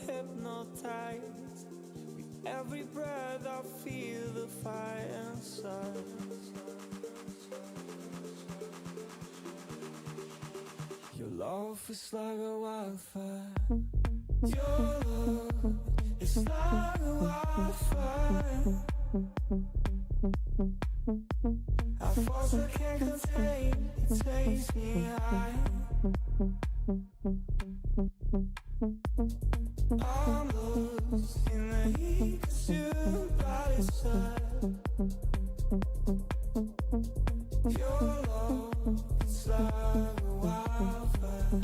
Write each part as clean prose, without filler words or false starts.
hypnotized. With every breath I feel the fire inside. Your love is like a wildfire. Your love is like a wildfire. A force I can't contain, it takes me high. I'm lost in the heat, 'cause you by your side. Your love is like a wildfire.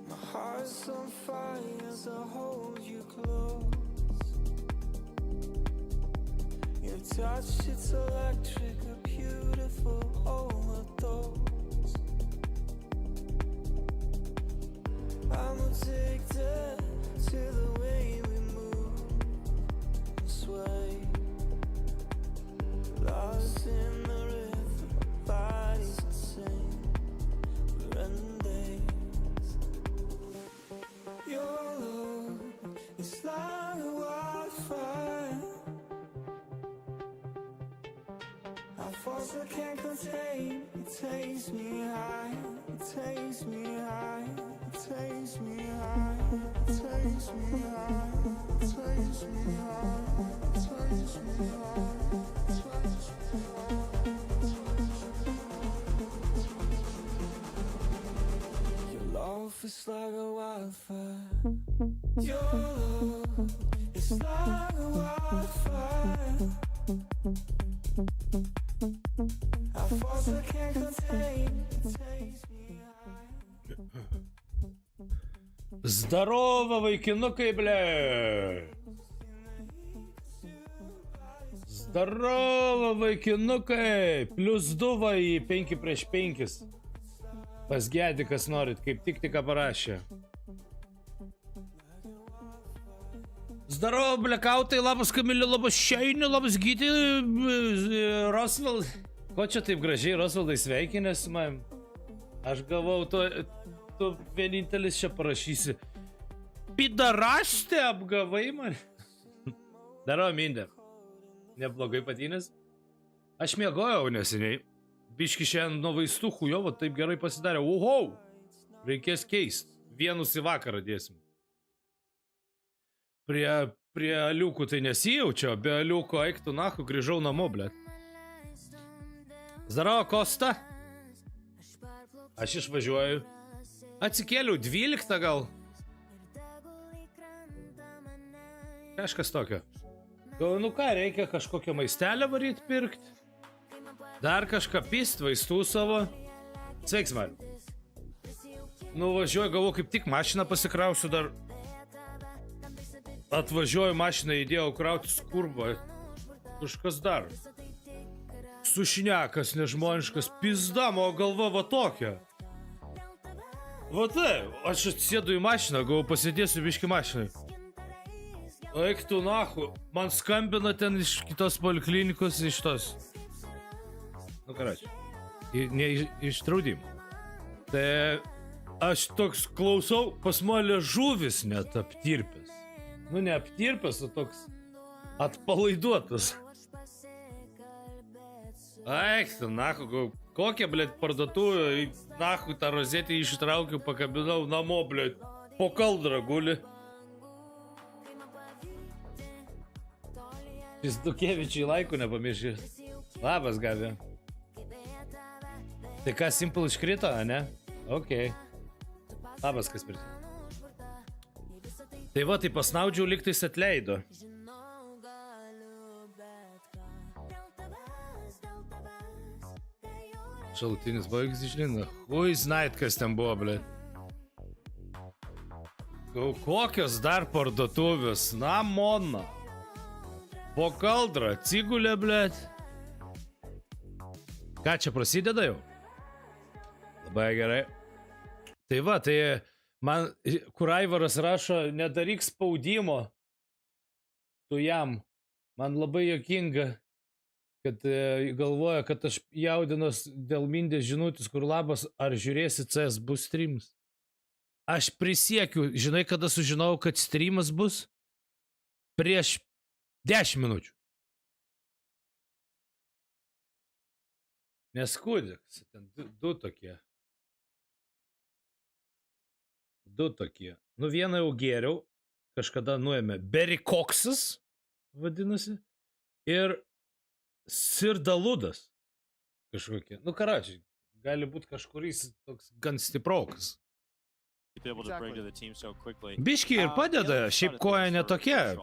My heart's on fire as I hold you close. Your touch, it's electric, a beautiful overdose. I'm addicted to the way we move and sway. Lost in the rhythm, bodies insane. We're in days. Your love is like a wildfire. A force I can't contain, it takes me high, it takes me high, it takes me high, it takes me high, it takes me high, it takes me high, it takes me high. Your love is like a wildfire. Your love is like a wildfire. A force I can't contain, it takes me high. Здорово, vaikinukai, бля! Здорово, vaikinukai! +2 į 5-5. Pas Gedį, kas norit, kaip tik parašė. Здорово, блекautai, labas Kamilė, labas Šeini, labas Gyti, Rosvald. Ko čia taip gražiai Rosvaldai sveikinęs su manim? Aš galvau, tu vienintelis čia parašysi. Pidarastė, apgavai man. Daro Mindė. Neblogai patynės. Aš miegojau neseniai. Biški šiandien nuo vaistų chujovo taip gerai pasidarė. Uhou! Reikės keist. Vienus į vakarą dėsim. Prie aliukų tai nesijaučia, be aliukų eiktų nahu, grįžau namo, blėt. Zdarova, Kosta. Aš išvažiuoju. Atsikėliau 12 gal. Kažkas tokio. Nu ką, reikia kažkokią maistelę varyt pirkt. Dar kažką pist, vaistų savo. Sveiks, man. Nuvažiuoju, galvoju, kaip tik mašiną pasikrausiu dar. Atvažiuoju mašiną, įdėjau krauti skurbą. Kažkas dar. Sušnekas nežmoniškas. Pizda, mano galva va tokia. Va tai, aš atsėdu į mašiną, galvoju, pasėdėsiu biški mašinai. Eik tu nahu. Man skambina ten iš kitos poliklinikos, iš tos. Nu, karačiai. Ne iš draudimo. Tai aš toks klausau, pas mane žuvis net aptirpęs. Nu, ne aptirpęs, o toks atpalaiduotas. Eik, tu nahu, kokią, blėt, parduotuvę, nahu, tą rozetę ištraukiu, pakabinau namo, blėt, po kaldrą guli. Pizdukėvičiai laikų nepamiršė. Labas, Gabė. Tai ką, Simple iškrito, ne? Ok. Labas, kas pirti. Tai va, tai pasnaudžiau, lygtais atleido. Šalutinis baigs išlindo. Ui, znait, kas ten buvo, blėt. Kokios dar parduotuvės? Na, mona. Po kaldrą, atsigulė, blėt. Ką čia prasideda jau? Labai gerai. Tai va, tai man, kur Aivaras rašo, nedaryk spaudimo. Tu jam. Man labai juokinga, kad galvoja, kad aš jaudinos dėl Mindės žinutės, kur labas, ar žiūrėsi CS bus streams. Aš prisiekiu, žinai, kada sužinojau, kad streamas bus? Prieš 10 minučių. Neskudėks, ten du tokie. Du tokie. Nu, vieną jau gėriau, kažkada nuėmė Berikoksas, vadinasi, ir Sirdaludas kažkokie. Nu, karačiai, gali būti kažkuris toks gan stiprokas. Biški ir padeda, šiaip koja netokia.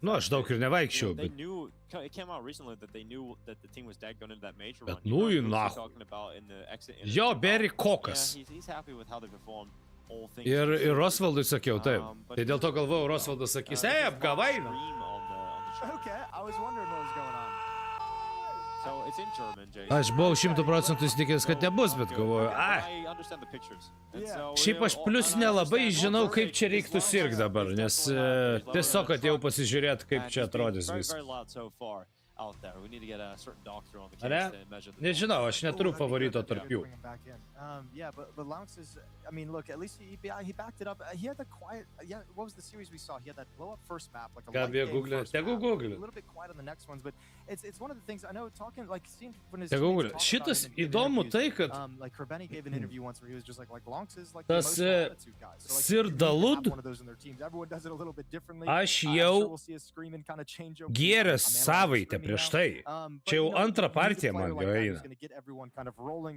Nu, aš daug ir nevaikščiau, bet... Bet nu į nahu. Jo, Berikokas. Ir Rosvaldui sakiau, taip. Tai dėl to galvojau, Rosvaldas sakys, apgavai. Aš buvau 100% įsitikinęs, kad nebus, bet galvoju, Šiaip aš plius nelabai žinau, kaip čia reiktų sirgti dabar, nes tiesiog atėjau pasižiūrėti, kaip čia atrodys viskas. Ane? Nežinau, aš neturiu favorito tarp jų. Ką apie Google? Tegu Google. Tegu Google. Šitas įdomu tai, kad tas Sirdalud aš jau gėręs savaitę prieš tai. Čia jau antrą partiją man jau eina.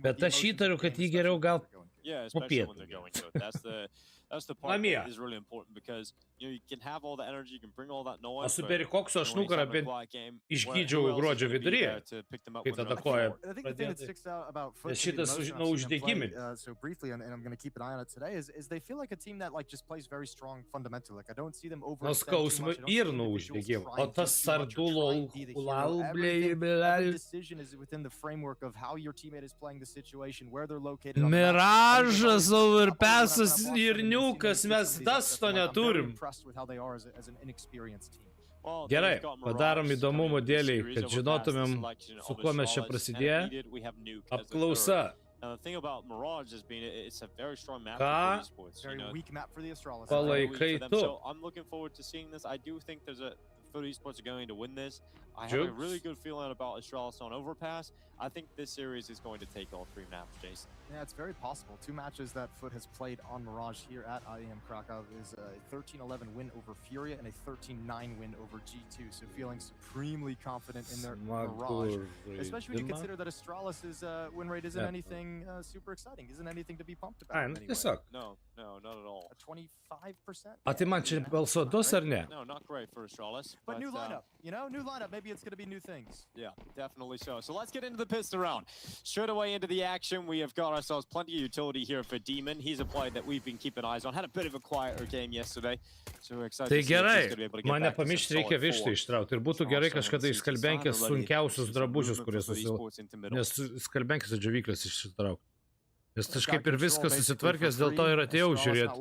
Bet aš įtariu, kad jį geriau gal po pietų. Namie. Aš su Berikoksu aš nugarą bent išgydžiau gruodžio viduryje, kai tada koja pradėti. Nes šitas uždegimį. Nuo skausmų ir nuo uždegimų. O tas sardulo Miražas, overpassas ir niukas, mes dasto neturim. Gerai, padarom įdomumo dėliai, kad žinotumėm, su kuo mes čia prasidėję. Apklausa. Ką palaikai tu? FUT Esports are going to win this. I have a really good feeling about Astralis on Overpass. I think this series is going to take all 3 maps, Jason. Yeah, it's very possible. 2 matches that FUT has played on Mirage here at IEM Krakow is a 13-11 win over Furia and a 13-9 win over G2. So feeling supremely confident in their Mirage. Especially when you consider that Astralis' win rate isn't anything super exciting. Isn't anything to be pumped about anyway. No, not at all. 25%? A tai man čia balsuotos ar ne? No, not great for Astralis. But new lineup, you know, new lineup. Maybe it's going to be new things. Yeah, definitely so. So let's get into the pistol round. Straight away into the action. We have got ourselves plenty of utility here for Demon. He's a player that we've been keeping eyes on. Had a bit of a quieter game yesterday. So we're excited Tai to see if he's gerai, going to be able to get man back to some nepamiršti reikia solid vištą form. ištraukti. Ir būtų gerai kažkada iš skalbenkės sunkiausius drabužius, kurie Nes skalbenkės džiovyklės išsitraukti. Nes kažkaip ir viskas susitvarkęs, dėl to ir atėjau žiūrėti.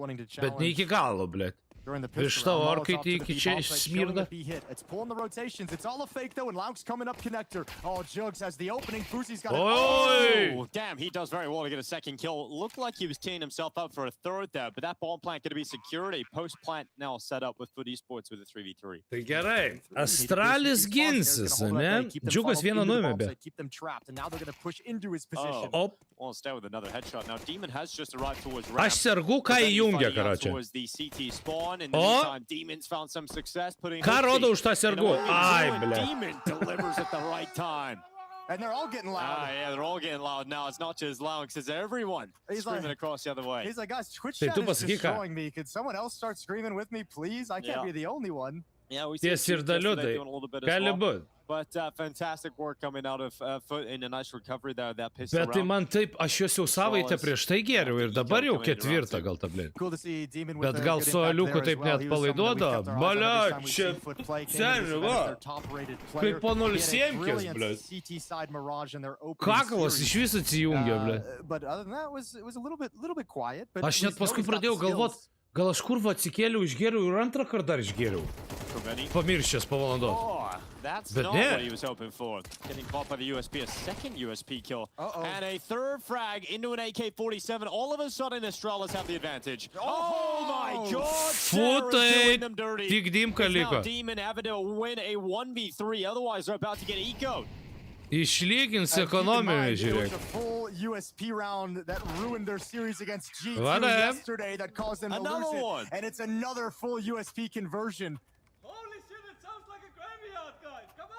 Bet ne iki galo, blėt. Prieš tavo orkaitį iki čia išsmirda. It's pulling the rotations. It's all a fake though, and Launk's coming up connector. Oh, Dziugss has the opening. Fuzi's got it. Oi! Oh, damn, he does very well to get a second kill. Looked like he was teeing himself up for a third there, but that bomb plant going to be secured. A post plant now set up with FUT Esports with a 3v3. Tai gerai. Astralis ginsis, ne? Dziugss vieną nuėmė. Keep them trapped, and now they're going to push into his position. Op. Well, stay with another headshot. Now Demon has just arrived towards ramp. Aš sergu, ką įjungia, karačia. Towards the CT spawn. In the O? meantime, Demon's found some success putting Ką rodo už tą sergu? Ai, ble. Demon delivers at the right time. And they're all getting loud. Yeah, they're all getting loud now. It's not just Lounx, it's everyone screaming across the other way. He's like, guys, Twitch chat is just showing me. Could someone else start screaming with me, please? I can't be the only one. Yeah, we see Sirdaliudai. Gali būt. But fantastic work coming out of FUT in a nice recovery there. That pistol Bet tai man taip, aš juos jau savaitę prieš tai geriau ir dabar jau ketvirtą gal ta, blėt. Bet gal su Aliuku taip net palaiduoda? Balia, čia seniai, va. Kaip po 0-7, blėt. Kakalas iš vis atsijungia, blėt. Aš net paskui pradėjau galvot, gal aš kur va atsikėliau, išgėriau ir antrą kartą dar išgėriau. Pamiršęs po valandos. That's But not yeah. what he was hoping for. Getting caught by the USP, a second USP kill. Uh-oh. And a third frag into an AK-47. All of a sudden, Astralis have the advantage. Oh my god! FUT, Sarah's doing them dirty. tik Dimka It's now liko. Demon having to win a 1v3, otherwise they're about to get eco'd. Išlygins And keep in ekonominį, mind, it žiūrėk. was a full USP round that ruined their series against G2 What a- yesterday that caused them to Another lose it. one. And it's another full USP conversion. Holy shit, it sounds like a graveyard, guys. Come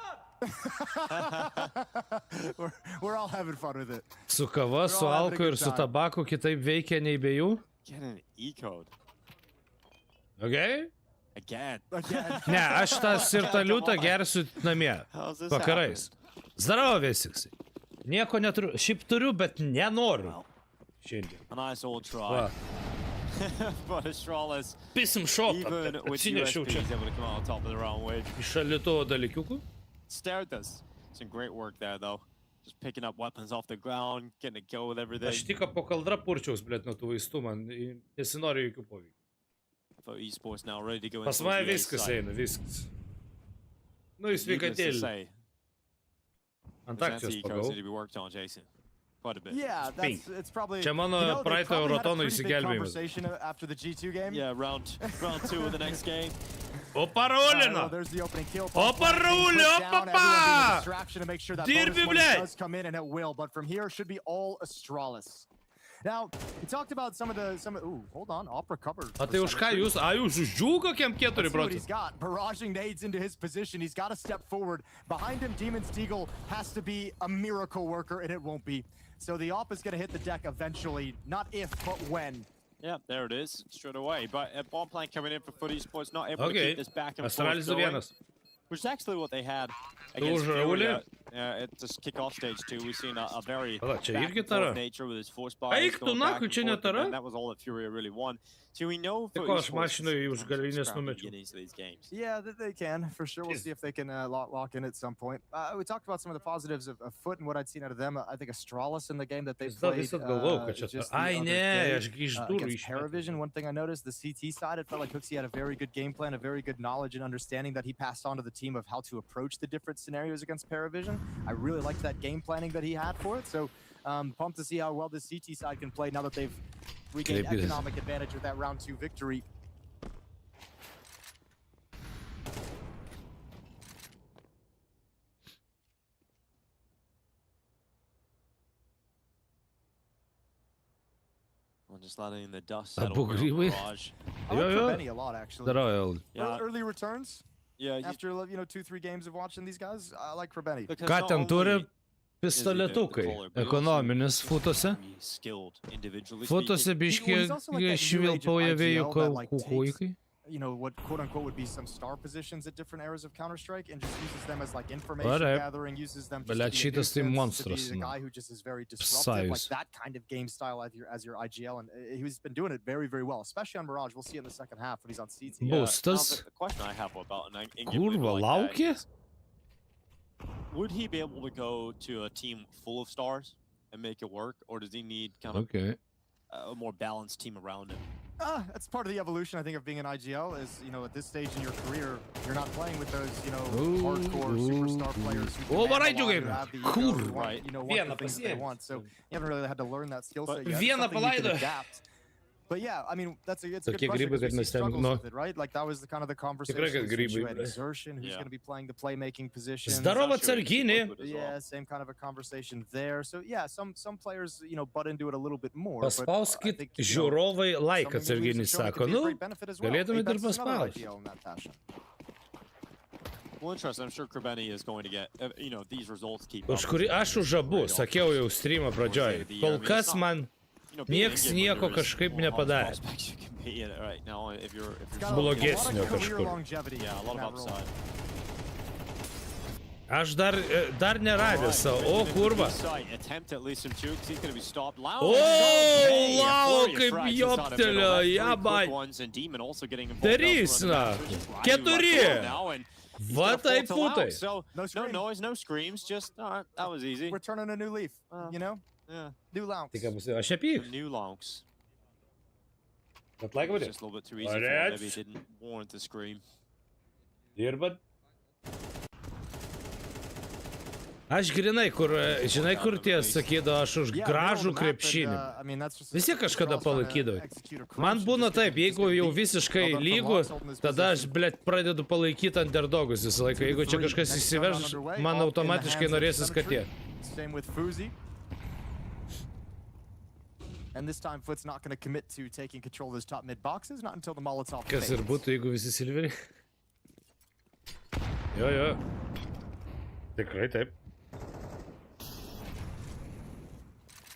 on. we're all having fun with it. Su kava, su We're all having a alku ir good su time. tabaku kitaip veikia nei be jų. Get an eco'd. Okay? Again. Again. Ne, aš tą sirtaliutą gersiu namie. How's this Vakarais. Zdaravo visiksai. Nieko neturiu. Šiaip turiu, bet nenoriu. Šiandien. A nice old try. Va. But Astralis, Pisim šopą. even with Atsinešiau USP, čia is able to come out on top of the round wave. iš šaldytuvo dalykiukų. Stared this. Some great work there, though. Just picking up weapons off the ground, getting a go with everything. Aš tik po kaldra purčiaus, blėt, nuo tų vaistų, man nesinori jokių poveikių. For esports now, ready to go Pas into mane the viskas side. eina, viskas. Nu, į Needless to sveikatėlį. say, Ant those akcijos anti-ecos pagau. need to be worked on, Jason. Quite a bit. Yeah, Pink. it's probably. Čia mano they praeito probably had a Euratono pretty big įsigelbėjimas. conversation after the G2 game. Yeah, round 2 of the next game. Opa, Well, Raulina! there's the opening kill. Opa, Rauli, opa, pa! Distraction to make sure that Dirbi, bonus one blядь! does come in, and it will. But from here, it should be all Astralis. Now, we talked about some of the. Ooh, hold on. Opera covered. A tai už ką jūs? A jūs už džiūką kiem 4 Let's see what he's procentų? got. Barraging nades into his position. He's got to step forward. Behind him, Demon's Deagle has to be a miracle worker, and it won't be. So the op is going to hit the deck eventually. Not if, but when. Yeah, there it is, straight away. But a bomb plan coming in for FUT esports, not able to Okay. keep this back and Astralis forth going. vienas. Which is actually what they had against Už Furia Raulį? at this kickoff stage too. We've seen a very Pala, čia back irgi and forth tara? nature with his force Eik bias tu going back nahui, and čia ne forth, and tara? then that was all that Furia really won. So we know Tai FUT ko aš esports mašinai is už galinės scrappy numečiau? beginnings to these games. Yeah, they can, for sure. We'll Is- see if they can lock in at some point. We talked about some of the positives of FUT and what I'd seen out of them. I think Astralis in the game that they Vis dar played visad galvojau, kad čia just ta- Ai, the other ne, day, aš gi iš durų against išmetu. Paravision. One thing I noticed, the CT side, it felt like Hooksy had a very good game plan, a very good knowledge and understanding that he passed on to the team of how to approach the different scenarios against Paravision. I really liked that game planning that he had for it. So pumped to see how well the CT side can play now that they've regained Creepy. economic advantage with that round 2 victory. I'm just letting the dust A settle here on bugriwi? Mirage. I like Jo, jo. Benny a lot, actually. Darau, Yeah, Early returns yeah. after 2-3 games of watching these guys. I like Benny. because Ką not ten turi? only Pistoletukai. Ekonominis futuose. skilled individually Futuose speaking. biški he's also like that new age of švilpauja vėjų IGL that, like, kukuikai. What quote unquote would be some star positions at different eras of Counter-Strike and just uses them as like information Alright. gathering, uses them But just let's to see be a this team nuisance, to be monstrous the now. guy who just is very disruptive, like Size. that kind of game style as your IGL, and he's been doing it very, very well, especially on Mirage. We'll see in the second half when he's on CT. Yeah, now Boostas. the question I have about an England Kurva, like that laukia? is, would he be able to go to a team full of stars and make it work, or does he need kind of Okay. a more balanced team around him? That's part of the evolution, I think, of being an IGL. Is at this stage in your career, you're not playing with those Ooh, hardcore superstar players who Oh, demand what a I lot, do who game? have the ego, Cool. who want, Right. want Vienna the things that they pasiėmė. want. So you haven't really had to learn that skill set But yet. It's Vienna something you can paleido. adapt. But yeah, I mean, it's a good Tokie question grybai, because we kad see mes ten, struggles nu, with it, right? Like that was the kind of the conversation. kad between grybai, Shued and ble. Exertion, who's Yeah. going to be playing the playmaking position. Zdarova Not sure if he atsarginė. would as well. Yeah, same kind of a conversation there. So yeah, some players butt into it a little bit more. but I Paspauskit think, žiūrovai like some of the leagues atsarginį, have shown it sako, could be a nu, great benefit as well. galėtumėt ir Apex is another paspaust. IGL in that fashion. Well, interesting. I'm sure Krebeni is going to get, these results keep už up. kurį aš už abu, sakiau jau streamą pradžioj. Kol kas man Being nieks in nieko England, there's kažkaip more nepadarė. prospects you can be in it right now if you're Got Blogesnio a lot of career kažkur. longevity yeah, a in lot that of role. upside. Aš dar neradęs savo. O, kurva. Attempt at least some Dziugss. He's going to be stopped. Lau O, okay, Lau, Fury kaip frags inside a middle. joptelėjo, That's three jabai. quick ones, and Demon also getting involved Trys, elsewhere na. in the match, which is why he Keturi. left alone now, and he's Va gonna taip fall to Lau. futai. So, No no scream. noise, no screams, just, that was easy. We're turning a new leaf, Yeah. New launch. Tai ką bus, aš The apyk. new Lonks. Bet like It's vadė. just a little bit too easy for him. Alright. Maybe he didn't warrant the scream. Dirbat. Aš grinai, kur, žinai, kur tie sakydavo, aš už gražų krepšinį. Visi kažkada palaikydavai. Man būna taip, jeigu jau visiškai lygų, tada aš, blėt, pradedu palaikyti underdogus visą laiką. Jeigu čia kažkas įsiverž, man automatiškai norėsis katė. And this time FUT's not going to commit to taking control of those top mid boxes, not until the Molotov Kas ir būtų, jeigu visi silveriai? Jo. Tikrai taip.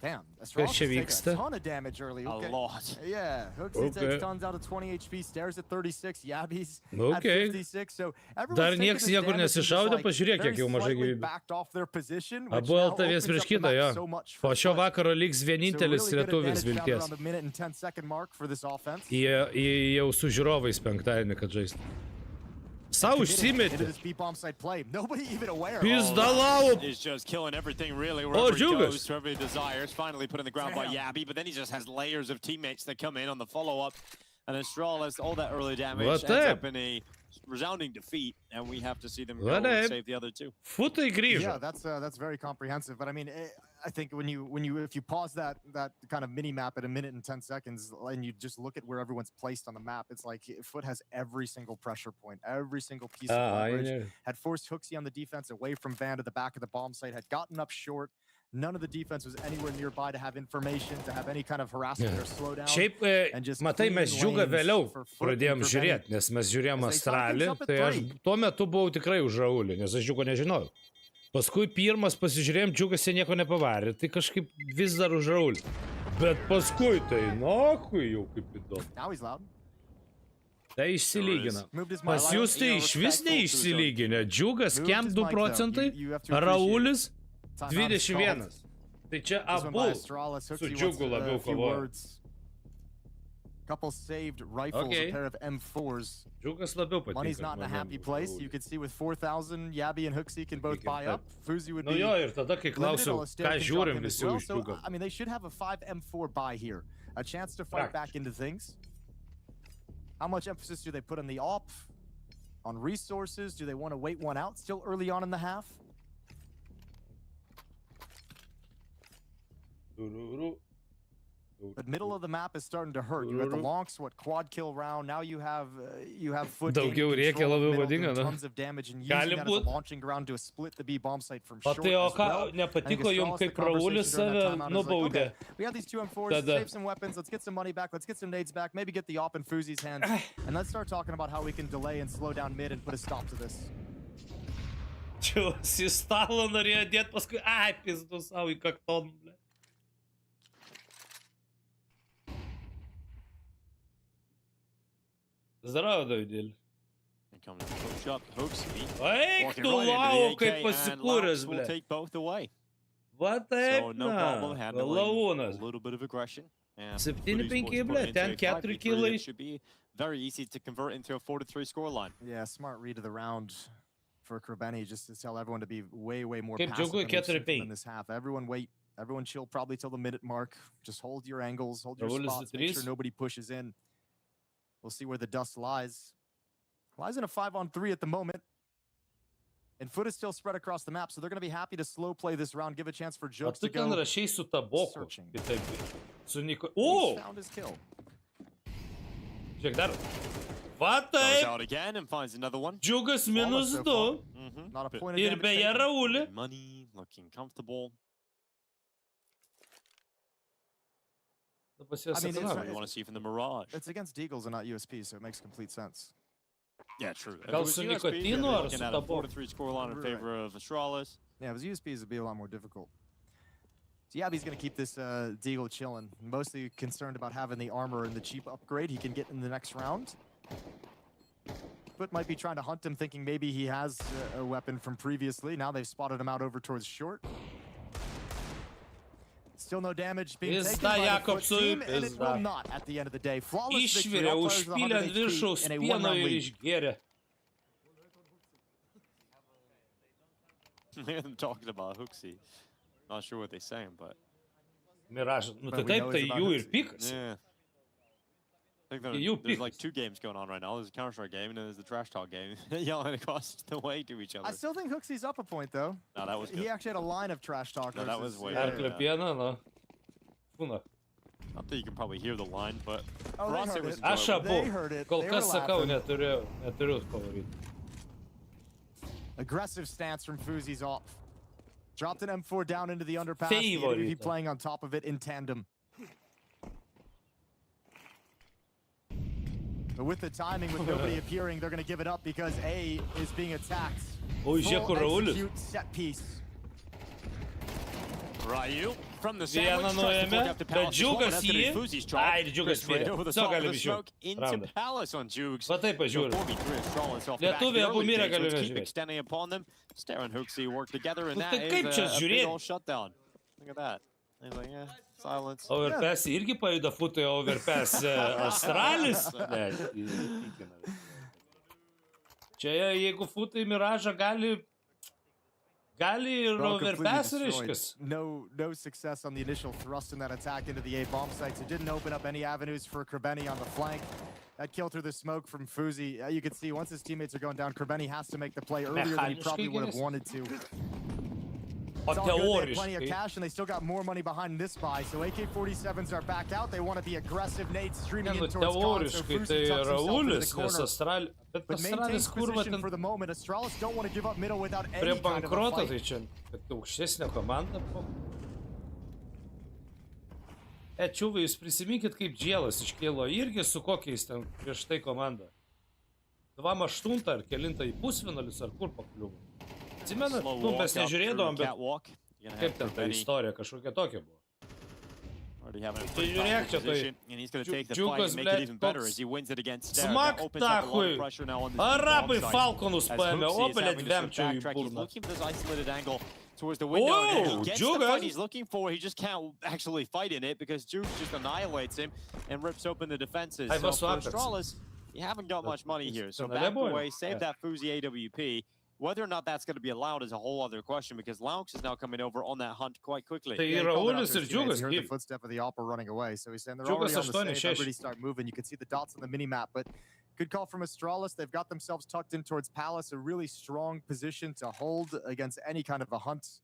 Damn, Astralis čia takes vyksta? a ton of damage early. A lot. Yeah, Hooks takes tons out of 20 HP, Stairs at 36, Yabby's at Okay. 56, so everyone's Dar taking nieks this niekur damage and just, nesišaudė, like, pažiūrėk, kiek very jau mažai slightly gyvybių. backed off their position, which Abu now LT viens opens prieš up the kitą, map jo. so much Po for šio FUT. vakaro liks So vienintelis really good lietuvis advantage down vilties. around the minute and 10 second mark for this offense. Jie jau su žiūrovais penktadienį, kad žaistų. Sau Into užsimetė. this B bomb side play. Nobody even aware. Pizdalau. Is just killing everything really Oh, wherever he Dziugss. goes, wherever he desires. Finally put in the ground by Yabby, but then he just has layers of teammates that come in on the follow-up. And Astralis, all that early damage What ends the? up in a resounding defeat, and we have to see them go What and the? save the other two. Futai grįžo. Yeah, that's very comprehensive. But I mean, I think if you pause that kind of mini map at a minute and 10 seconds, and you just look at where everyone's placed on the map, it's like FUT has every single pressure point, every single piece of leverage. Had forced Hooksy on the defense away from Van to the back of the bomb site, had gotten up short. None of the defense was anywhere nearby to have information, to have any kind of harassment or slowdown. Šiaip, matai, mes Dziuggą vėliau pradėjom žiūrėti, nes mes žiūrėjom Astralį, tai aš tuo metu buvau tikrai už Raulį, nes aš Dziuggo nežinojau. Paskui pirmas pasižiūrėjom, Dziuggas jie nieko nepavarė, tai kažkaip vis dar už Raulį. Bet paskui tai, nahui jau kaip įdomu. Now he's loud. Tai išsilygina. Pas jūs tai iš vis neišsilyginę. Dziuggas kem 2 procentai, Raulis 21. Tai čia abu su Dziuggu labiau kovoja. Couple saved rifles, Okay. a pair of M4s. Dziuggas labiau patinka. Money's not in a happy place. You can see with 4,000, Yabby and Hooksy can both buy up. Fuzi would Nu be jo, ir tada, kai limited, klausiau, although Stair ką can drop žiūrim him as visi well. už So, Dziuggą. I mean, they should have a 5 M4 buy here. A chance to fight back into things. How much emphasis do they put on the op? On resources? Do they want to wait one out still early on in the half? But middle of the map is starting to hurt. You got the long SWAT quad kill round. Now you have FUT Daugiau reikia labiau vadinga, na. tons of damage and Gali using that as a būt. launching ground to split the B bomb site from O short tai, o as ką well. nepatiko jums, kaip Raulis save nubaudė? We have these 2 M4s, Tada. save some weapons, let's get some money back, let's get some nades back, maybe get the op in Fuzi's hands, and let's start talking about how we can delay and slow down mid and put a stop to this. Čia į stalą norėjo dėti, paskui, ai, pizdu savo į kakton, ble. Здорово, Давидėlį. Eik tu lau, kaip pasikūręs, Will ble. take both away. Va So taip, no problem na, handling lavūnas. a little bit of aggression. And 7-5, Fudi's ble, into ten a 4 5v3 kilai. that should be very easy to convert into a 4-3 scoreline. Yeah, smart read of the round for Krabeni, just to tell everyone to be way more Kaip passive Dziuggui than we've seen 4-5. from in this half. Everyone wait, everyone chill probably till the minute mark. Just hold your angles, hold your Raulis spots, į make tris. sure nobody pushes in. We'll see where the dust lies. Lies in a 5-on-3 at the moment. And FUT is still spread across the map, so they're going to be happy to slow play this round, give a chance for O Dziugss tu to ten go. rašiai su taboku. Searching. Kitaip. Su Niko. He's O! found his kill. Žiūrėk dar. Va Goes taip. out again and finds another one. Dziuggas Flawless -2. so Mhm. Not a Bit- point of Ir damage beje, taken. Raulį. Money, looking comfortable. Pas jas I mean, it's- That's what atsirado. you want to see from the Mirage. It's against Deagles and not USP, so it makes complete sense. Yeah, true. If it Gal was su USP, Nikotinu you'd be ar looking su at a tabu? 4-3 scoreline in Right. favor of Astralis. Yeah, if it was USPs, it'd be a lot more difficult. So Yabby's going to keep this Deagle chilling. Mostly concerned about having the armor and the cheap upgrade he can get in the next round. FUT might be trying to hunt him, thinking maybe he has a weapon from previously. Now they've spotted him out over towards short. Still no damage being taken by the FUT Jakobsui, team, and it will pizda. not at the end of the day. Flawless victory. Išvirė, All players with užpylė 100 ant viršaus HP in a pieno one-round ir lead. išgėrė. I'm talking about Hooksy. Not sure what they're saying, but Miražas. Nu tai But we taip, know tai it's about jų ir Hooksy. pikas. yeah. I think You there's pick. like 2 games going on right now. There's a Counter-Strike game and then there's the Trash Talk game. Yelling across the way to each other. I still think Hooksy's up a point though. No, that was good. He actually had a line of trash talk. No, that versus- was way yeah, better. Arklio pieną, nu. Būna. Not that you can probably hear the line, but Oh, for they us it heard was it. Aš enjoyable. abu. They heard it. Kol They kas were sakau, laughing. neturiu pavaryti. Aggressive stance from Fuzi's off. Dropped an M4 down into the underpass. Favorite. The AWP playing on top of it in tandem. But with the timing, with nobody appearing, they're going to give it up because A is being attacked. O, žiūrėk, kur Full Raulis. execute set piece. Ryu from the Vieną sandwich tries to nuėmė, fork up to bet Palace. Džiugas That's gonna be jį. Fuzi's try. Ai, ir Džiugas Chris right spyrė. over the Tiesiog top of gali the biškiau. smoke into Pravda. Palace on Dziugss. Va taip pažiūriu. 4v3 Astralis off the back. Lietuviai The abu early mirę days, galiu let's keep nežiūrėti. extending upon them. Stair and Hooksy work together, and Nu, that tai kaip is čia a big žiūrėt? old shutdown. Look at that. He's like, yeah, silence. Overpass irgi pajuda futui, overpass Astralis. Ne, įtikina. Čia jeigu futai Miražą gali ir Well, completely overpass destroyed. reiškias. No success on the initial thrust in that attack into the A bomb sites. It didn't open up any avenues for Krebeni on the flank. That kill through the smoke from Fuzi. You can see once his teammates are going down, Krebeni has to make the play earlier than he probably would have wanted to. O It's all good. They have plenty of teoriškai. cash and they still got more money behind this buy. So AK-47s are back out. They want to be aggressive. Nades streaming Ne, nu, in towards Khan. So teoriškai Fuzi tai tucks himself into Raulis, the nes corner. Astralis. Bet But maintains Astralis kurva position ten for the moment. Astralis don't want to give up middle without prie any kind of a bankroto, fight. tai čia kad aukštesnė komanda. Čiuvai, jūs prisiminkit, kaip Džielas iškėlo irgi su kokiais ten prieš tai komanda. 2-8 ar kelintą į pusfinalius ar kur pakliuvo. Atsimenat, Slow nu, walk mes up nežiūrėdavom, through bet catwalk. You're gonna kaip have ten ta Krebeni istorija kažkokia tokia buvo. already having a Tai pretty žiūrėk powerful čia, tai position, and he's going to take the Dziugss, fight and make blet, it even better toks as he wins it against Stair. Smak That opens up a lot tahui. of pressure now on this Arabai bomb site. Falconus As paėmė, Hooksy o is blėt having to sort of vemčiau į backtrack. He's burną. looking for this isolated angle towards the window. and Whoa, he gets the Dziugss. fight he's looking for. He just can't actually fight in it because Dziugss just annihilates him and rips open the defenses. I So must for have it. Astralis, you haven't got much money here. So It's back an away, save yeah. that Fuzi AWP. Whether or not that's going to be allowed is a whole other question because Laux is now coming over on that hunt quite quickly. Tai Yeah, he called it out Raulis to ir his teammates. Dziugas He heard the gyvi. footstep of the Opera running away. So he's saying they're Dziugas already on the 8-6. save. Everybody start moving. You can see the dots on the mini-map. But good call from Astralis. They've got themselves tucked in towards Palace. A really strong position to hold against any kind of a hunt.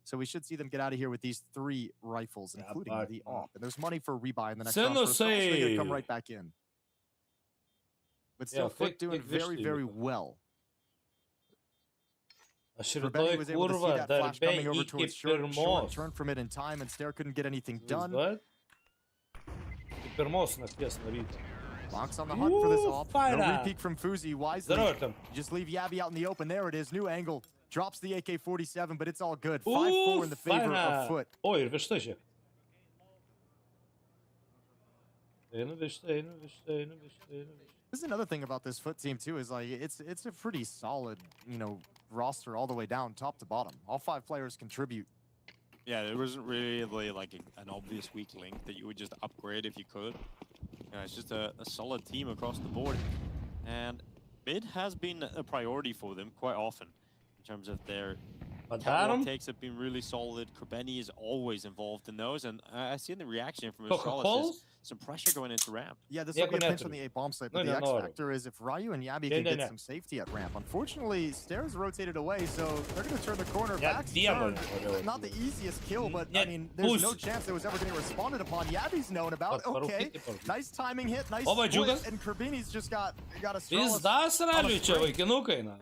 So we should see them get out of here with these 3 rifles, including but- the AWP. And there's money for a rebuy in the next Sen round. So Astralis, they're going to come say- right back in. But still, Yeah, FUT doing kiek very, vištai very liko. well. Aš ir Krebeni toj was able to see kurva that flash darbe coming over iki towards short, pirmos. turn from it in time, and Stair couldn't get anything done. Įsivaizduojat? Iki pirmos nakties nuo ryto. Locks on the hunt for this Ooh, off. fire No up. repeat from Fuzi. Wisely, Zero tam. just leave Yabby out in the open. There it is. New angle. Drops the AK-47, but it's all good. Ooh, 5-4 in the favor fine. of FUT. O, ir višta žiūrėk. Einu višta, einu višta, einu višta, einu višta. This is another thing about this FUT team too. Is like it's a pretty solid, roster all the way down, top to bottom. All 5 players contribute. Yeah, there wasn't really like an obvious weak link that you would just upgrade if you could. It's just a solid team across the board. And mid has been a priority for them quite often in terms of their catwalk Padarom? takes have been really solid. Krebeni is always involved in those. And I see in the reaction from Coca-Cola? Astralis is some pressure going into ramp. Yeah, this Yeah, will be a pinch connected. on the A bomb site, No, but the no, X no. factor is if Ryu and Yabby Yeah, can no, get no. some safety at ramp. Unfortunately, Stairs rotated away, so they're going to turn the corner Yeah, back. diamond. Not the easiest kill, but Yeah, I mean, there's no push. chance it was ever going to get responded upon. Yabby's known about. But Okay, nice timing hit, nice Oh, but split, Dziugss? and Krebeni's just got a Pizda Astraliui čia sprint. vaikinukai, na.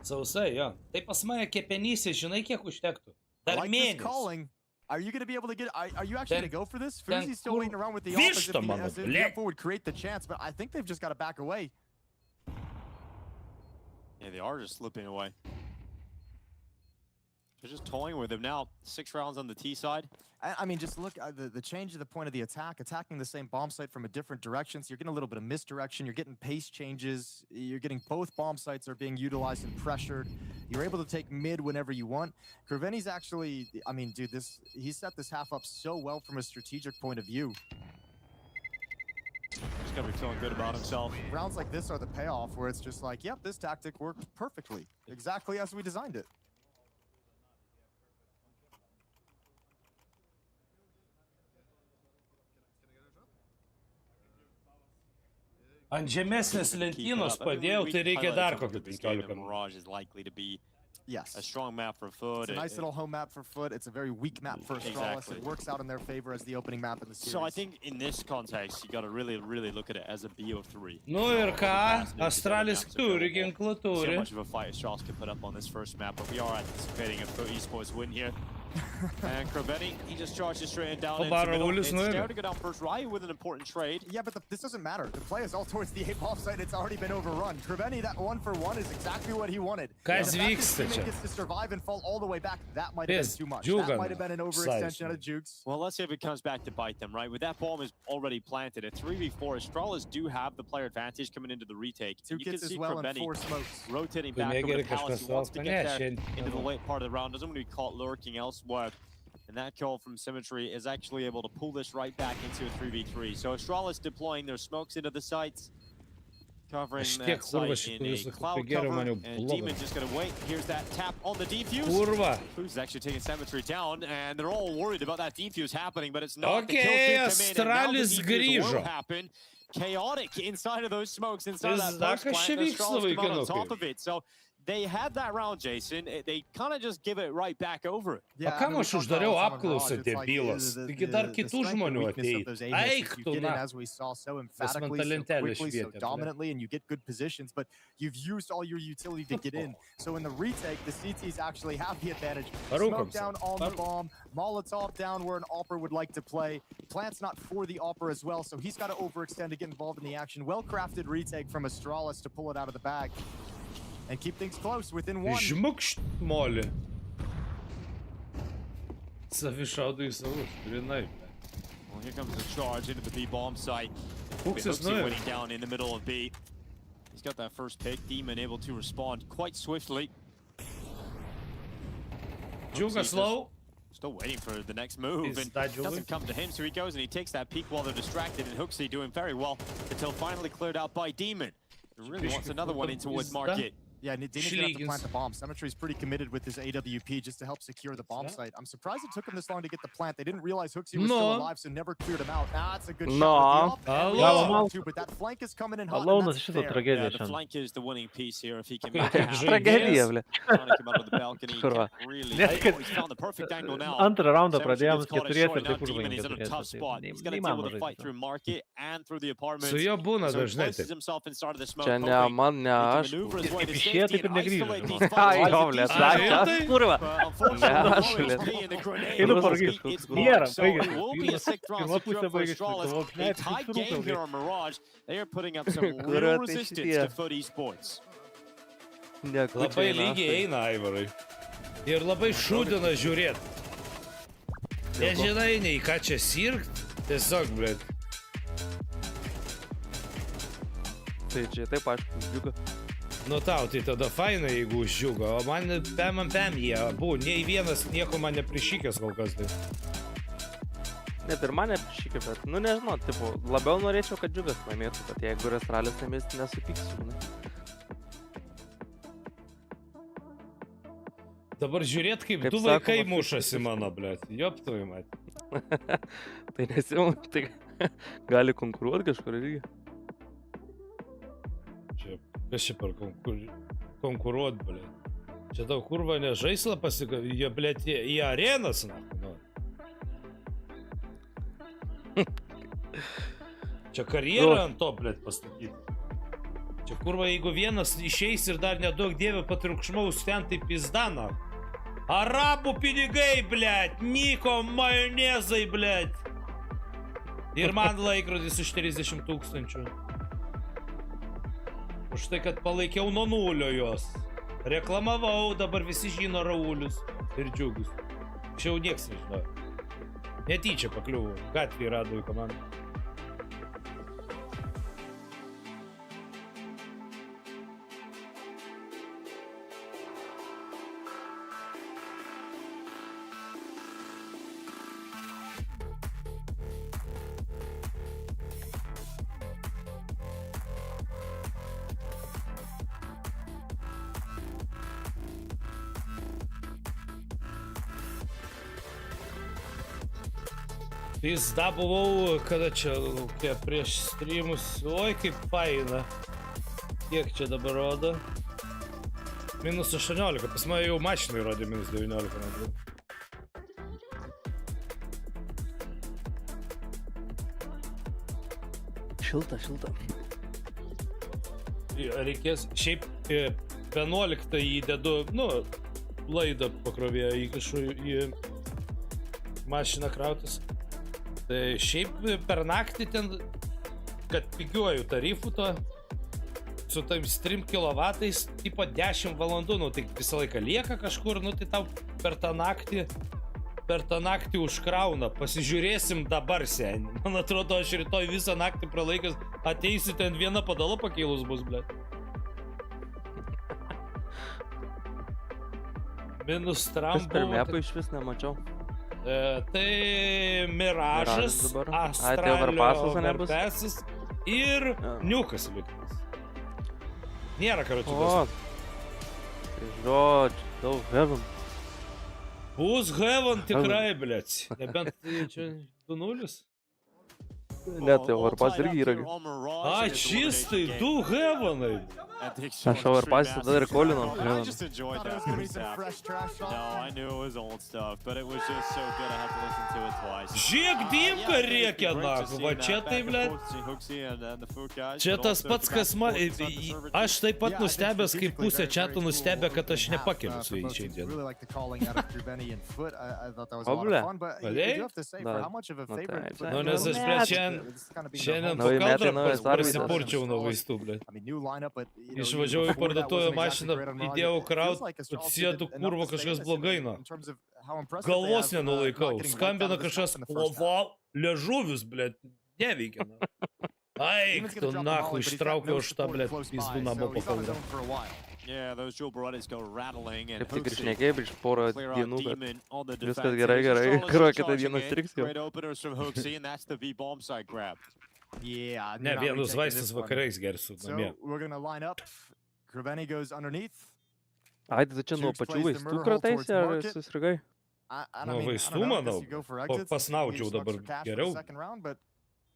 Sausai, jo. Tai pas mane kepenyse, žinai, kiek užtektų? Dar like this mėnesį. calling. Are you going to be able to get? Are you actually going to go for this? then Fuzi's still kur- waiting around with the Višta, offense mano, as if the blet. M4 would create the chance, but I think they've just got to back away. Yeah, they are just slipping away. They're just toying with him now. 6 rounds on the T side. I mean, just look at the change of the point of the attack, attacking the same bomb site from a different direction. So you're getting a little bit of misdirection. You're getting pace changes. You're getting both bomb sites are being utilized and pressured. You're able to take mid whenever you want. Krebeni's actually, I mean, dude, he set this half up so well from a strategic point of view. He's gonna be feeling good about himself. Rounds like this are the payoff where it's just like, yep, this tactic worked perfectly, exactly as we designed it. Ant žemesnės lentynos padėjau, tai reikia dar kokį 15 minučių. Mirage is likely to be Yes. a strong map for FUT. It's a nice little home map for FUT. It's a very weak map for Astralis. Exactly. It works out in their favor as the opening map in the series. So I think in this context, you got to really look at it as a BO3. Nu ir ką, Astralis turi, ginklų See how turi. much of a fight Astralis can put up on this first map, but we are anticipating a FUT esports win here. And Kravetti, he just charges straight and down into the middle. Raulis It's nuėjo. there to go down first. Ryu with an important trade. Yeah, but this doesn't matter. The play is all towards the A-ball site. It's already been overrun. Kriveni, that 1-for-1 is exactly what he wanted. Kas The fact vyksta his teammate čia? gets to survive and fall all the way back, that might have Ties, been too much. Dziugana. That might have been an overextension out of Dziugss. Well, let's see if it comes back to bite them, right? With that bomb is already planted at 3v4, Astralis do have the player advantage coming into the retake. Two You can kits as see well and Kravetti 4 smokes. rotating Kai back over negeri to Palace. kažkas He wants to laukia. get Ne, there šiandien. into the late part of the round. Doesn't want to be caught lurking elsewhere. And that kill from Symmetry is actually able to pull this right back into a 3v3. So Astralis deploying their smokes into the sites, covering Aš tiek that kurva site šitų in a visų cloud geriau cover. man jau And Demon blogas. just gonna wait. Here's that tap on the defuse. Kurva. Who's actually taking Symmetry down, and they're all worried about that defuse happening, but it's not. The Okay, kill can't come in, and now the Astralis defuse will grįžo. happen. Chaotic inside of those smokes, inside of that Pizda, post kas plant, čia and vyksta, Astralis come out on vaikinukai? top of it. So they had that round, Jason. They kind of just give it right back over it. Yeah, kam we aš talked uždariau about this on apklausą, Mirage. It's like debilas? Taigi dar the kitų strength and žmonių weakness of ateit. those A hits, Eik you tu get in, na. as we saw, so man emphatically, so lentelę quickly, so švietė, ble. dominantly, and you get good positions, but you've used all your utility to get in. So in the retake, the CTs actually have the advantage. Smoke down on the bomb, Molotov down where an Opera would like to play. Plant's not for the Opera as well, so he's got to overextend to get involved in the action. Well-crafted retake from Astralis to pull it out of the bag and keep things close within 1. Žmukšt molį. Savišaudų į savus, grinai. Well, here comes the charge into the B bomb site. Fuchsas Hooksy nuėjo. waiting down in the middle of B. He's got that first pick. Demon able to respond quite swiftly. Dziugss low. Still waiting for the next move, Is and that Dziugss? doesn't come to him, so he goes and he takes that peek while they're distracted, and Hooksy doing very well until finally cleared out by Demon. He really wants another one in towards Is that- Market. Yeah, Demon's gonna have to Schligens. plant the bomb. Symmetry's pretty committed with his AWP just to help secure the bomb Yeah. site. I'm surprised it took him this long to get the plant. They didn't realize Hooksy was No. still alive, so never cleared him out. That's a good No. shot with the up, and we Hello. saw him too, but that flank is coming in hot, and Alaunas that's šitą fair. tragediją Yeah, the šiandien. flank is the winning piece here. If he can Kaip make it happen. Tragedija, ble. Trying to come out of the balcony, he Kurva. can't really. Nes Oh, kad he's found the perfect angle now. Antrą raundą Sandwich pradėjom gets caught keturiese short, ir now taip Demon užbaigėm is in a tough keturiese. spot. He's going to deal with a fight through Market and through the apartment. Su juo būna So he dažnai places taip. himself inside of the smoke, Čia ne hoping man, ne he can aš. maneuver his way to Kaip safety išėjo, taip ir and isolate negrįžo. these Ai, fights. jo, It's a ble, decent sakė, round, sakė, kurva. but unfortunately, Ne, the aš, low ble. HP and the grenade Einu was pargys, beat. It's nėra, blocked, so baigėsi. it will be a sick draw Pirma secure pusė for baigėsi, Astralis. galvoju, A ble, tight kaip game surūkau, here ble. on Mirage. They are putting up some Kurva, real tai resistance šitie. to FUT esports. Ne, Labai kučiai, na, lygiai eina, Aivarai. Ir labai šūdina žiūrėt. Nežinai, nei ką čia sirgt. Tiesiog, blėt. Tai čia taip, aišku, džiugu. Nu tau, tai tada fainai, jeigu uždžiugo. O man pem jie abu. Nei vienas nieko man neprišykęs kol kas. Tai. Net ir mane prišykė, bet, nu nežinau, tipo, labiau norėčiau, kad Dziugss laimėtų, bet jeigu ir Astralis laimės, nesupyksiu, žinai. Dabar žiūrėt, kaip Kaip du vaikai sakoma, mušasi mano, blėt. Joptui, mat. Tai nesimu, tai gali konkuruoti kažkur irgi. Čia, kas čia per konkuruot, blėt. Čia tau kurva ne žaislą pasikavė, jie, blėt, į arenas, na. Nu. Čia karjerą ant to, blėt, pastatyti. Čia kurva, jeigu vienas išeis ir dar nedaug dievė patriukšmaus ten, tai pizdana. Arabų pinigai, blėt, Niko majonezai, blėt. Ir man laikrodis už 30 000. Už tai, kad palaikiau nuo nulio jos. Reklamavau, dabar visi žino Raulius ir Dziugss. Čia jau nieks nežinojo. Netyčia pakliuvo, gatvėje rado į komandą. Pizda buvau, kada čia, prieš streamus, oi kaip faina. Kiek čia dabar rodo? Minus 18, pas mane jau mašinai rodė minus 19 metrų. Šilta, šilta. Reikės, šiaip 11 įdedu, nu, laidą pakrovėją įkišu į mašiną krautis. Tai šiaip per naktį ten, kad pigiuoju tarifų to, su tais 3 kilovatais, tipo 10 valandų, nu tai visą laiką lieka kažkur, nu tai tau per tą naktį užkrauna. Pasižiūrėsim dabar, seni. Man atrodo, aš rytoj visą naktį pralaikęs ateisiu, ten viena padala pakėlus bus, ble. Minus tram Kas per buvo, mepą iš vis nemačiau. tai Miražas, dabar. Ai, tai overpassas, ane, bus? Overpasses ir Niukas liktas. Nėra karočių. O, tai žodžiu, daug heaven. Bus Heaven tikrai, blėts. Nebent tai čia 2-0. Ne, tai overpass irgi yra. A, čistai, 2 Heavenai. Aš overpass tada ir kolinom. I just enjoyed that first half. No, I knew it was old stuff, but it was just so good. I had to listen to it twice. Žiek Dimka rėkia, naku, va čia tai, blėt. Čia tas pats, kas man... Aš taip pat nustebęs, kaip pusė čiatų nustebė, kad aš nepakeliu su jais šiandien. O, ble. Nu, nes aš šiandien po Nauji metai, kaldrą naujas arbitras. prasipurčiau nuo vaistų, blėt. Išvažiavau į parduotuvę mašiną, įdėjau kraut, atsėdu kurvo kažkas blogai, na. Galvos nenulaikau, skambina kažkas, lova, liežuvis, blėt, neveikia, na. Aik, tu nahu, ištraukiau aš tą, blėt, pizdu namo po kaldrą. Yeah, those dual Barettis go rattling and Kaip tik ir Hooksy šnekėjai prieš porą clear out dienų, bet Demon on the viskas defense. gerai, gerai. Astralis Kuro kitą charging dieną in. striks jau. Great openers from Hooksy, and that's the V-bomb side grab. Yeah, Ne, vienus vaistus vakarais gersiu namie. So we're gonna line up. Kruveni goes underneath. Ai, tai tu čia nuo Dziugss pačių plays the vaistų Mirror krataisi towards ar market. susirgai? Nuo vaistų, manau. Pasnaudžiau dabar geriau.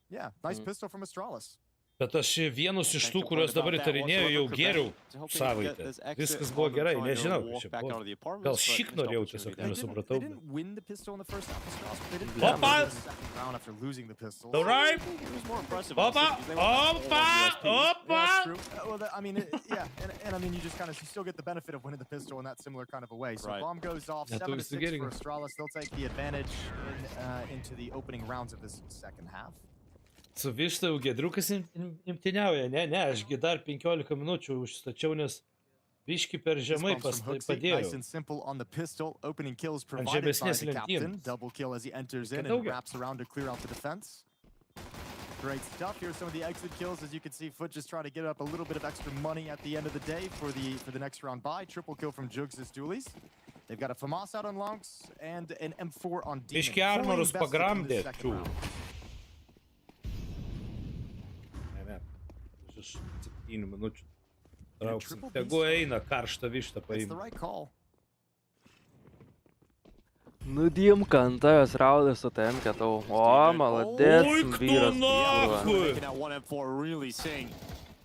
Yeah, nice pistol from Astralis. Bet aš vienus iš tų, kuriuos dabar įtarinėjau, jau geriau savaitę. Viskas buvo gerai, nežinau, čia buvo. Gal šik norėjau, tiesiog nesupratau. Opa! Alright! Opa! Opa! Opa! Well, I mean, yeah, and I mean, you just kind of, you still get the benefit of winning the pistol in that similar kind of a way. So Right. bomb goes off, Yeah, 7-6 for toks Astralis. They'll take the advantage into the opening rounds of this second half. Su višta jau Gedriukas imtiniauja, ne, ašgi dar 15 minučių užstačiau, nes biški per This žemai comes from Hooksy, nice padėjau. and simple on the pistol. Opening kills provided by žemesnės the captain. lentynos. Double kill as he enters in Kad and daugiau. wraps around to clear out the defense. Great stuff. Here's some of the exit kills. As you can see, FUT just trying to get up a little bit of extra money at the end of the day for the next round bye. Triple kill from Dziugss' dualies. They've got a FAMAS out on longs and an M4 on Demon. Biški armorus Fully invested in pagramdė, this second čiū. round. Ne, už 7 minučių. Trauksim. Tegu eina, karštą vištą It's the paimti. right call. Nu, Dimka, ant tavęs raudės su TM tau. O, maladės, Oi, kto vyras. nahu! kurva. Making that 1M4 really sing.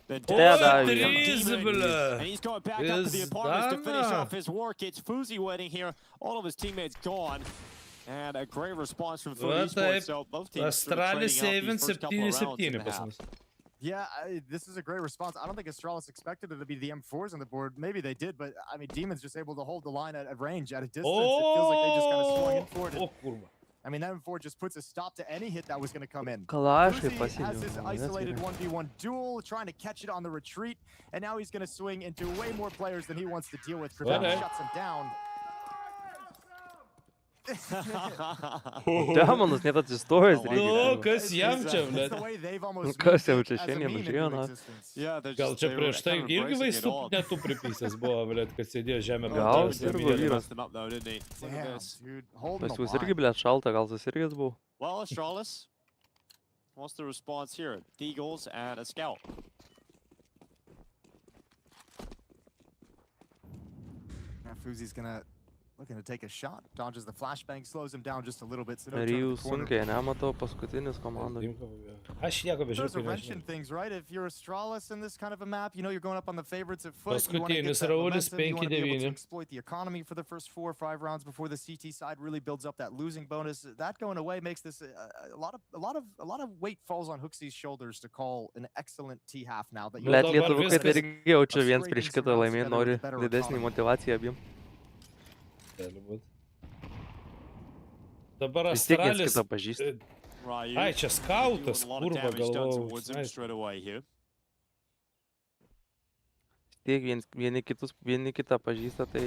The Yeah, depth that- of Trys, Demon. bля. And he's going back up to the apartments to finish Pizda. off his work. It's Fuzi waiting here. All of his teammates gone. And a great response from FUT Va Esports. taip, So both teams sort of Astralis trading out Savin these first couple of rounds in 7-7 the pas half. mus. Yeah, this is a great response. I don't think Astralis expected it to be the M4s on the board. Maybe they did, but I mean, Demon's just able to hold the line at range, at a distance. It feels like they just kind of swung in for it. O, kurva. I mean, that M4 just puts a stop to any hit that was going to come in. Kalaškai Fuzi has this pasižiūrėjau. isolated 1v1 duel, trying to catch it on the retreat, and now he's going to swing into way more players than he wants to deal with. Kruveni Okay. shuts him down. Demonas net atsistojęs Nu, reikia. Nu, kas jam čia, It's blėt? the way they've almost Kas moved jau it čia as a šiandien meme išėjo, into na? existence. Yeah, they're Gal just, čia they were prieš tai kind of irgi embracing it vaistų all. netų pripysęs buvo, blėt, kad sėdėjo žemė. Gal, baltas, sirgo namie. vyras. Messed him up though, didn't he? Look at Damn, this. dude, holding Pas the jūs line. irgi, blėt, šalta, gal susirgęs buvau. Well, Astralis, what's the response here? Deagles and a scout. Yeah, Fuzi's gonna looking to take a shot. Dodges the flashbang, slows him down just a little bit. So no turn Ryu of the corner. sunkiai, nematau, paskutinis komandai. Aš nieko Throws a bežiūrėjau. wrench in things, right? If you're Astralis in this kind of a map, you know you're going up on the favorites at foot. You want to get Paskutinis that Raulis momentum. You want to be able to 5-9. exploit the economy for the first 4 or 5 rounds before the CT side really builds up that losing bonus. That going away makes this a lot of weight falls on Hooksy's shoulders to call an excellent T half now. That Blet, dabar lietuvių kaip viskas- irgi jaučiu viens prieš kitą laimėti, nori didesnį motivaciją abiem. Gali būt. Dabar Vis tiek viens Astralis. kitą pažįsta. Ryu Ai, čia skautas, doing a lot of kurva damage done galvojau. towards him Nice. straight away here. Tiek vieni kitą pažįsta, tai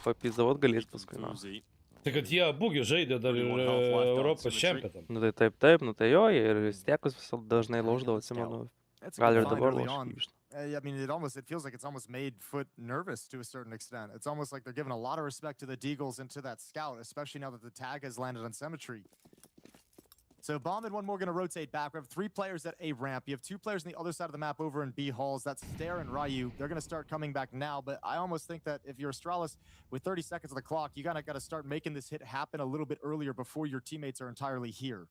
papizdavot galės paskui. Na. Fuzi. Tai kad jie abugi žaidė dar ir Europos čempionatą. Nu tai taip, nu tai jo, ir stekus visą dažnai lauždavo, atsimenu. That's Gal ir fine dabar early lauž. on. I mean, it feels like it's almost made FUT nervous to a certain extent. It's almost like they're giving a lot of respect to the Deagles and to that scout, especially now that the tag has landed on Symmetry. So Bomb and one more going to rotate back. We have 3 players at A ramp. You have 2 players on the other side of the map over in B halls. That's Stare and Ryu. They're going to start coming back now, but I almost think that if you're Astralis with 30 seconds on the clock, you got to start making this hit happen a little bit earlier before your teammates are entirely here.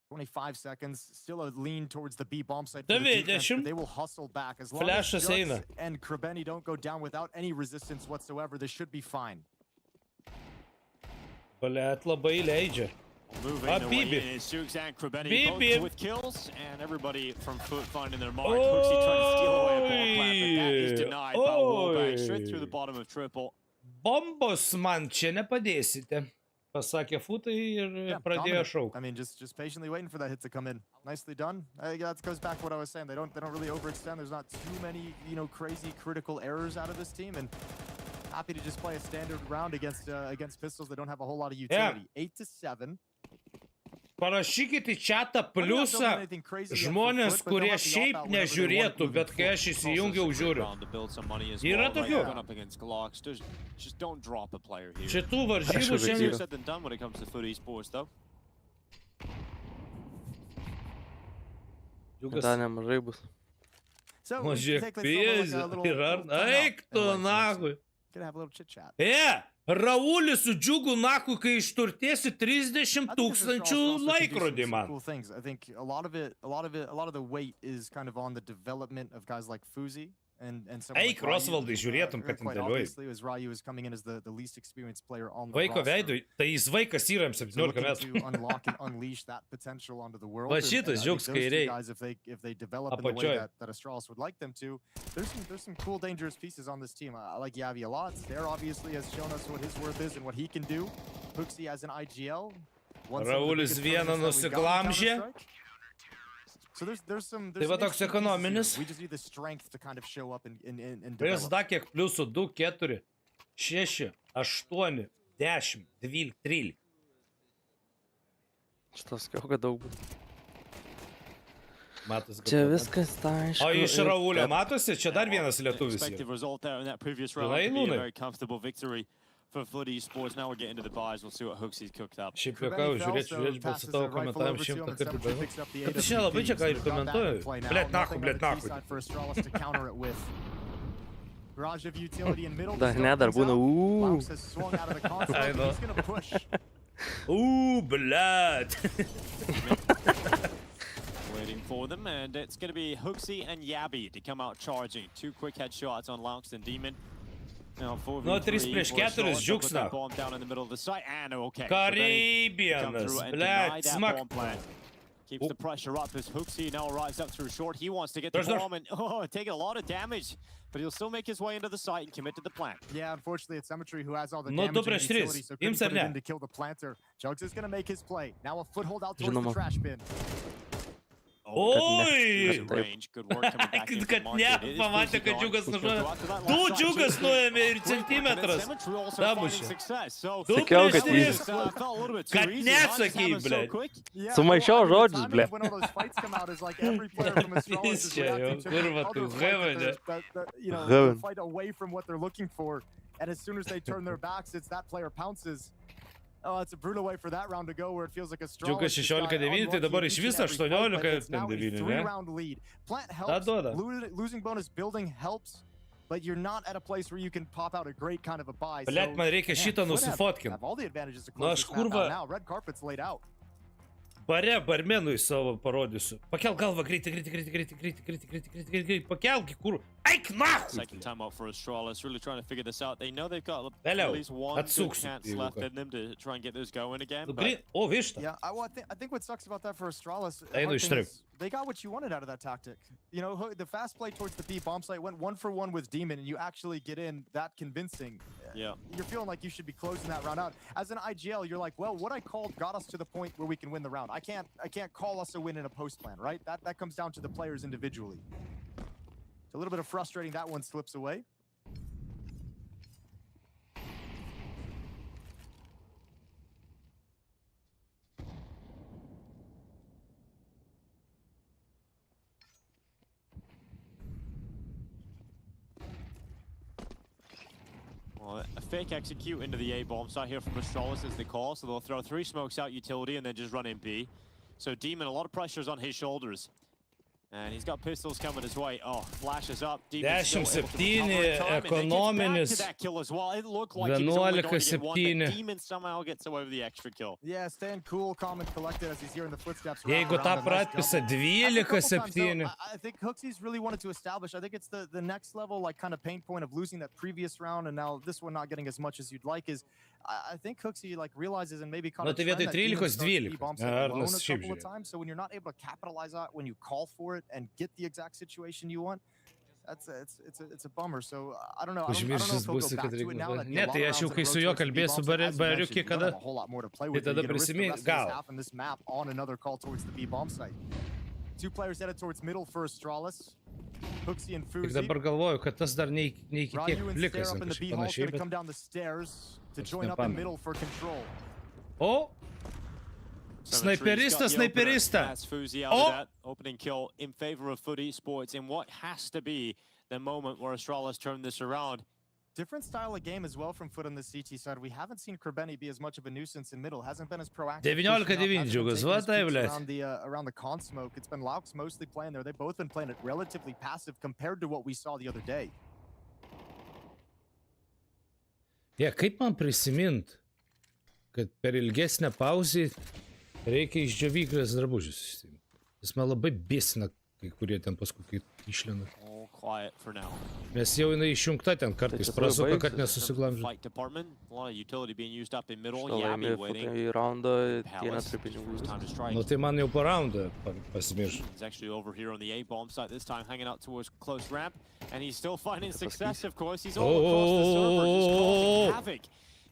25 seconds, still a lean towards the B bomb site. For the defense, but they will hustle back as long as Flashes Dziugss eina. and Krebeni don't go down without any resistance whatsoever. They should be fine. Blet, labai leidžia. Moving Ah, away Bibi. is Dziugss and Krebeni Bibi. both with kills, and everybody from FUT finding their mark. Hooksy trying to steal away a bomb plant, but that is denied by Wallbang straight through the bottom of triple. Bombos man čia nepadėsite. Pasakė futai ir Yeah, pradėjo dominant. šaukti. I mean, just patiently waiting for that hit to come in. Nicely done. That goes back to what I was saying. They don't really overextend. There's not too many, crazy critical errors out of this team, and happy to just play a standard round against pistols that don't have a whole lot of utility. 8-7. Parašykite į chatą pliusą žmonės, kurie šiaip nežiūrėtų, bet kai aš įsijungiau žiūriu. Yra tokių. Šitų varžybų šiandien. Da nemažai bus. Mažiek pėzė. Ir ar... Eik tu, nahui. Gonna have a little chit chat. Raulis su Dziuggu nahui, kai išturtėsi 30 tūkstančių laikrodį man. Cool things. I think a lot of the weight is kind of on the development of guys like Fuzi and someone Eik, like Ryu. Rosvaldai, žiūrėtum, kad Quite dėlioji. obviously, as Ryu is coming in as the least experienced player on the Vaiko roster. veidui, tai jis vaikas yra So 17 looking metų. to unlock and unleash that potential onto the world. Va And šitas I think Dziugss those two kairiai. guys, if they develop in the way Apačioj. that Astralis would like them to, there's some cool, dangerous pieces on this team. I like Yavi a lot. Stare obviously has shown us what his worth is and what he can do. Hooksy as an IGL. Raulis vieną nusiglamžė. So there's some Tai va toks interesting pieces ekonominis. here. We just need the strength to kind of show up and Prieš develop. da kiek pliusų 2, 4, 6, 8, 10, 12, 13. Šitas kiauga daug bus. Matosi, kad... Čia viskas ta aišku. O iš Raulio matosi, čia dar vienas lietuvis Expected yra. result there in that previous round Lai to be a Lūnai. very comfortable victory for FUT Esports. Now we're getting to the buys. We'll see what Hooksy's cooked up. Šiaip juokauju, žiūrėčiau, balsą tavo komentarams 100 kartų daugiau. Bet aš nelabai čia ką ir komentuoju. Blet nahu. Dar būna I know. Blet. Waiting for them, and it's going to be Hooksy and Yabi to come out charging. 2 quick headshots on Laux and Demon. Now 4v3 No, 3 prieš 4, Dziugss na. bomb down in the middle of the site, and okay. Caribbeanas, blet, smak. Keeps the pressure up as Hooksy now arrives up through short. He wants to get the There's no- bomb and taking a lot of damage, but he'll still make his way into the site and commit to the plant. Yeah, unfortunately, it's Symmetry who has all the No, damage tu and prieš utility, tris. so couldn't Ims put ar it ne? in to kill the planter. Dziugss is gonna make his play. Now a foothold out towards the Žinoma. trash bin. Oi! Good range, good work coming back into the Kad market. ne, It is pamatė, Hooksy kad gone. Dziuggas Go nužuodė. after that 2 last shot, Dziuggas Dziugss. nuėmė ir Great work, and then centimetras. Symmetry also Dabušė. finding success. So 2 Sakiau, prieš kad 3. jis- felt a little bit too Kad easy. How does nesakei, happen so blet. quick? Yeah, Sumaišiau well, I mean, žodžius, the timing ble. of when all those fights come out is like every player from Astralis is Čia jau, reacting to kurva, the tu other fight that heaven, they're- that, Heaven. the fight away from what they're looking for. And as soon as they turn their backs, it's that player pounces. Oh, it's a brutal way for that round to go where it feels like Astralis Dziuggas just got 16-9, tai dabar unlucky iš in each viso and every fight, but 18 it's now a 9, ne? 3-round lead. Plant helps. duoda. Losing bonus building helps. but you're not at a place where you can pop out a great kind of a buy. Blet, man reikia šitą Foot nusifotkint. have all the advantages to Nu, close aš this map out kurva- now. Red carpet's laid out. Bare barmenui savo parodysiu. Pakelk galvą greitai. Pakelk, kur. Eik nahui. Second time out for Astralis, really trying to figure this out. They know they've got Hello. at least one good Atsuksit, chance jeigu left ką. in them to try and get this going again. Nu, But O, višta. Yeah, I think what sucks about that for Astralis, Einu hard iš thing trip. is they got what you wanted out of that tactic. You know, the fast play towards the B bomb site went 1-for-1 with Demon, and you actually get in that convincing. yeah, You're feeling like you should be closing that round out. As an IGL, you're like, well, what I called got us to the point where we can win the round. I can't call us a win in a post plan, right? That comes down to the players individually. It's a little bit of frustrating that one slips away. well, a fake execute into the A bomb site here from Astralis as they call. So they'll throw 3 smokes out utility and then just run in B. So Demon, a lot of pressure's on his shoulders. And he's got pistols coming his way. Oh, flashes up. Demon's still able to 10-7 recover in time, and then gets back ekonominis. to that kill as well. It looked like he was only going to get one, but 11-7. Demon somehow gets away with the extra kill. Yeah, staying cool, calm, and collected as he's hearing the footsteps. around Jeigu tą him. Nice pratpisa double. That's a couple times, though, 12-7. I think Hooksy's really wanted to establish. I think it's the next level, like kind of pain point of losing that previous round, and now this one not getting as much as you'd like. Is I think Hooksy like realizes and maybe caught Nu, a tai trend vietoj that Demon 13 starts to be 12. bomb site Ar alone nes a šiaip couple of žiūrėk. times. So when you're not able to capitalize on it when you call for it and get the exact situation you want, it's a bummer. So I don't know. I don't know Užmiršęs if he'll būsi, go back kad to it reikia now galvoti. that Ne, tai aš jau kai su juo kalbėsiu bariuki, kada. Tai tada prisimink, gal. In this map on another call towards the B bomb site. 2 players headed towards middle for Astralis. Hooksy and Tik Fuzi. dabar galvoju, kad tas dar ne iki tiek Ryu and plikas, Stare up in the B kažkaip hall, panašiai, going to bet... come down the stairs to Aš join up in nepamenu. middle for control. O, snaiperista, snaiperista. That's Fuzi out Oh! of that opening kill in favor of FUT Esports in what has to be the moment where Astralis turned this around. Different style of game as well from FUT on the CT side. We haven't seen Kerbeni be as much of a nuisance in middle. Hasn't been as proactive. 19-9, pushing up, hasn't been Dziugss, taking va his tai, peeks blядь. around the con smoke. It's been Laux mostly playing there. They've both been playing it relatively passive compared to what we saw the other day. Ja, kaip man prisimint, kad per ilgesnę pauzę reikia iš džiovyklės drabužius išsiimti. Jis man labai bėsina, kai kurie ten paskui kai išlenda. All quiet for now. Nes jau jinai išjungta ten kartais Tai čia prasuka, kad baigsis. nesusiglamžė. Fight department, a lot of utility being used up in middle. Šitą Yabi laimė waiting. į raundą, tie Palace, neturi pinigų. first time to strike. Nu tai man jau po raundą pasimirš. He's actually over here on the A bomb site this time, hanging out towards close ramp, and he's still finding success. Of course, he's all across the server, just causing havoc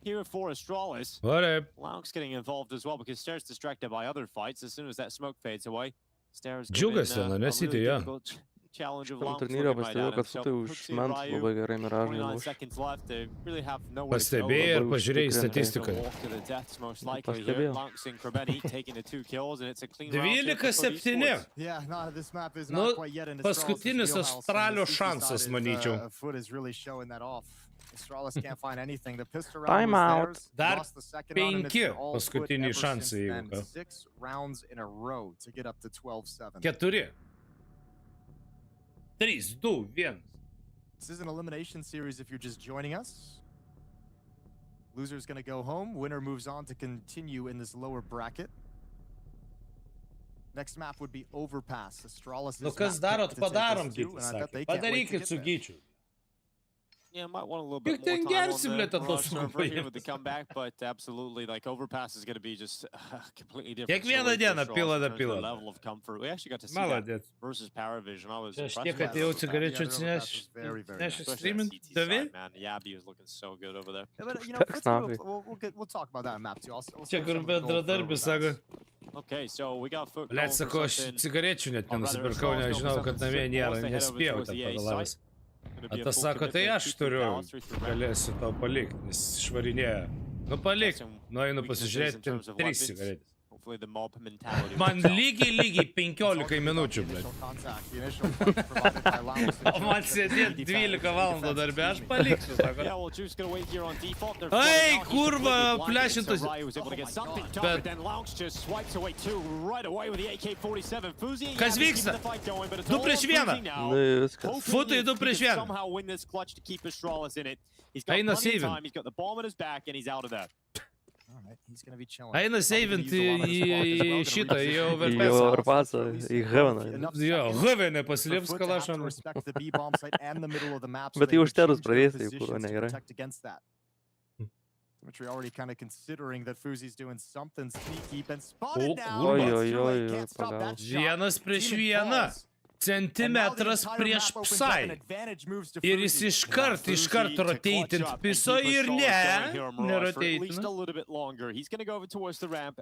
here for Astralis. Ore, Laux getting involved as well because Stare's distracted by other fights. As soon as that smoke fades away, Stare's Dziugss given, ten, a nes really įtėjo. difficult challenge of Tam Laux turnyre looking right pastebėjau, at him. kad So futai už Hooksy, ment Ryu, labai gerai miražai 29 muš. seconds left. They really have nowhere to go. Pastebėjai ir labai pažiūrėjai užtikrintai. statistiką. Gonna walk to the deaths most likely here. Pastebėjau. Laux and Kerbeni taking the 2 kills, and it's a clean round here for 12-7. FUT Esports. Yeah, no, this map is Nu, not quite yet in paskutinis Astralio šansas, manyčiau. FUT is really showing that off. Astralis can't find anything. The pistol Time round out. was Dar theirs. Lost the second round, and it's penki all FUT paskutiniai ever šansai, since jeigu then. ką. 6 rounds in a row to get up to 12-7. 4. 3, 2, 1. This is an elimination series if you're just joining us. Loser's going to go home. Winner moves on to continue in this lower bracket. Next map would be Overpass. Astralis Nu is kas map darot, picked to take us padarom, to, kiti and I bet sakė. they can't wait to Padarykit get su there. Gyčiu. Yeah, might want a little bit Juk ten more time on gersi, the blet, ant to Mirage server suko here with the jiems. comeback, but absolutely, like Overpass is going to be just completely different. Kiekvieną story for dieną Astralis pila in da terms of the pila. level of comfort. We actually got to see that Maladėt. versus Paravision. I was Čia aš impressed tiek with atėjau that. cigarečių Yeah, the Overpass atsinešti. was very, very Nešiu nice. Especially streamint. that CT Davi? side, man. Yabi was looking so good over there. Yeah, but, you know, Teks Fritz, nahui. we'll talk about that map too. We'll Čia save kur some of the gold for bendradarbis Overpass. sako, Okay, so we got FUT blet, going sako, for aš something. cigarečių net Or rather, nenusipirkau, Astralis nežinau, going for kad something namie nėra, simple. They head over nespėjau towards ten the A pagalavęs. site. Gonna O be a tas full sako, tai commitment, aš 2 turiu, balance, 3 for red. galėsiu tau palikti, nes švarinėja. Nu palik, Some nueinu weaknesses pasižiūrėti, in ten terms of 3 weapons. cigaretės. hopefully the mob mentality. Man lygiai 15 minučių, blėt. O man sėdėt 12 valandų darbę, aš paliksiu, sako. Yeah, well, Dziugss gonna wait here on default. They're Ei, flying out. He's kurva, really blinded plešintas. Sarai, who was able to get something done, Bet- but then Launch just swipes away two right away with the AK-47. Fuzi, yeah, Kas he's vyksta? keeping the fight going, but it's Du all on prieš vieną. Fuzi now. Nu ir viskas. Hoping Futai he du prieš can vieną. somehow win this clutch to keep Astralis in it. He's got Eina plenty of saving. time. He's got the bomb in his back, and he's out of that. Eina savint į šitą, į Į overpassą. overpassą, į Heaveną. Jo, Heaven'e pasilips kalašam. Bet tai užterus pradės, tai kur negerai. Symmetry already kind of considering that Fuzi's doing something sneaky, been spotted Oh, now. oi, but oi, too late, oi, can't stop pagavo. that shot. Vienas prieš Demon vieną. falls. Centimetras prieš psai. Ir jis iškart rotating piso ir neroteitina. A little bit longer. He's going to go over towards the ramp.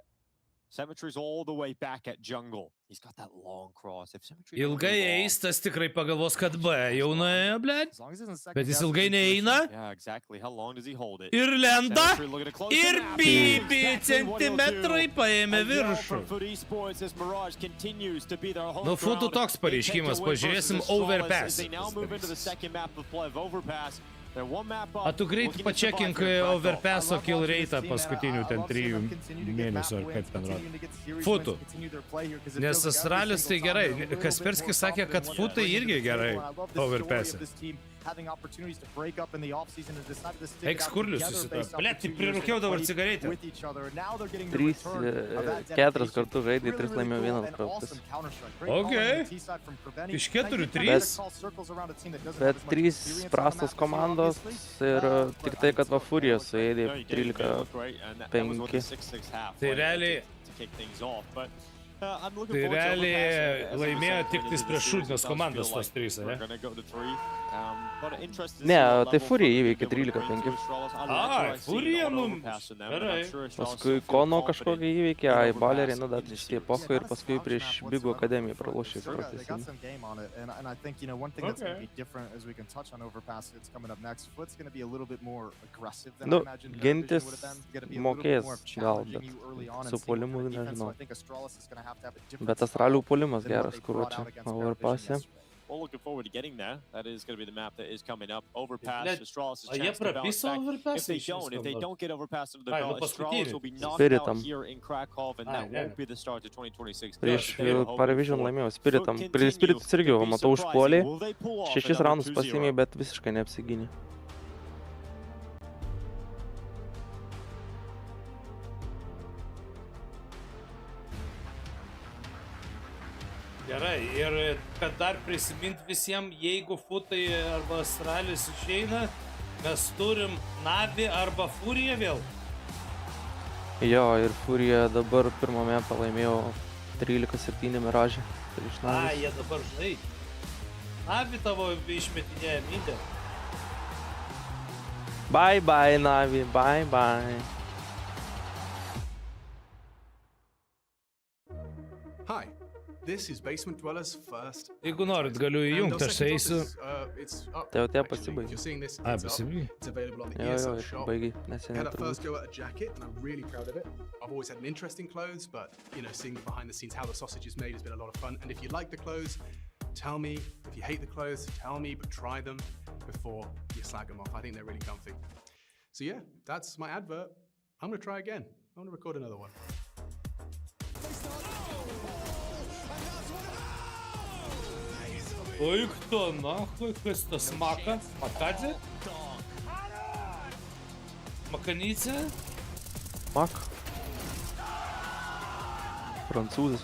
Symmetry's all the way back at jungle. He's got that long cross. If Symmetry Ilgai eis, tas tikrai pagalvos, kad B jau nuėjo, blėt. As long as he's in second Bet jis guess ilgai situation, neina. Yeah, exactly. How long does he hold it? Ir lenda. Symmetry looking to close Ir the map. bibi Exactly what he'll do. centimetrai paėmė A yell viršų. from FUT Esports as Mirage continues to be their home Nu, FUTų ground. toks pareiškimas, They take the win pažiūrėsim versus Astralis overpass. as They now move into the second map of play of overpass. They're one map up. A tu greit looking to pačekink survive here, overpasso I love kill watching rate this team, paskutinių man. I ten love seeing 3 them continue to get mėnesių ar map kaip wins, ten continue rodo. to get series FUTų. wins, continue their play here, 'cause it Nes feels like every Astralis tai single gerai. time they're a little Kaspersky bit more sakė, kad confident FUTai when they're irgi bringing it to the gerai table. I love the story of overpass'e. this team having opportunities to break up in the offseason and decide to stick it Eik out skurlius together susito. based off Blėt, the tai 2 years prirūkiau they dabar played cigaretę. with each other. Now they're getting the 3, return of that 4 dedication. kartų žaidė, 3 Really, laimėjo, really 1 cool and prarastas. awesome counter-strike. Great Okay. calling on the T-side from Preveni. Iš Now, you 4, can 3. call circles around a team that doesn't Bet have as much 3 experience on the prastos map, komandos obviously. ir tik tai, kad va Furija No, suėdė you did. You 13. look great, and that was what the 6-6 half, Tai right, realiai- to kick things off, but, I'm looking Tai forward to realiai overpass, as we laimėjo said, tik going tais into the prieš series, šūdines it does komandas feel tos like 3, we're ne? gonna go to 3. But interested to Ne, see what tai level Furija Furija įveikė able to bring 13-5. to Astralis. I like Ai, what I see Furija on mum- overpassing them, and I'm gerai. sure Astralis Paskui still feel Kono confident kažkokį įveikė, in ai overpass Balerį, nu in dar this tie series. pochai ir paskui prieš Bigų akademiją pralošė They got pratęsimą. some game on it, and I think, you know, one thing that's going to Okay. be different as we can touch on overpass, it's coming up next. FUT's going to be a little bit more aggressive than Nu, I imagined. gintis Would have been. Gonna be a little bit mokės more of gal, challenging bet you early on su and seeing puolimu what kind of defense, so nežinau. I think Astralis is gonna have to have a different Bet style Astralių puolimas than what geras, they kur brought čia out against overpassė. Paravision yesterday. Well, looking forward to getting there. That is going to be the map that is coming up. Overpass, Let- Astralis' A jie chance to bounce prapiso back. If overpassą they iš don't, if they visko? don't get overpass under the Ai, nu, belt, Astralis paskutinį. will be knocked Spiritam. out here in Krakow, and Ai, that ne. won't be the start to 2026. Prieš They are hoping Paravision for. laimėjo Spiritam. FUT Prieš Spiritus continue irgi, to va, be matau, surprising. užpuolė. Will they pull off 6 another raundus 2-0? pasiėmė, bet visiškai neapsigynė. Gerai, ir kad dar prisimint visiems, jeigu FUTai arba Astralis išeina, mes turim Navi arba Furiją vėl. Jo, ir Furija dabar pirmame pralaimėjo 13-7 Miražį. Prieš A, Navis. jie dabar žinai. Navi tavo išmetinėja mindę. Bye bye, Navi, bye bye. Hi, this is Basement Dwellers first. Jeigu norit, galiu įjungti, aš eisiu. Tai jau tie pasibaigė. Ai, pasibaigė. It's available on the Jo, ESL ir shop. baigiai, I neseniai had a first turbūt. go at a jacket, and I'm really proud of it. I've always had an interest in clothes, but seeing behind the scenes how the sausage is made has been a lot of fun. And if you like the clothes, tell me. If you hate the clothes, tell me, but try them before you slag them off. I think they're really comfy. So yeah, that's my advert. I'm gonna try again. I want to record another one. Oi, кто нахуй, kas tas Maka? Makadze? Makanytė? Mak. Prancūzas.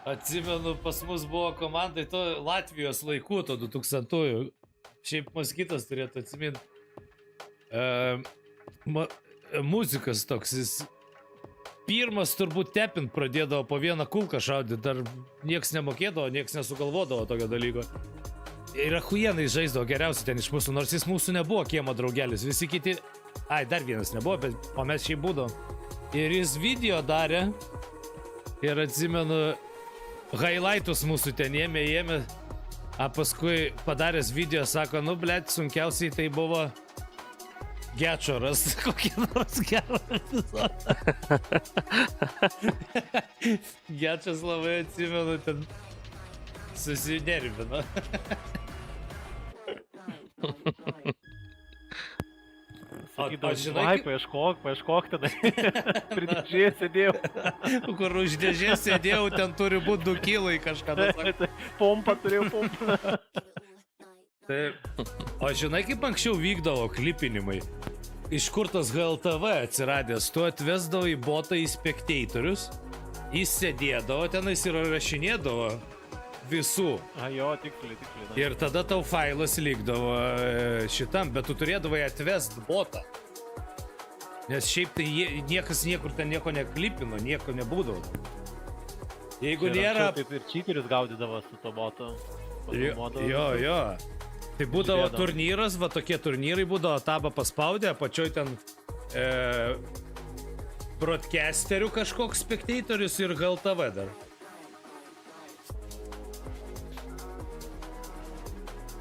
Atsimenu, pas mus buvo komandai to Latvijos laikų, to 2000-ųjų. Šiaip Moskitas turėtų atsiminti. Muzikas toks, jis pirmas turbūt tepint pradėdavo po vieną kulką šaudyti, dar nieks nemokėdavo, nieks nesugalvodavo tokio dalyko. Ir achujenai žaisdavo geriausiai ten iš mūsų, nors jis mūsų nebuvo kiemo draugelis, visi kiti, ai, dar vienas nebuvo, bet, o mes šiaip būdavom. Ir jis video darė, ir atsimenu, highlightus mūsų ten ėmė, A paskui padaręs video sako, nu blėt, sunkiausiai tai buvo Gečo rast kokį nors gerą epizodą. Gečas labai atsimenu, ten susinervino. Sakydavo, žinai, ai, kaip- paieškok tada. Prie dėžės sėdėjau. Kur už dėžės sėdėjau, ten turi būti 2 kilai kažkada. Pompą turėjau, pompą. Tai, o žinai, kaip anksčiau vykdavo klipinimai? Iš kur tas GLTV atsiradęs? Tu atvesdavo į botą į spektatorius, jis sėdėdavo tenais ir rašinėdavo visų. A, jo, tiksliai. Ir tada tau failas likdavo šitam, bet tu turėdavai atvest botą. Nes šiaip tai niekas niekur ten nieko neklipino, nieko nebūdavo. Jeigu nėra... Taip ir cheateris gaudydavo su to botu. Jo. Tai būdavo turnyras, va tokie turnyrai būdavo, tabą paspaudė, apačioj ten broadcasterių kažkoks spektatorius ir GLTV dar.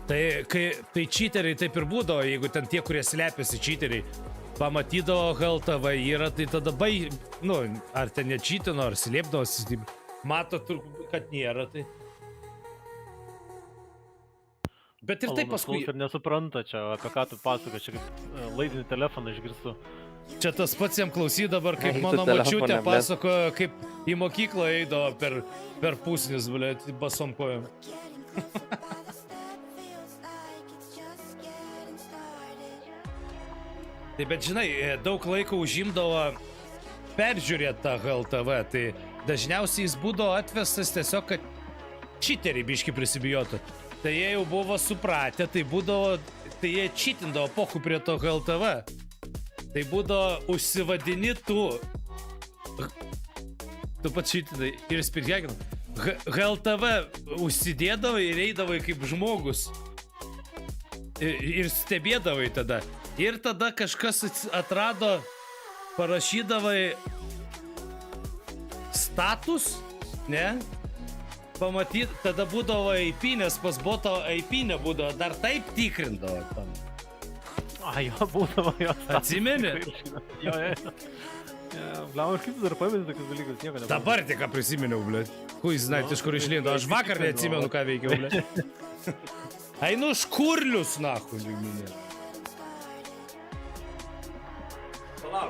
Tai cheateriai taip ir būdavo, jeigu ten tie, kurie slepiasi cheateriai, pamatydavo GLTV yra, tai tada nu, ar ten necheatino, ar slėpdavosi, mato, kad nėra, tai... Bet ir taip paskui... Ir nesupranta čia, apie ką tu pasaka, čia kaip laidinį telefoną išgirstu. Čia tas pats jam klausy dabar, kaip Eik tu mano telefone, močiutė blet. pasakojo, kaip į mokyklą eidavo per pusnis, blėt, basom kojom. Tai bet žinai, daug laiko užimdavo peržiūrėti tą GLTV, tai dažniausiai jis būdavo atvestas tiesiog, kad cheateriai biški prisibijotų. Tai jie jau buvo supratę, tai būdavo, tai jie cheatindavo pochu prie to GLTV. Tai būdavo užsivadini tu pats cheatindai ir spirtjekinai. GLTV užsidėdavai ir eidavai kaip žmogus. Ir stebėdavai tada. Ir tada kažkas atrado, parašydavai status, ne? Pamatyt, tada būdavo IP, nes pas boto IP nebūdavo, dar taip tikrindavo tam. A, jo, būdavo jo. Atsimeni? Jo. Blau, kaip tu dar pamėsi tokius dalykus, nieko nepamėsi. Dabar tik ką prisiminiau, blėt. Kui žinai, iš kur išlindo, aš vakar neatsimenu, ką veikiau, blėt. Einu škurlius, nahu, liuminė.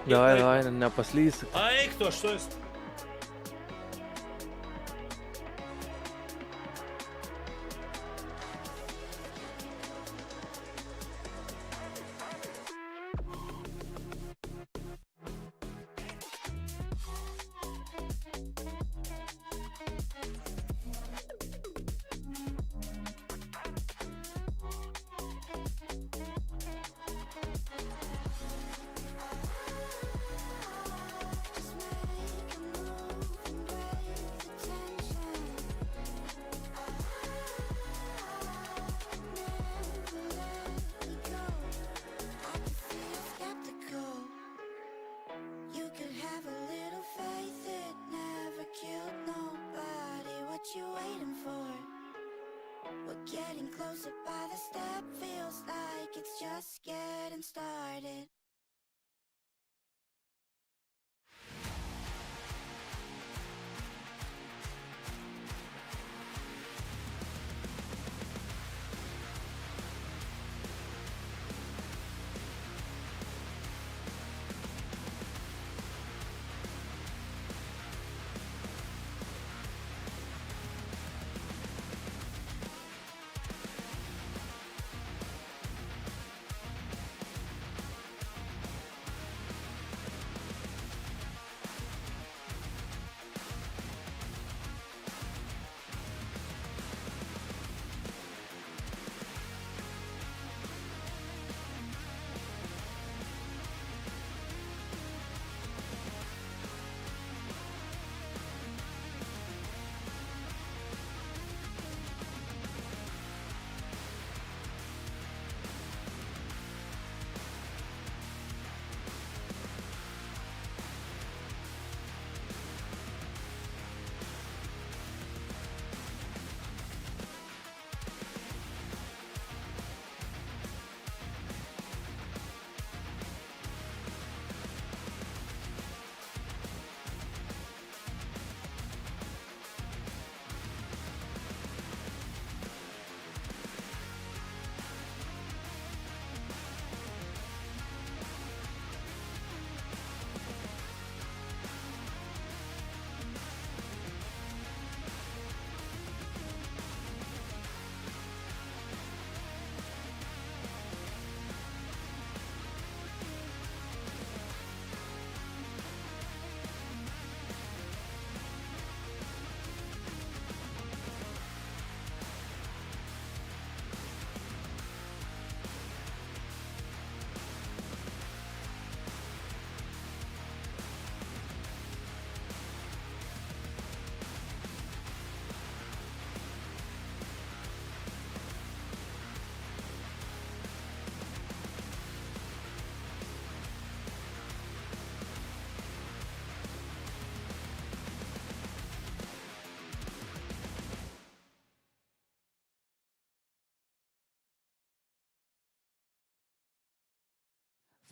Davai, nepaslysi. Eik tu, aš tu esi. Getting closer by the step, feels like it's just getting started.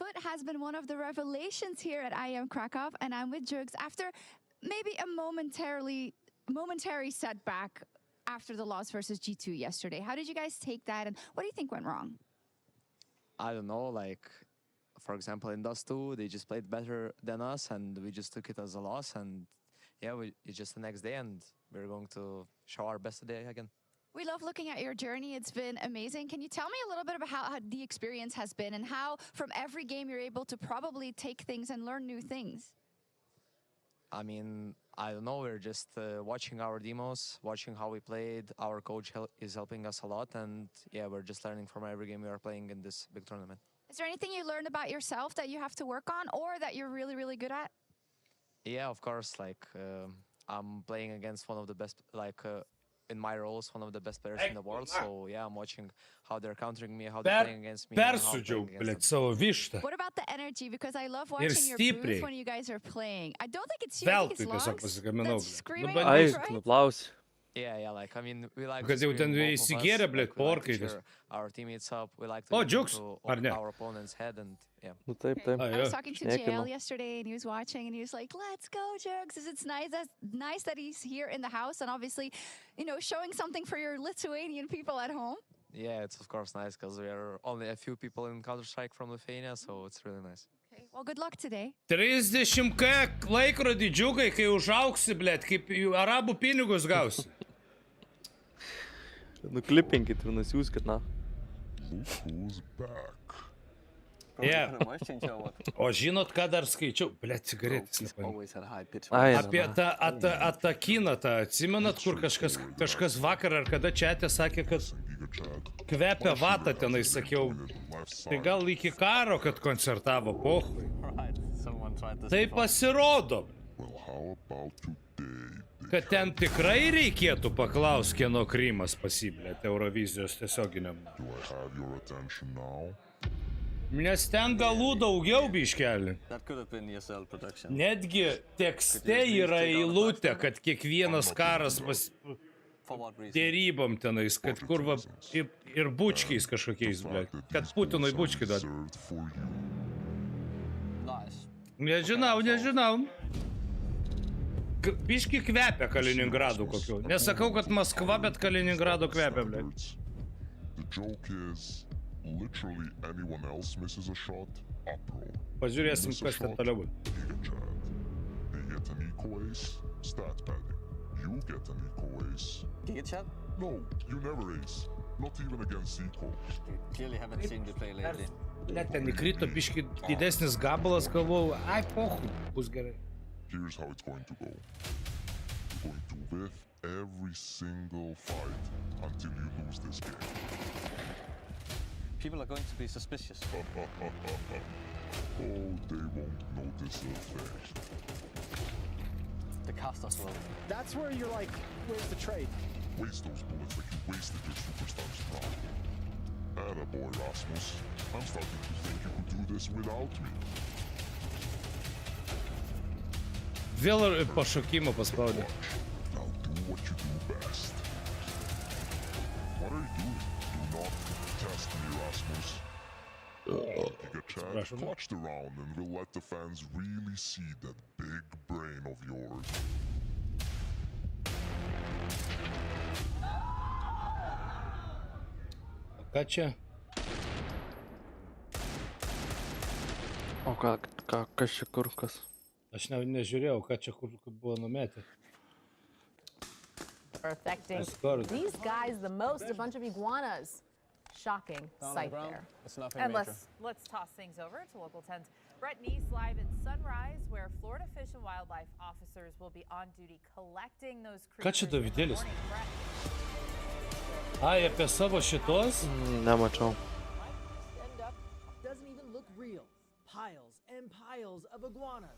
FUT has been one of the revelations here at IEM Krakow, and I'm with Dziugss after maybe a momentary setback after the loss versus G2 yesterday. How did you guys take that, and what do you think went wrong? I don't know, like, for example, in Dust 2, they just played better than us, and we just took it as a loss, and yeah, it's just the next day, and we're going to show our best today again. We love looking at your journey. It's been amazing. Can you tell me a little bit about how the experience has been and how from every game you're able to probably take things and learn new things? I mean, I don't know, we're just watching our demos, watching how we played. Our coach is helping us a lot, and yeah, we're just learning from every game we are playing in this big tournament. Is there anything you learned about yourself that you have to work on or that you're really, really good at? Yeah, of course, like, I'm playing against one of the best, like, in my roles, one of the best players in the world, so yeah, I'm watching how they're countering me, how they're playing against me, and how I'm Persudžiau, playing against blėt, them. savo vištą. What about the energy? Because I love watching your stipriai. booth when you guys are playing. I don't think it's you, I think Veltui it's tiesiog Logs pasigaminau, that's blėt. screaming bandyk. out, Ai, right? nuplausi. Yeah, like, I mean, we like Kad to jau ten scream both of us, įsigėrė, blėt, like, we like to porkai. cheer our teammates up, we like to O, get Dziugss, into ar ne? our opponent's head, and yeah. Nu taip, Okay. taip. Ah, I yeah. was talking to Šnekino. JL yesterday, and he was watching, and he was like, "Let's go, Dziugss! It's nice that he's here in the house, and obviously, you know, showing something for your Lithuanian people at home." Yeah, it's of course nice because we are only a few people in Counter-Strike from Lithuania, so it's really nice. Okay. Well, good luck today. 30K laikrodį džiugai, kai užauksi, blėt, kaip arabų pinigus gausi. Nuklipinkit ir nusiųskit, na. Yeah. O žinot, ką dar skaičiau? Blėt, cigaretės nepaėmė. Ai, Apie tą kiną, tą atsimenat, kur kažkas vakar ar kada čiate sakė, kad kvepia vatą tenai, sakiau. Tai gal iki karo, kad koncertavo, pohui. Tai pasirodo, kad ten tikrai reikėtų paklaus, kieno Krymas pasiblėt Eurovizijos tiesioginiam. Nes ten galų daugiau biškelį. Netgi tekste yra eilutė, kad kiekvienas karas dėrybom tenais, kad kur va ir bučkiais kažkokiais, blėt. Kad Putinui bučkį duot. Nežinau. Biški kvepia Kaliningradu kokiu. Nesakau, kad Maskva, bet Kaliningrado kvepia, blėt. Literally anyone else misses a shot, uproar. Pažiūrėsim, kas ten toliau bus. They get an eco ace, stat padding. You get an eco ace. Giga chat? No, you never ace. Not even against eco. You clearly haven't seen me play lately. Net ten įkrito biški didesnis gabalas, galvojau, ai pohui, bus gerai. Here's how it's going to go. You're going to whiff every single fight until you lose this game. People are going to be suspicious. Oh, they won't notice a thing. The casters will. That's where you're like, where's the trade? Waste those bullets like you wasted your superstar's crown. Attaboy, Rasmus. I'm starting to think you could do this without me. Vėl pašokimo paspaudė. Now do what you do best. What are you doing? Do not test me, Rasmus. Giga Chad, clutch the round and we'll let the fans really see that big brain of yours. Ką čia? O kas čia kur kas? Aš nežiūrėjau, ką čia kur buvo numetę. Affecting Scored. these guys the most, a bunch of iguanas. Shocking sight there. And let's toss things over to Local 10's Brett Neese live in Sunrise, where Florida Fish and Wildlife officers will be on duty collecting those Ką čia creatures. Davidėlis? Ai, apie savo šitos? Nemačiau. Doesn't even look real. Piles and piles of iguanas.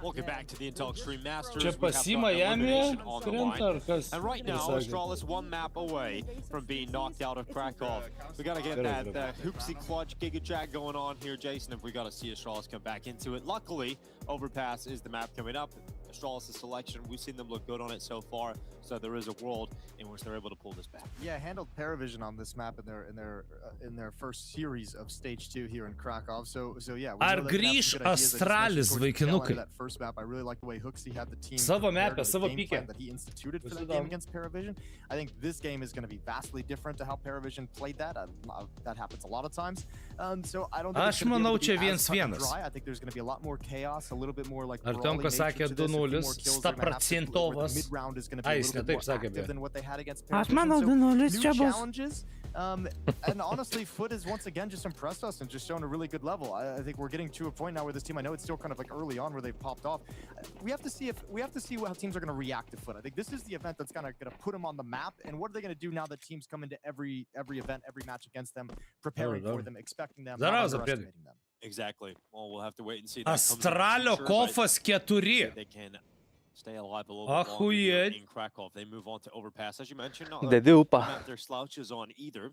Welcome back to the Intel Extreme Masters. Čia pas jį Miami'e on the krenta line. ar kas? And right now, Astralis one map away from being knocked out of Krakow. We got to get that hoopsy clutch Giga Jack going on here, Jason, if we got to see Astralis come back into it. Luckily, Overpass is the map coming up. Astralis' selection. We've seen them look good on it so far, so there is a world in which they're able to pull this back. Yeah, handled Paravision on this map in their first series of stage 2 here in Krakow. So yeah. Ar grįš Astralis, vaikinukai? That first map, I really like the way Hooksy had the team Savo prepared mapę, and the savo game pikę. plan that he instituted for that game against Paravision. I think this game is going to be vastly different to how Paravision played that. That happens a lot of times. So I don't think it's going to be as cut and dry. I think there's going to be a lot more chaos, a little bit more like Artemka sakė 2-0, 100%. mid-round is going to be a little bit more active than what they had against Aš Paravision. manau, So 2-0 new čia bus. challenges. And honestly, FUT has once again just impressed us and just shown a really good level. I think we're getting to a point now where this team, I know it's still kind of like early on where they've popped off. We have to see how teams are going to react to FUT. I think this is the event that's kind of going to put them on the map. And what are they going to do now that teams come into every event, every match against them, preparing for them, expecting them, not underestimating them. Exactly. Well, we'll have to wait and see. That Astralio kofas 4. they can stay alive a little bit longer here in Krakow. They move on to Overpass, as you mentioned. Dedi upą. Not their slouches on either.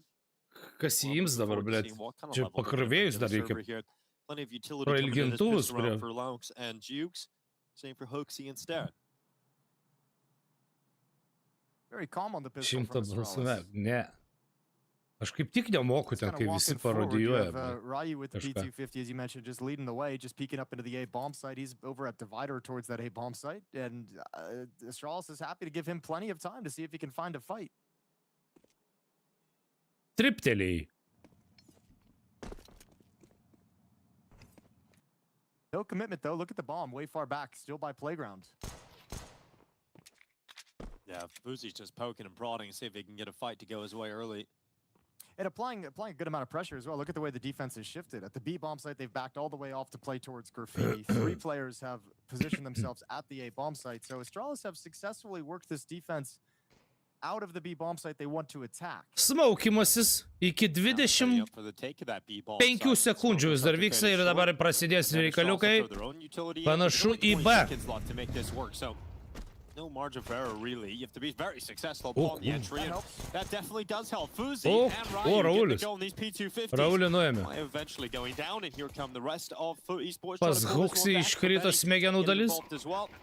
Kas įims dabar, blėt? Čia pakrovėjus dar reikia. Plenty of utility coming in this pistol round for Dziugss and Dziugss. Same for Hooksy instead. Very calm on the pistol from 100%. Ne. Aš kaip tik nemoku ten, kai visi parodijuoja. Ryu with the P250, as you mentioned, just leading the way, just peeking up into the A bomb site. He's over at Divider towards that A bomb site, and Astralis is happy to give him plenty of time to see if he can find a fight. Tripteliai. No commitment though. Look at the bomb, way far back, still by playground. Yeah, Fuzi's just poking and prodding to see if he can get a fight to go his way early. And applying a good amount of pressure as well. Look at the way the defense has shifted. At the B bomb site, they've backed all the way off to play towards Graffiti. 3 players have positioned themselves at the A bomb site. So Astralis have successfully worked this defense out of the B bomb site they want to attack. Smaukimasis iki 25 sekundžių vis dar vyksta ir dabar prasidės reikaliukai. Panašu į B. No margin for error, really. You have to be very successful upon the entry, and that definitely does help. Fuzi and Ryu get the goal in these P250s. Eventually going down, and here come the rest of FUT Esports. Pas Huksį iškrito smegenų dalis.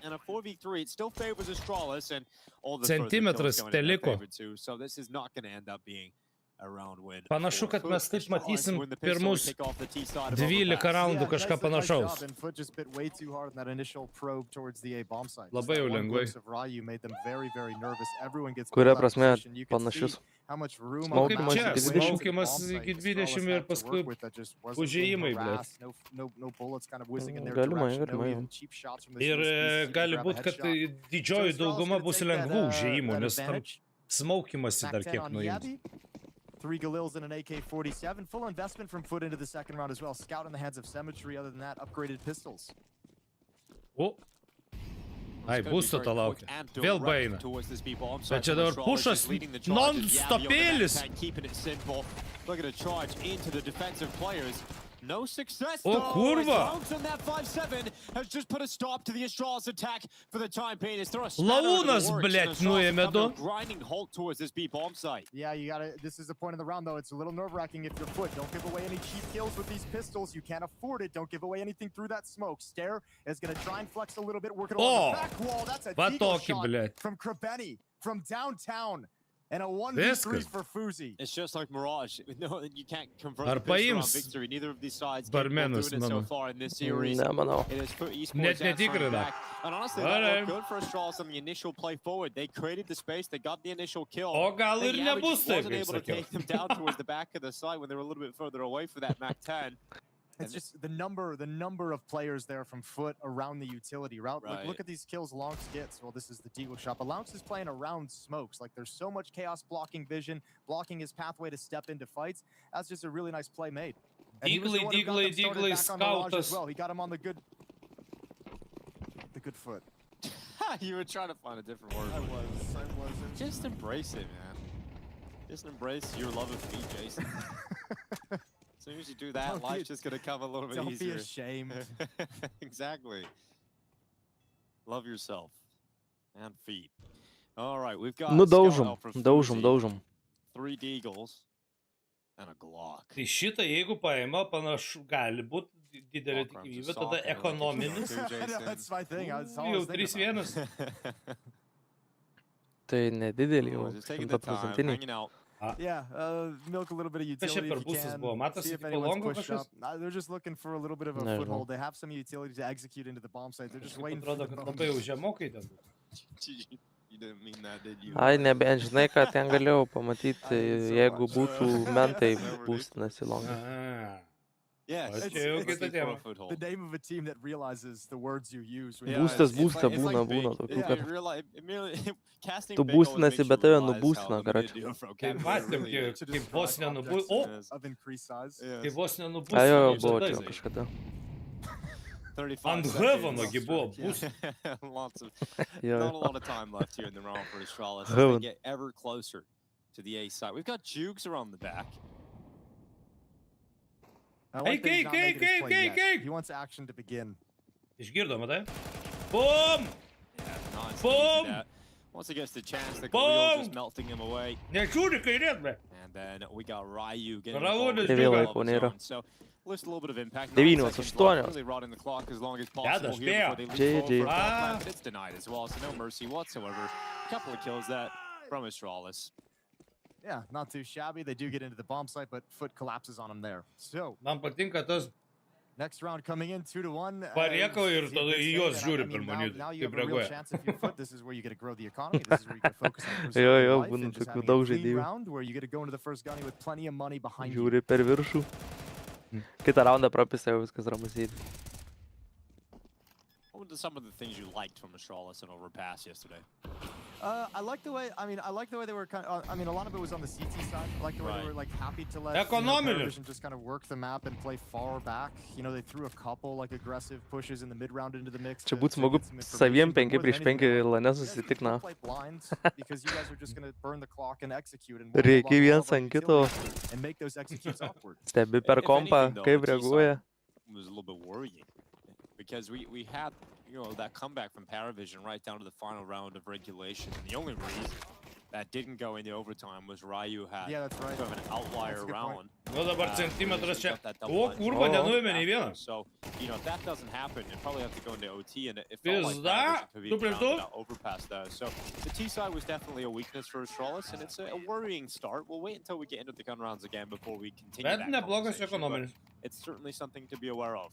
And a 4v3, it still favors Astralis, and all the Centimetras teliko. So this is not going to end up being Panašu, kad mes taip matysim pirmus 12 raundų kažką panašaus. Labai jau lengvai. Kuria prasme panašius? Smaukimas iki 20 ir paskui užėjimai, blėt. Galimai. Ir gali būt, kad didžioji dauguma bus lengvų užėjimų, nes tam smaukimas dar kiek nuims. 3 Galils and an AK-47. Full investment from FUT into the second round as well. Scout in the hands of Symmetry. Other than that, upgraded pistols. O. Ai, būsto tą laukia. Vėl baina. Bet čia dabar pušas non-stopėlis. Look at a charge into the defensive players. No success though. Oh, kurva! And that 5-7 has just put a stop to the Astralis attack for the time being. Laūnas, blėt, nuėmė du. Grinding halt towards this B bomb site. Yeah, you gotta. This is the point of the round, though. It's a little nerve-wracking if you're FUT. Don't give away any cheap kills with these pistols. You can't afford it. Don't give away anything through that smoke. Stare is gonna try and flex a little bit, working along the back wall. That's a Deagle shot from Krabeni from downtown. And a 1v3 for Fuzi. It's just like Mirage. No, you can't convert the pistol round victory. Neither of these sides are doing it so far in this series. It is FUT Esports back. And honestly, that looked good for Astralis on the initial play forward. They created the space. They got the initial kill. They wasn't able to take them down towards the back of the site when they were a little bit further away for that MAC-10. It's just the number of players there from FUT around the utility route. Like, look at these kills Lonks gets. Well, this is the Deagle shot, but Lonks is playing around smokes. Like, there's so much chaos blocking vision, blocking his pathway to step into fights. That's just a really nice play made. Deagle, scoutas. Well, he got him on the good foot. You were trying to find a different word. I was. Just embrace it, man. Just embrace your love of feet, Jason. As soon as you do that, life's just going to come a little bit easier. Don't be ashamed. Exactly. Love yourself. And feet. All right, we've got daužom. 3 Deagles and a Glock. Tai šitą, jeigu paima, panašu, gali būti didelė tikimybė, tada ekonominis. That's my thing. I was Jau always thinking 3-1. Tai nedidelį jau, Just taking the time, 100%. hanging out. Yeah, milk a little bit of Kas čia utility per if you pusės can. buvo? Matosi See if tipo anyone's longo pushed kažkas? up. They're just looking for a little bit of a Nežinau. foothold. They have some utility to execute into the bomb site. They're just waiting for Atrodo, the kad bomb. labai jau žemokai ten. You didn't mean that, did you? Ai, nebent žinai, ką ten galėjau pamatyti, jeigu būtų mentai būstinasi longą. Aha. Yes, It's- it's čia jau looking kita for a tema. foothold. The name of a team that realizes the words you use. when Yeah, you- Būstas it's būste like- it's būna, like big. būna tokių, Yeah, kad you realize- it merely- casting tu big always būstinasi, makes bet you tave realize nubūstina, how karoči. limited your Kaip vocabulary matėm, really is. kaip vos Describe nenubūs. objects O, of increased size. Yes. kaip vos A jo, nenubūs. buvo čia kažkada. 35 Ant seconds. Hevano gi buvo bus. Lots of, Jo. not a lot of time left here in the round for Astralis as they Heaven. get ever closer to the A side. We've got Dziugss around the back. I like that he's not making his play yet. Cake. He wants action to begin. Išgirdo, matai? Bum! Yeah, not Boom! easy that. Once he gets the chance, the Boom! Khalil just melting him away. Nežiūri kairėt, be. And then we got Ryu getting Raudis involved in the Vėl middle of laiko the nėra. zone. So list a little bit of impact. 9, 9 seconds left, 8. really rotting the clock as long as possible that's here fair. before they leap GG. forward for a top Ah. plant, but it's denied as well, so no mercy whatsoever. A couple of kills that from Astralis. Yeah, not too shabby. They do get into the bomb site, but FUT collapses on him there. So, Man patinka tas next round coming in 2-1. Pariekau ir tada į juos žiūri per now, minutę, now you kaip have a real reaguoja. chance if you're FUT. This is where you get to grow the economy. This is where you get to focus on Jo, preserving jo, life būna and just tokių having daug a clean žaidėjų. round where you get to go into the first gunny with plenty of money behind you. Žiūri per viršų. Kitą raundą propisa jau viskas ramu sėdi. What were some of the things you liked from Astralis and Overpass yesterday? I like the way. I like the way they were kind of. A lot of it was on the CT side. I like the way they were like happy to let Economical. just kind of work the map and play far back. You know, they threw a couple like aggressive pushes in the mid round into the mix. Čia to- būtų to smagu get some saviem information, 5 but more prieš than 5 anything, lane you guys susitik, don't na. play blind because you guys are just gonna burn the clock and execute and Reikia viens ant kito. and make those executes awkward. Stebi per If kompą, anything, though, kaip the T reaguoja. side was a little bit worrying because we had that comeback from Paravision right down to the final round of regulation, and the only reason that didn't go into overtime was Ryu had Yeah, that's right. sort of an outlier That's a good round. Nu dabar He centimetras čia. got that double O, line kurva, Oh. nenuėmė nei vieną. So, if that doesn't happen, you probably have to go into OT, and it felt like Pizda, Paravision could be tu prieš down du. without overpass there. So the T side was definitely a weakness for Astralis, and it's a worrying start. We'll wait until we get into the gun rounds again before we continue Bet that neblogas conversation, but ekonominis. it's certainly something to be aware of.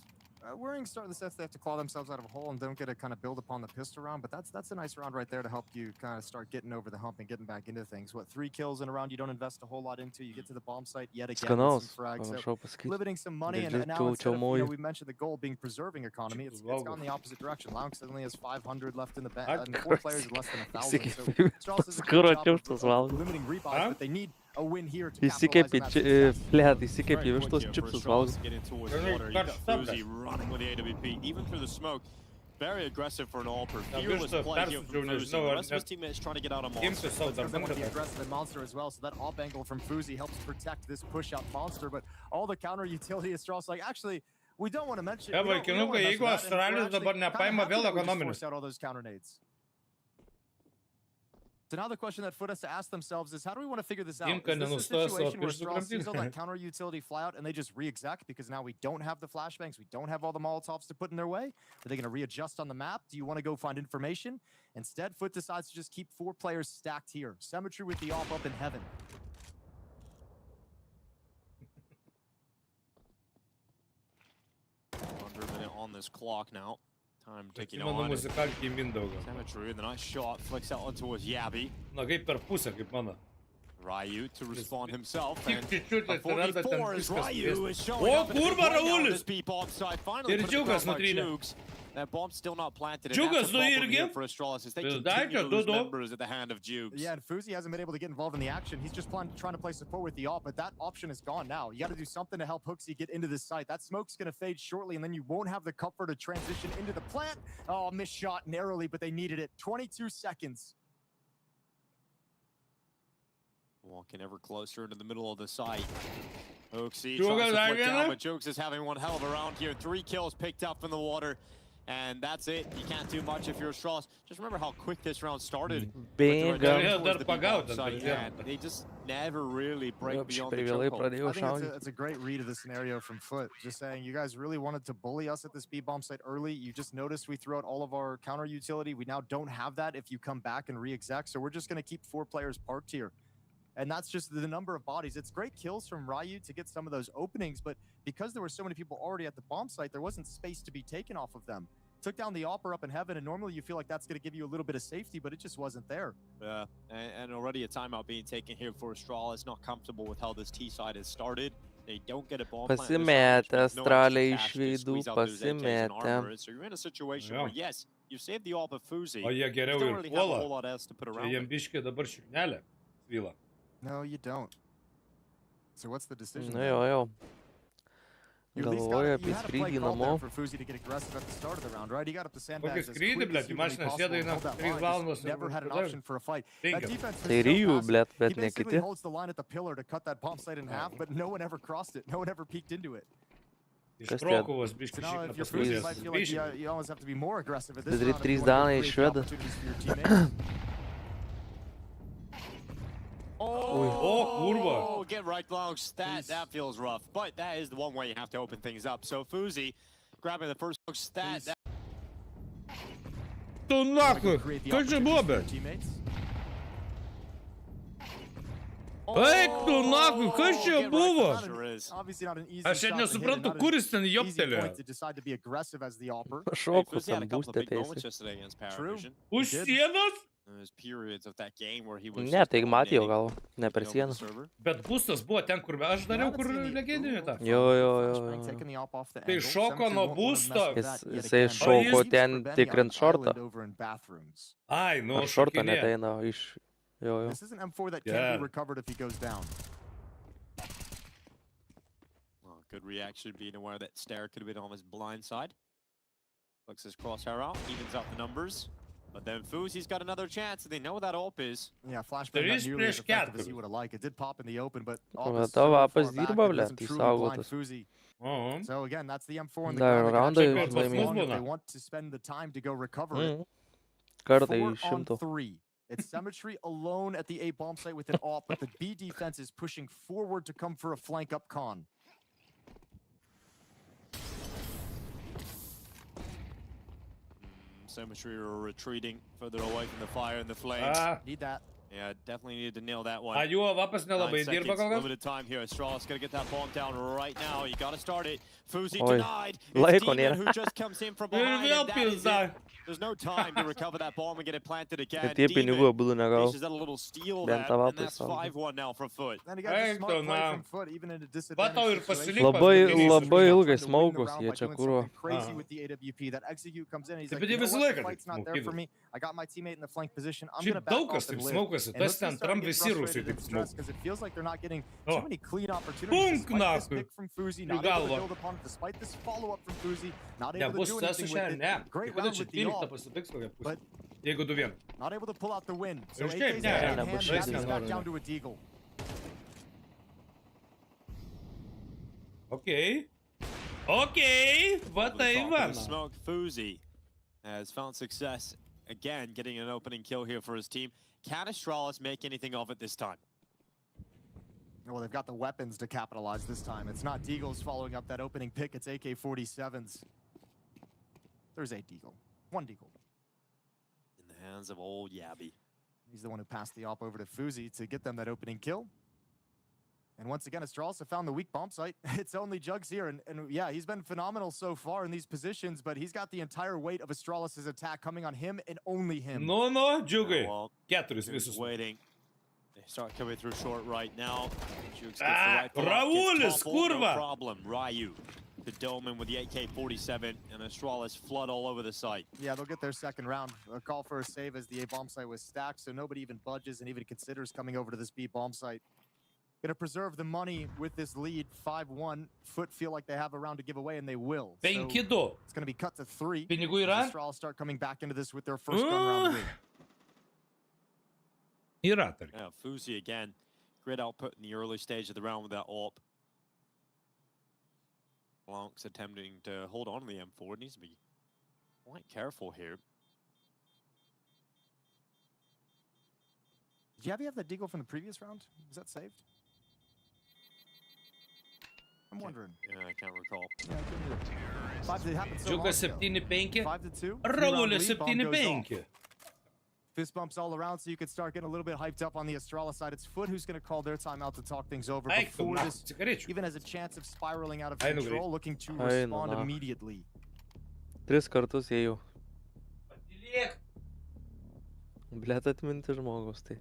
Worrying start in the sense they have to claw themselves out of a hole and don't get to kind of build upon the pistol round, but that's a nice round right there to help you kind of start getting over the hump and getting back into things. What, 3 kills in a round you don't invest a whole lot into, you get to the bomb site yet again with Skanaus, some frags. So pamiršau pasakyti. limiting some money, and Legit now tų instead of, čiaumojų. we mentioned the goal being preserving economy, it's gone the opposite direction. Lounge suddenly has 500 left in the bank, and 4 players with less than 1,000. So Astralis does a Skoro good job čiupstas of valgo. limiting rebuys, Huh? but they need a win here to Įsikėpi, capitalize on that success. plėt, įsikėpi Very virš quick tos here for čipsus Astralis valgo. to get in towards Gerai, the water. You dar got stabdė. Fuzi running with the AWP, even through the smoke. Very aggressive for an all-per. Ja, Fearless virsta play here persidžiau, from Fuzi. nežinau, The ar rest of his net teammates trying to get out of imtis Monster. savo Because they want to be darbą. aggressive in Monster as well, so that op angle from Fuzi helps protect this push out Monster, but all the counter utility is Astralis like, actually, we don't want to mention Ja, we don't- we don't vaikinukai, wanna jeigu mention that, and we're Astralis actually dabar kinda nepaima happy vėl that we just ekonominis. forced out all those counter nades. So now the question that FUT has to ask themselves is, how do we want to figure this out? Imka Is this a nenustoja savo situation where pirštų Astralis sees all kramtyti. that counter utility fly out and they just re-exec because now we don't have the flashbangs, we don't have all the Molotovs to put in their way? Are they going to readjust on the map? Do you want to go find information? Instead, FUT decides to just keep 4 players stacked here. Symmetry with the op up in heaven. Under a minute on this clock now. Time ticking Atsimenu on. muzikalkį Mindaugą. Symmetry, the nice shot flicks out towards Yabi. Na, kaip per pusę, kaip mano. Ryu to respond himself. Tik And čiut-čiut a atsiranda ten 4v4 as viskas Ryu plėsta. is showing O, up and kurva, right now on Raulis! this B bomb side. Finally Ir put it Dziugss across by nutrynė. Dziugss. That bomb's still not planted. And Dziugss that's a du problem irgi? here for Astralis as they Pizda, continue to čia lose du. members at the hand of Dziugss. Yeah, and Fuzi hasn't been able to get involved in the action. He's just trying to play support with the op, but that option is gone now. You got to do something to help Hooksy get into this site. That smoke's going to fade shortly, and then you won't have the comfort to transition into the plant. Oh, missed shot narrowly, but they needed it. 22 seconds. Walking ever closer into the middle of the site. Hooksy Dziugss tries to dar flick down, vieną? but Dziugss is having one hell of a round here. 3 kills picked up in the water. And that's it. You can't do much if you're Astralis. Just remember how quick this round started. Bem, They just never really break beyond the privilei chokehold. pradėjau I think šaudyti. it's a great read of the scenario from FUT. Just saying, you guys really wanted to bully us at this B bomb site early. You just noticed we threw out all of our counter utility. We now don't have that if you come back and re-exec. So we're just going to keep 4 players parked here. And that's just the number of bodies. It's great kills from Ryu to get some of those openings, but because there were so many people already at the bomb site, there wasn't space to be taken off of them. Took down the Opera up in heaven, and normally you feel like that's going to give you a little bit of safety, but it just wasn't there. Yeah, and already a timeout being taken here for Astralis. Not comfortable with how this T side has started. They don't get a bomb plant. Pasimetė, Astraliai iš veidų, pasimetė. So you're in a situation where, yes, you saved the AWP of Fuzi. O jie geriau don't ir really have a puola. whole lot else to put around Jiem it. biškį dabar šiknelė svyla. No, you don't. So what's the decision? Nu jo. Galvoju apie skrydį namo. For Fuzi to get aggressive at the start of the round, right? He got up the sandbags Kokį as skrydį, quick blėt, as į humanly mašiną possible sėda and į held that 3 line. valandas. Just never had an option for a fight. That defense was Tai so Ryu, passive. blėt, He bet ne basically kiti. holds the line at the pillar to cut that bomb site in half, but no one ever crossed it. No one ever peeked into it. Iš Krokuvos So biškį now šikną if you're Fuzi, you pasūdės. might feel like you almost have to be more aggressive at this Vidury round if you 3 want danai to iš create the Švedų. opportunities for your teammates. Oh, kurva. Oh, get right launch. That feels rough. But that is the one way you have to open things up. So Fuzi grabbing the first stat. Tu nahui, kas čia buvo, bet? Eik tu nahui, kas čia buvo? Aš čia nesuprantu, kuris ten joptelėjo. Šokus ant būstė teisė. Už sienos? Ne, tai matėjau gal, ne per sieną. Bet būstas buvo ten, kur aš dariau, kur legendinį tą. Jo. Tai šoko nuo būsto. Jisai šoko ten tikrint šortą. Ai, nu, Ar šortą neteina iš... Jo. This is an M4 that can't be recovered if he goes down. Well, good reaction being aware that Stair could have been on his blind side. Looks his crosshair out, evens out the numbers. But then Fuzi's got another chance, and they know what that AWP is. Yeah, flashbang not nearly as effective as he would have liked. It did pop in the open, but Tavo apas dirba, blėt, tai saugotas. So again, that's the M4 in the Dar ground. raundą They want to spend the time to go recover it. Kartą 4 iš on 100. 3. It's Symmetry alone at the A bomb site with an AWP, but the B defense is pushing forward to come for a flank up con. Symmetry are retreating further away from the fire and the flames. Need that. Yeah, definitely needed to nail that one. A jų vapas nelabai 9 dirba seconds, kol kas? limited time here. Astralis gotta get that bomb down right now. You gotta start it. Fuzi Oi, denied. laiko It's Demon nėra. who just comes in from behind. Ir vėl And that is pizda. it. There's no time to recover that bomb and get it planted again. Ir tie pinigų abudu negavo. Dishes out a little steal Bent that, tą and vapą that's saugo. 5-1 now for FUT. And he got a smart play from FUT, even in a Va tau ir disadvantaged situation. pasiliko. Labai ilgai smaugus, jie čia Doing kuro. something crazy with the AWP. That execute comes in. He's Tai like, bet you jie know visą what? laiką The fight's not taip there for smaukytų. me. I got my teammate in the flank position. I'm Šiaip gonna back daug kas off and taip live. smaukosi, And tas Rusty ten starting Trump to get visi rusai frustrated taip and stressed smauko. because it feels like they're not getting Oh. too many clean opportunities. Punk Despite this nahui. pick from Fuzi, Į not able to galvą. build upon it. Despite this follow-up from Fuzi, not able to Nebus do tas anything with šiandien, it. ne. Great Kada round čia with the 12 AWP, pasitiks kokią pusę? but Jeigu 2-1. not able to pull out the win. So Ir šiaip, AK's ne, got ne, hand nebus back, žaisti he's back nenoriu, down ne. to a deagle. Okay. Okay, va tai va. Smoke Fuzi has found success again, getting an opening kill here for his team. Can Astralis make anything of it this time? Well, they've got the weapons to capitalize this time. It's not Deagles following up that opening pick. It's AK-47s. There's a Deagle. One Deagle. In the hands of old Yabby. He's the one who passed the op over to Fuzi to get them that opening kill. And once again, Astralis have found the weak bomb site. It's only Dziugss here. And yeah, he's been phenomenal so far in these positions, but he's got the entire weight of Astralis' attack coming on him and only him. No, Dziuggai. Well, Keturis Dziuggs visus. waiting. They start coming through short right now. Dziuggs gets the Ah, right pull up, Raulis, gets toppled, kurva. no problem. Ryu, the Doman with the AK-47, and Astralis flood all over the site. Yeah, they'll get their second round. A call for a save as the A bomb site was stacked, so nobody even budges and even considers coming over to this B bomb site. Gonna preserve the money with this lead, 5-1. FUT feel like they have a round to give away, and they will. So 5-2. it's gonna be cut to 3. Pinigų as yra? Astralis start coming back into this with their first gun round win. Yra, tarkim. Yeah, Fuzi again. Great output in the early stage of the round with that AWP. Blancs attempting to hold on to the M4. It needs to be quite careful here. Did Yabby have that deagle from the previous round? Was that saved? I'm wondering. Yeah, I can't recall. Dziugss 7-5. 5-2. Raulis 7-5. Fist bumps all around, so you could start getting a little bit hyped up on the Astralis side. It's FUT who's going to call their timeout to talk things over before this even has a chance of spiraling out of control, looking to respond immediately. 3 kartus ėjau. Blet atminti žmogus, tai.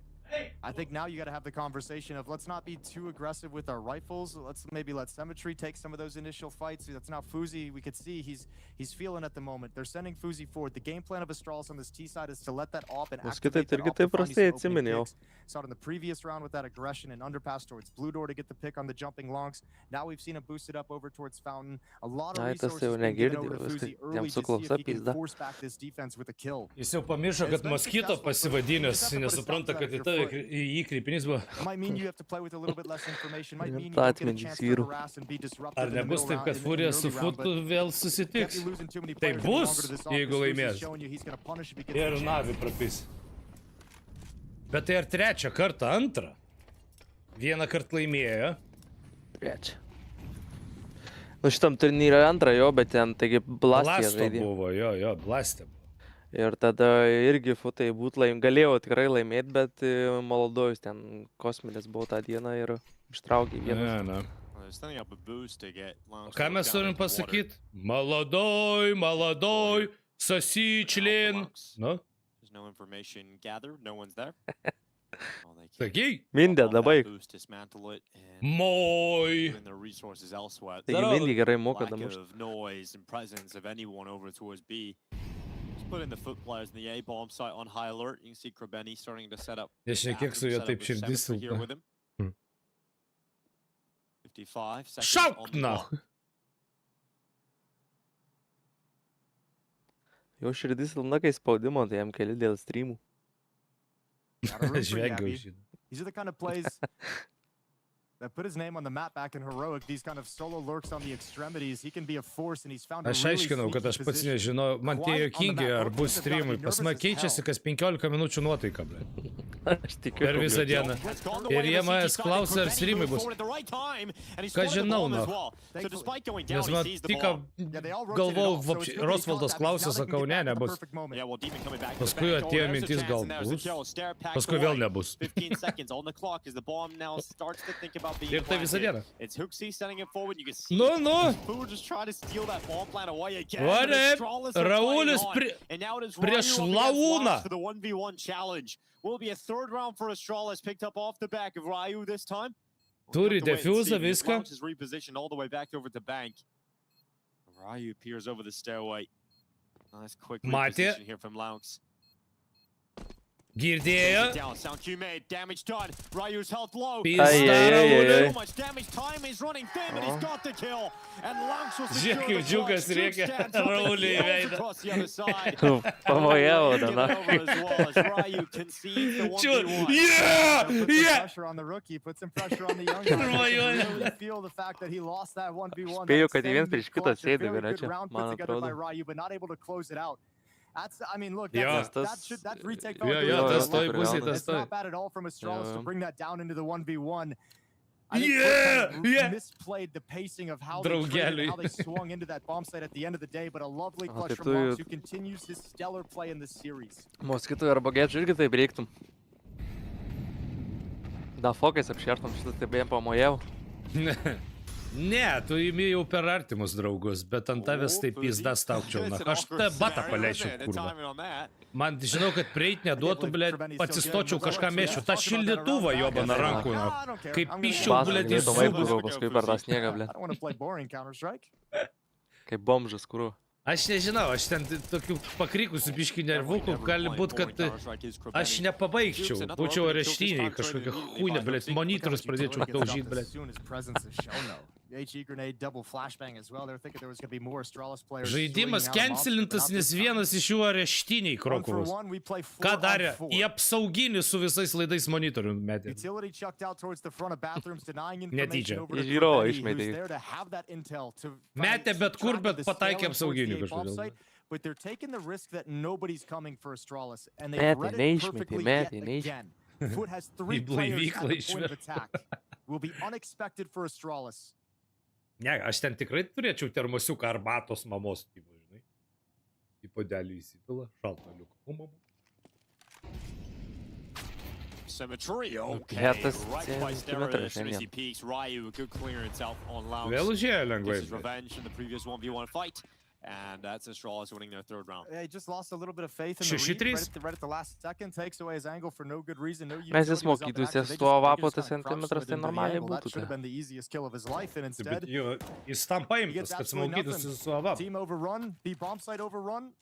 I think now you got to have the conversation of let's not be too aggressive with our rifles. Let's maybe let Symmetry take some of those initial fights. That's now Fuzi. We could see he's feeling at the moment. They're sending Fuzi forward. The game plan of Astralis on this T side is to let that op and activate that op to find these opening picks. Saw it in the previous round with that aggression and underpass towards Blue Door to get the pick on the jumping longs. Now we've seen him boost it up over towards Fountain. A lot of resources being given over to Fuzi early to see if he can force back this defense with a kill. Jis jau pamiršo, kad Moskito pasivadinęs, nesupranta, kad į krypinys buvo. Might mean you have to play with a little bit less information. Might mean you don't get a chance to harass and be disruptive. Ar nebus taip, kad Furija su FUT vėl susitiks? Tai bus, jeigu laimės. Ir Navi prapis. Bet tai ar trečią kartą, antrą? Vieną kartą laimėjo. Trečią. Nu šitam turnyre antrą jo, bet ten taigi Blastė žaidė. Blasto buvo, jo, Blastė. Ir tada irgi FUTai galėjau tikrai laimėti, bet Molodojus ten kosminis buvo tą dieną ir ištraukė vieną. Ką mes turim pasakyti? Molodoj, Sasičlin. Nu? Sakyk? Mindė, dabai. Moj. Taigi Mindė gerai moka damušti. Put in the FUT players in the A bomb site on high alert. You can see Krabeni starting to set up. Kiek su juo taip širdis silpna. 55 seconds. Šauk, na! Jo širdis silpna, kai spaudimo, tai jam keli dėl streamų. Žvengiau žinau. These are the kind of plays that put his name on the map back in Heroic. These kind of solo lurks on the extremities. He can be a force and he's found a really aiškinau, kad aš pats nežinau, man tie juokingi, ar bus streamai. Pas mane keičiasi kas 15 minučių nuotaika, ble. Per visą dieną. Ir jie manęs klausia, ar streamai bus. Ką žinau, na. Nes man tik galvau, Rosvaldas klausė, sakau, ne, nebus. Paskui atėjo mintis, gal bus. Paskui vėl nebus. Ir tai visą dieną. Nu. Varep, Raulis prieš Laūną. Turi defuzą viską. Matė. Girdėjo. Žiūrėk, kaip Dziugss rėkia Raulį į veidą. Pamojavo, dana. Spėjau, kad į vienas prieš kitą sėdė, galėčiau, man atrodo. I mean, look, that retake it's not bad at all from Astralis to bring that down into the 1v1. I think misplayed the pacing of how they swung into that bomb site at the end of the day, but a lovely clutch from Lux who continues his stellar play in this series. Moskitui arba Gedžiu irgi taip reiktum. Da fokais apšertam, šitą taip jam pamojau. Ne, tu įmi jau per artimus draugus, bet ant tavęs taip pizdas taukčiau. Aš tą batą paleičiau, kurva. Man žinau, kad prieit neduotų, blėt, atsistočiau kažką mečiau. Ta šildytuvą jobą na rankų, kaip piščiau, blėt, į zubus. Paskui per tą sniegą, blėt. Kaip bomžas, kuru. Aš nežinau, aš ten tokių pakrikusių biškį nervukų, gali būt, kad aš nepabaigčiau. Būčiau areštiniai, kažkokia huinė, blėt, monitorius pradėčiau daužyt, blėt. HE grenade, double flashbang as well. They were thinking there was going to be more Astralis players. Žaidimas cancelintas, nes vienas iš jų areštiniai Krokuvos. Ką darė? Į apsauginį su visais laidais monitorių metė. Netyčia. Iš žiūrovo išmetė. Metė bet kur, bet pataikė apsauginį kažkodėl. But they're taking the risk that nobody's coming for Astralis, and they read it perfectly yet again. FUT has 3 players at the point of attack. Will be unexpected for Astralis. Ne, aš ten tikrai turėčiau termosiuką arbatos mamos, tipo, žinai. Į puodelį įsipila, šalto liuko. Symmetry, okay. Right by Stereo as soon as he peeks. Ryu, a good clearance out on Lounge. Vėl užėjo lengvai. This is revenge from the previous 1v1 fight. And that's Astralis winning their 3rd round. Yeah, he just lost a little bit of faith in the read right at the last second, takes away his angle for no good reason. No Mes jis mokytųsi su tuo vapote centimetras, tai normaliai būtų. That should have been the easiest kill of his life, and instead jis tam paimtas, kad sumokytųsi su vapote. Team overrun, B bomb site overrun.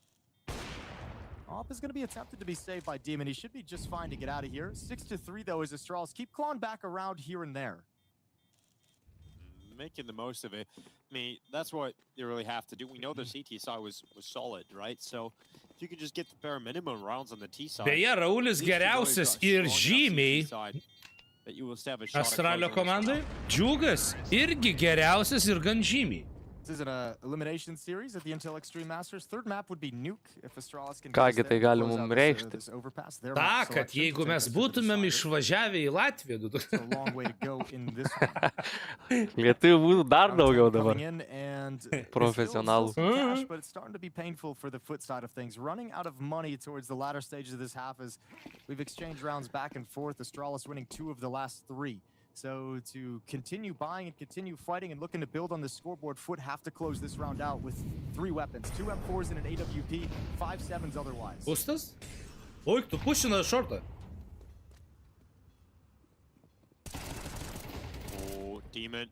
Op is going to be attempted to be saved by Demon. He should be just fine to get out of here. 6-3 though is Astralis. Keep clawing back around here and there. Making the most of it. I mean, that's what you really have to do. We know the CT side was solid, right? So if you can just get the bare minimum rounds on the T side. Beje, Raulis geriausias ir žymiai Astralio komandai. Dziugss irgi geriausias ir gan žymiai. This is an elimination series at the Intel Extreme Masters. 3rd map would be Nuke if Astralis can Kągi tai gali mum reikšti? Ta, kad jeigu mes būtumėm išvažiavę į Latviją, Lietuvių būtų dar daugiau dabar. Profesionalų. But it's starting to be painful for the FUT side of things. Running out of money towards the latter stage of this half as we've exchanged rounds back and forth. Astralis winning 2 of the last 3. So to continue buying and continue fighting and looking to build on the scoreboard, FUT have to close this round out with 3 weapons. 2 M4s and an AWP, 5 7s otherwise. Pustas? Oi, tu pušina šortą. Oh, Demon.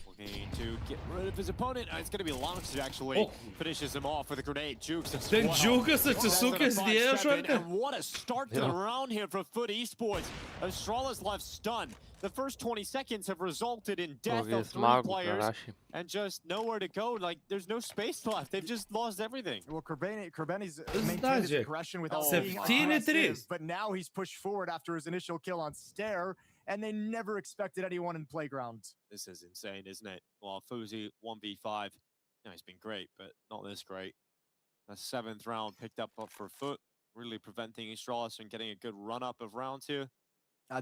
Looking to get rid of his opponent. It's going to be Lonx who actually finishes him off with a grenade. Dziugss as well. Then Dziugss atsisukęs dėjo šortą. And what a start to the round here for FUT Esports. Astralis left stunned. The first 20 seconds have resulted in death of 3 players and just nowhere to go. Like, there's no space left. They've just lost everything. Well, Krebeni's maintained his aggression without being aggressive, but now he's pushed forward after his initial kill on Stair, and they never expected anyone in Playground. This is insane, isn't it? Well, Fuzi 1v5, you know, he's been great, but not this great. The 7th round picked up for FUT, really preventing Astralis from getting a good run-up of round 2.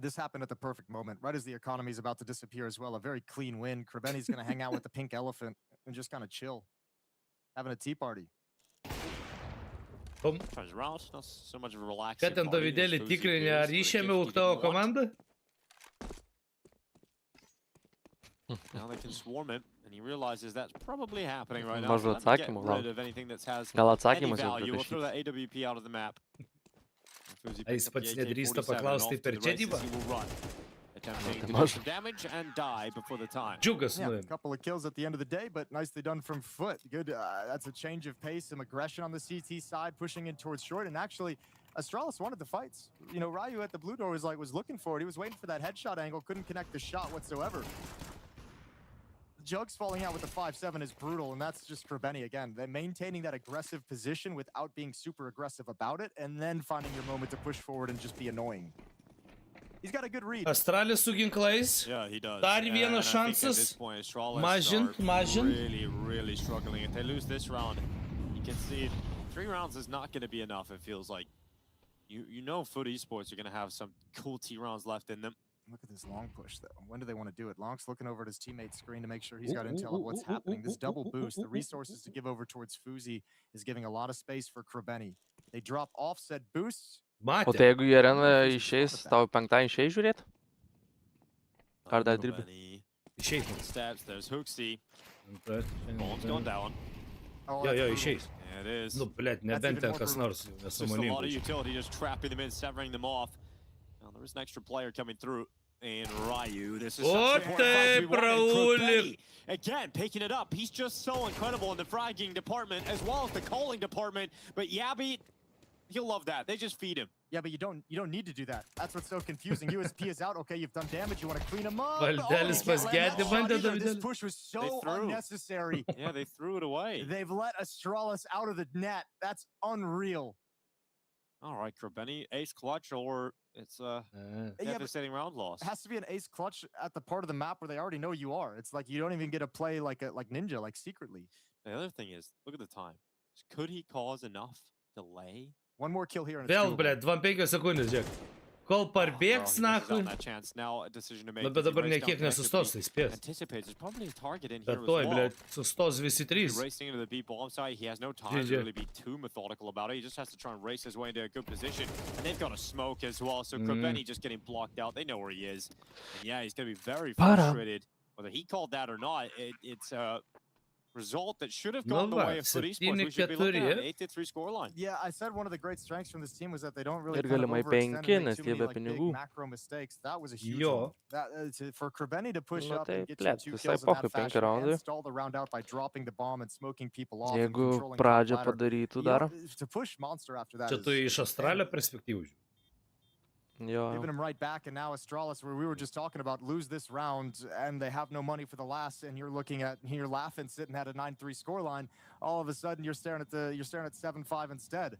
This happened at the perfect moment, right as the economy is about to disappear as well. A very clean win. Krebeni's going to hang out with the pink elephant and just kind of chill, having a tea party. Round, not so much of a relaxing Ką ten Davidėlį tikrinė, ar išėmė tavo komandą? Now they can swarm him, and he realizes that's probably happening right now. Mažu atsakymų, gal atsakymas jau We'll throw that AWP out of the map. Jis pats nedrįsta paklausti per džedybą. Dziugss a couple of kills at the end of the day, but nicely done from FUT. Good. That's a change of pace, some aggression on the CT side, pushing in towards short. And actually, Astralis wanted the fights. You know, Ryu at the blue door was looking for it. He was waiting for that headshot angle, couldn't connect the shot whatsoever. Dziugss falling out with the 5-7 is brutal, and that's just Krebeni again. They're maintaining that aggressive position without being super aggressive about it, and then finding your moment to push forward and just be annoying. He's got a good read. Astralis su ginklais. Yeah, he does. Dar vienas šansas. Mažint. Really struggling. If they lose this round, you can see 3 rounds is not going to be enough. It feels like you know FUT Esports are going to have some cool T rounds left in them. Look at this long push, though. When do they want to do it? Long's looking over at his teammate's screen to make sure he's got intel of what's happening. This double boost, the resources to give over towards Fuzi is giving a lot of space for Krebeni. They drop offset boosts. O tai jeigu į areną išeis, tau 5 išeis žiūrėt? Ar dar dirbi? Išeis. Steps, there's Hooksy. Bomb's gone down. Jo, išeis. Yeah, it is. Nu, blėt, nebent ten kas nors Just a lot of utility, just trapping them in, severing them off. Now, there is an extra player coming through. And Ryu, this is such a important again, picking it up. He's just so incredible in the fragging department as well as the calling department. But Yabi, He'll love that. They just feed him. Yeah, but you don't need to do that. That's what's so confusing. USP is out. Okay, you've done damage. You want to clean him up. Valdelis pasgedė, bandė This push was so unnecessary. Yeah, they threw it away. They've let Astralis out of the net. That's unreal. All right, Krabeni, ace clutch, or it's a devastating round loss. It has to be an ace clutch at the part of the map where they already know you are. It's like you don't even get to play like Ninja, like secretly. The other thing is, look at the time. Could he cause enough delay? One more kill here. Vėl, blėt, 25 sekundės, žiūrėk. Kol parbėgs, nahui. Bet dabar niekiek nesustos, tai spės. Bet toj, blėt, sustos visi trys. Racing into the B bomb site, he has no time to really be too methodical about it. He just has to try and race his way into a good position. And they've got a smoke as well, so Krabeni just getting blocked out. They know where he is. And yeah, he's going to be very frustrated. Whether he called that or not, it's a result that should have gone the way of FUT Esports. We should be looking at an 8-3 scoreline. Yeah, I said one of the great strengths from this team was that they don't really galimai overextend and make too many big macro mistakes. That was a huge one. For Krabeni to push up and get you 2 kills in that fashion and stall the round out by dropping the bomb and smoking people off and controlling the ladder. To push Monster after that Čia tu iš Astralio perspektyvų. Giving him right back, and now Astralis, where we were just talking about, lose this round, and they have no money for the last, and you're looking at, you're laughing, sitting at a 9-3 scoreline. All of a sudden, you're staring at 7-5 instead.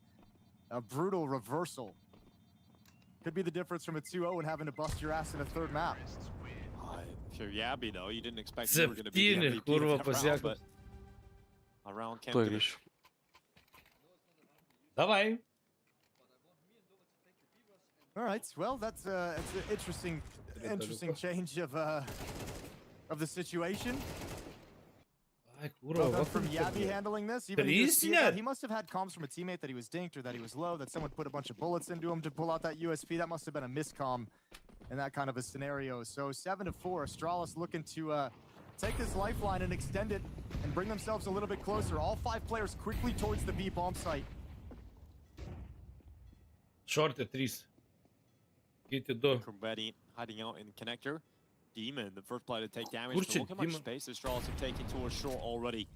A brutal reversal. Could be the difference from a 2-0 and having to bust your ass in a third map. If you're Yabby, though, you didn't expect you were going to be the MVP of that round, but a round can't do it. Давай. All right. Well, that's an interesting change of the situation. Well done from Yabby handling this. Even he must have had comms from a teammate that he was dinked or that he was low, that someone put a bunch of bullets into him to pull out that USP. That must have been a miscomm in that kind of a scenario. So 7-4, Astralis looking to take this lifeline and extend it and bring themselves a little bit closer. All 5 players quickly towards the B bomb site. Short 3. Krabeni hiding out in connector. Demon, the first player to take damage. But look how much space Astralis have taken towards short already.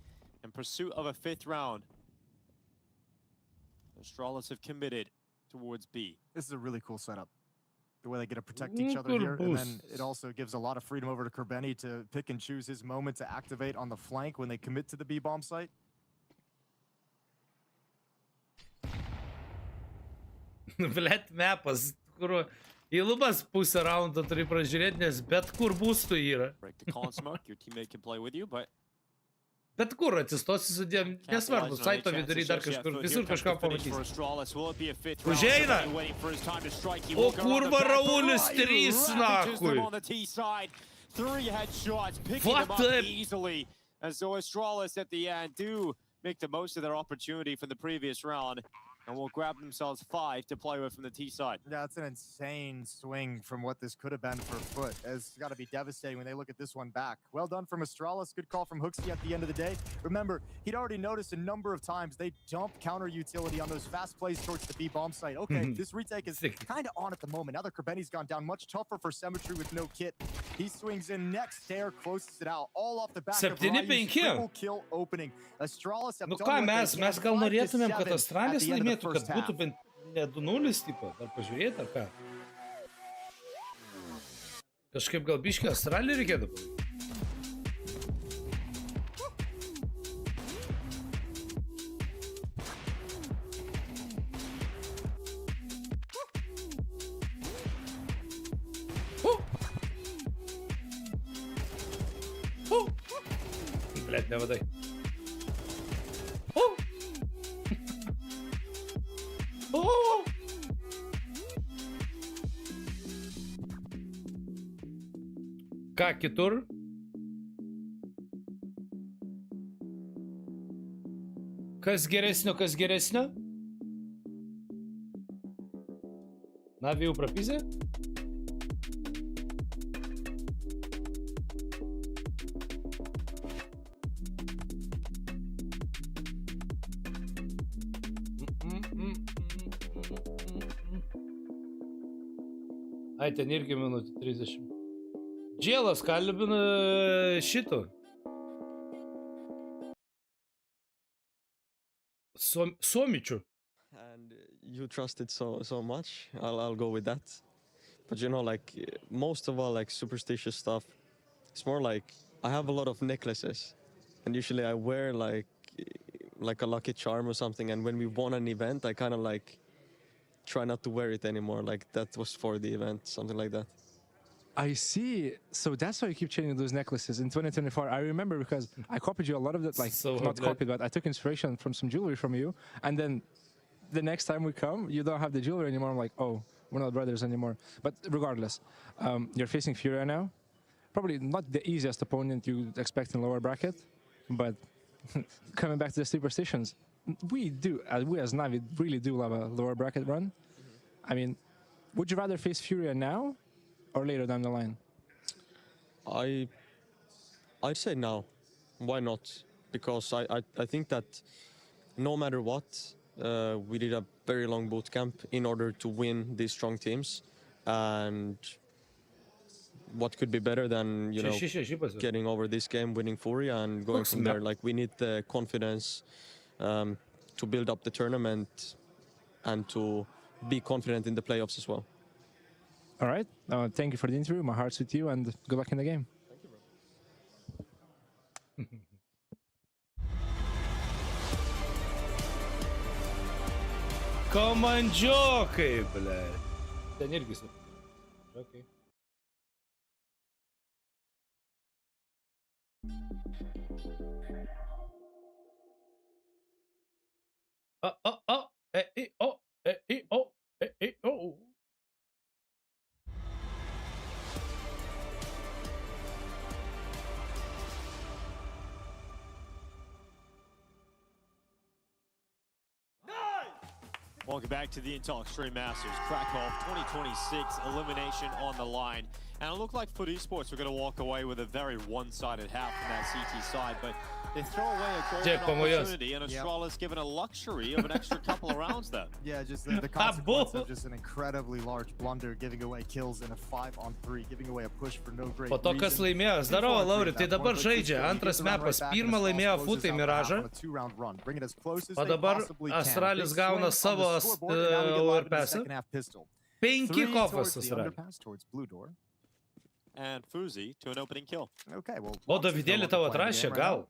In pursuit of a 5th round, Astralis have committed towards B. This is a really cool setup. The way they get to protect each other here, and then it also gives a lot of freedom over to Krabeni to pick and choose his moment to activate on the flank when they commit to the B bomb site. Blet mapas, kur į lubas pusę raundo turi pražiūrėti, nes bet kur būstų yra. Bet kur atsistosi su dėm, nesvarbu, saito vidury dar kažkur, visur kažką pamatys. Užeina! O kurva Raulis 3, nahui! What the? And so Astralis at the end do make the most of their opportunity from the previous round. And will grab themselves 5 to play with from the T side. Yeah, it's an insane swing from what this could have been for FUT. It's got to be devastating when they look at this one back. Well done from Astralis. Good call from Hooksy at the end of the day. Remember, he'd already noticed a number of times they dump counter utility on those fast plays towards the B bomb site. Okay, this retake is kind of on at the moment. Now that Krabeni's gone down, much tougher for Symmetry with no kit. He swings in next there, closes it out. All off the back of Ryu's triple kill opening. Astralis have done mes gal norėtumėm, kad Astralis laimėtų, kad būtų bent ne 2-0, tipo, dar pažiūrėti, ar ką? Kažkaip gal biškį Astralį reikėtų padaryti. Blet, nevadai. Ką kitur? Kas geresnio, kas geresnio? Navi jau prapizė? Ai, ten irgi minutė 30. Džėlas kalbina šito. Somičių. And you trust it so much, I'll go with that. But you know, like most of all, like superstitious stuff, it's more like I have a lot of necklaces, and usually I wear like a lucky charm or something. And when we won an event, I kind of like try not to wear it anymore. Like that was for the event, something like that. I see. So that's why you keep changing those necklaces in 2024. I remember because I copied you a lot of that, like not copied, but I took inspiration from some jewelry from you. And then the next time we come, you don't have the jewelry anymore. I'm like, oh, we're not brothers anymore. But regardless, you're facing Furia now. Probably not the easiest opponent you expect in lower bracket, but coming back to the superstitions, we as Navi really do love a lower bracket run. I mean, would you rather face Furia now or later down the line? I'd say now. Why not? Because I think that no matter what, we did a very long boot camp in order to win these strong teams, and what could be better than, you know, getting over this game, winning Furia, and going from there. Like, we need the confidence to build up the tournament and to be confident in the playoffs as well. All right. Thank you for the interview. My heart's with you, and good luck in the game. Thank you, bro. Командёкой, блядь. Да не регистру. Окей. Welcome back to the Intel Extreme Masters Krakow 2026 elimination on the line. And it looked like FUT Esports were going to walk away with a very one-sided half from that CT side, but they throw away a golden opportunity, and Astralis given a luxury of an extra couple of rounds there. Yeah, just the consequence of just an incredibly large blunder, giving away kills in a 5-on-3, giving away a push for no great Po to, kas laimėjo, zdorovo, Lauri, tai dabar žaidžia antras mepas, pirmą laimėjo FUT į Miražą, o dabar Astralis gauna savo ORPS-ą, 5 kofas Astralis. And Fuzi to an opening kill. Okay, well, O, Davidėlį tau atrašė, gal?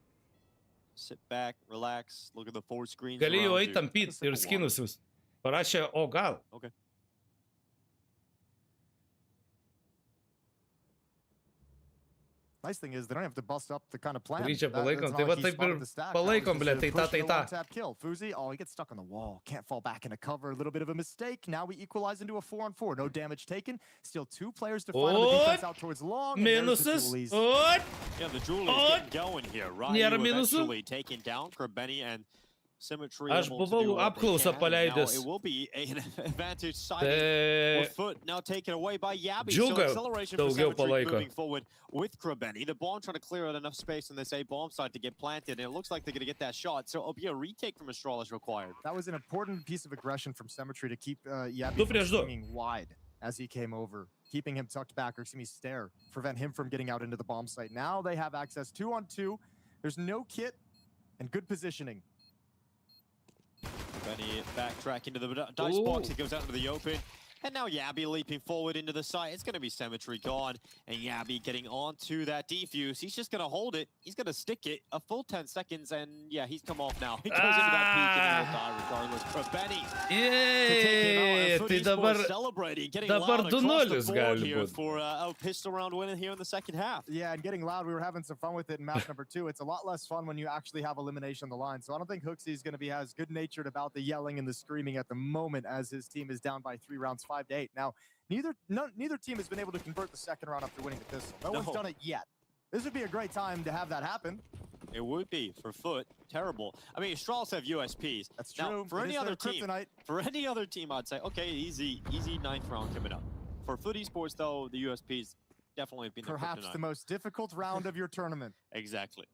Sit back, relax, look at the 4 screens. Galėjau eit tampyt ir skinusius. Parašė, o gal? Okay. Nice thing is they don't have to bust up the kind of plan. Ryčia palaikom, tai va taip ir palaikom, ble, tai ta. Fuzi, oh, he gets stuck on the wall. Can't fall back into cover. A little bit of a mistake. Now we equalize into a 4-on-4. No damage taken. Still 2 players to find the defense out towards long. Minuses. Yeah, the Julie is getting going here, right? Eventually taking down Krabeni and Symmetry. Aš buvau apklausą paleidęs. It will be an advantage side with FUT now taken away by Yabi. So acceleration for Symmetry moving forward with Krabeni. The bomb trying to clear out enough space on this A bomb side to get planted, and it looks like they're going to get that shot. So it'll be a retake from Astralis required. That was an important piece of aggression from Symmetry to keep Yabi from swinging wide as he came over, keeping him tucked back, or stare, prevent him from getting out into the bomb site. Now they have access 2-on-2. There's no kit and good positioning. Benny backtrack into the dice box. It goes out into the open. And now Yabi leaping forward into the site. It's going to be Symmetry gone. And Yabi getting onto that defuse. He's just going to hold it. He's going to stick it a full 10 seconds. And yeah, he's come off now. He goes into that peak and he'll die regardless. For Benny to take him out. And FUT celebrating. Getting loud across the board here for a pistol round win here in the second half. Yeah, and getting loud. We were having some fun with it in map number 2. It's a lot less fun when you actually have elimination on the line. So I don't think Hooksy is going to be as good-natured about the yelling and the screaming at the moment as his team is down by 3 rounds. 5-8. Now, neither team has been able to convert the second round after winning the pistol. No one's done it yet. This would be a great time to have that happen. It would be for FUT. Terrible. I mean, Astralis have USPs. That's true. Now, for any other team, I'd say, okay, easy 9th round coming up. For FUT Esports, though, the USPs definitely have been perhaps the most difficult round of your tournament. Exactly.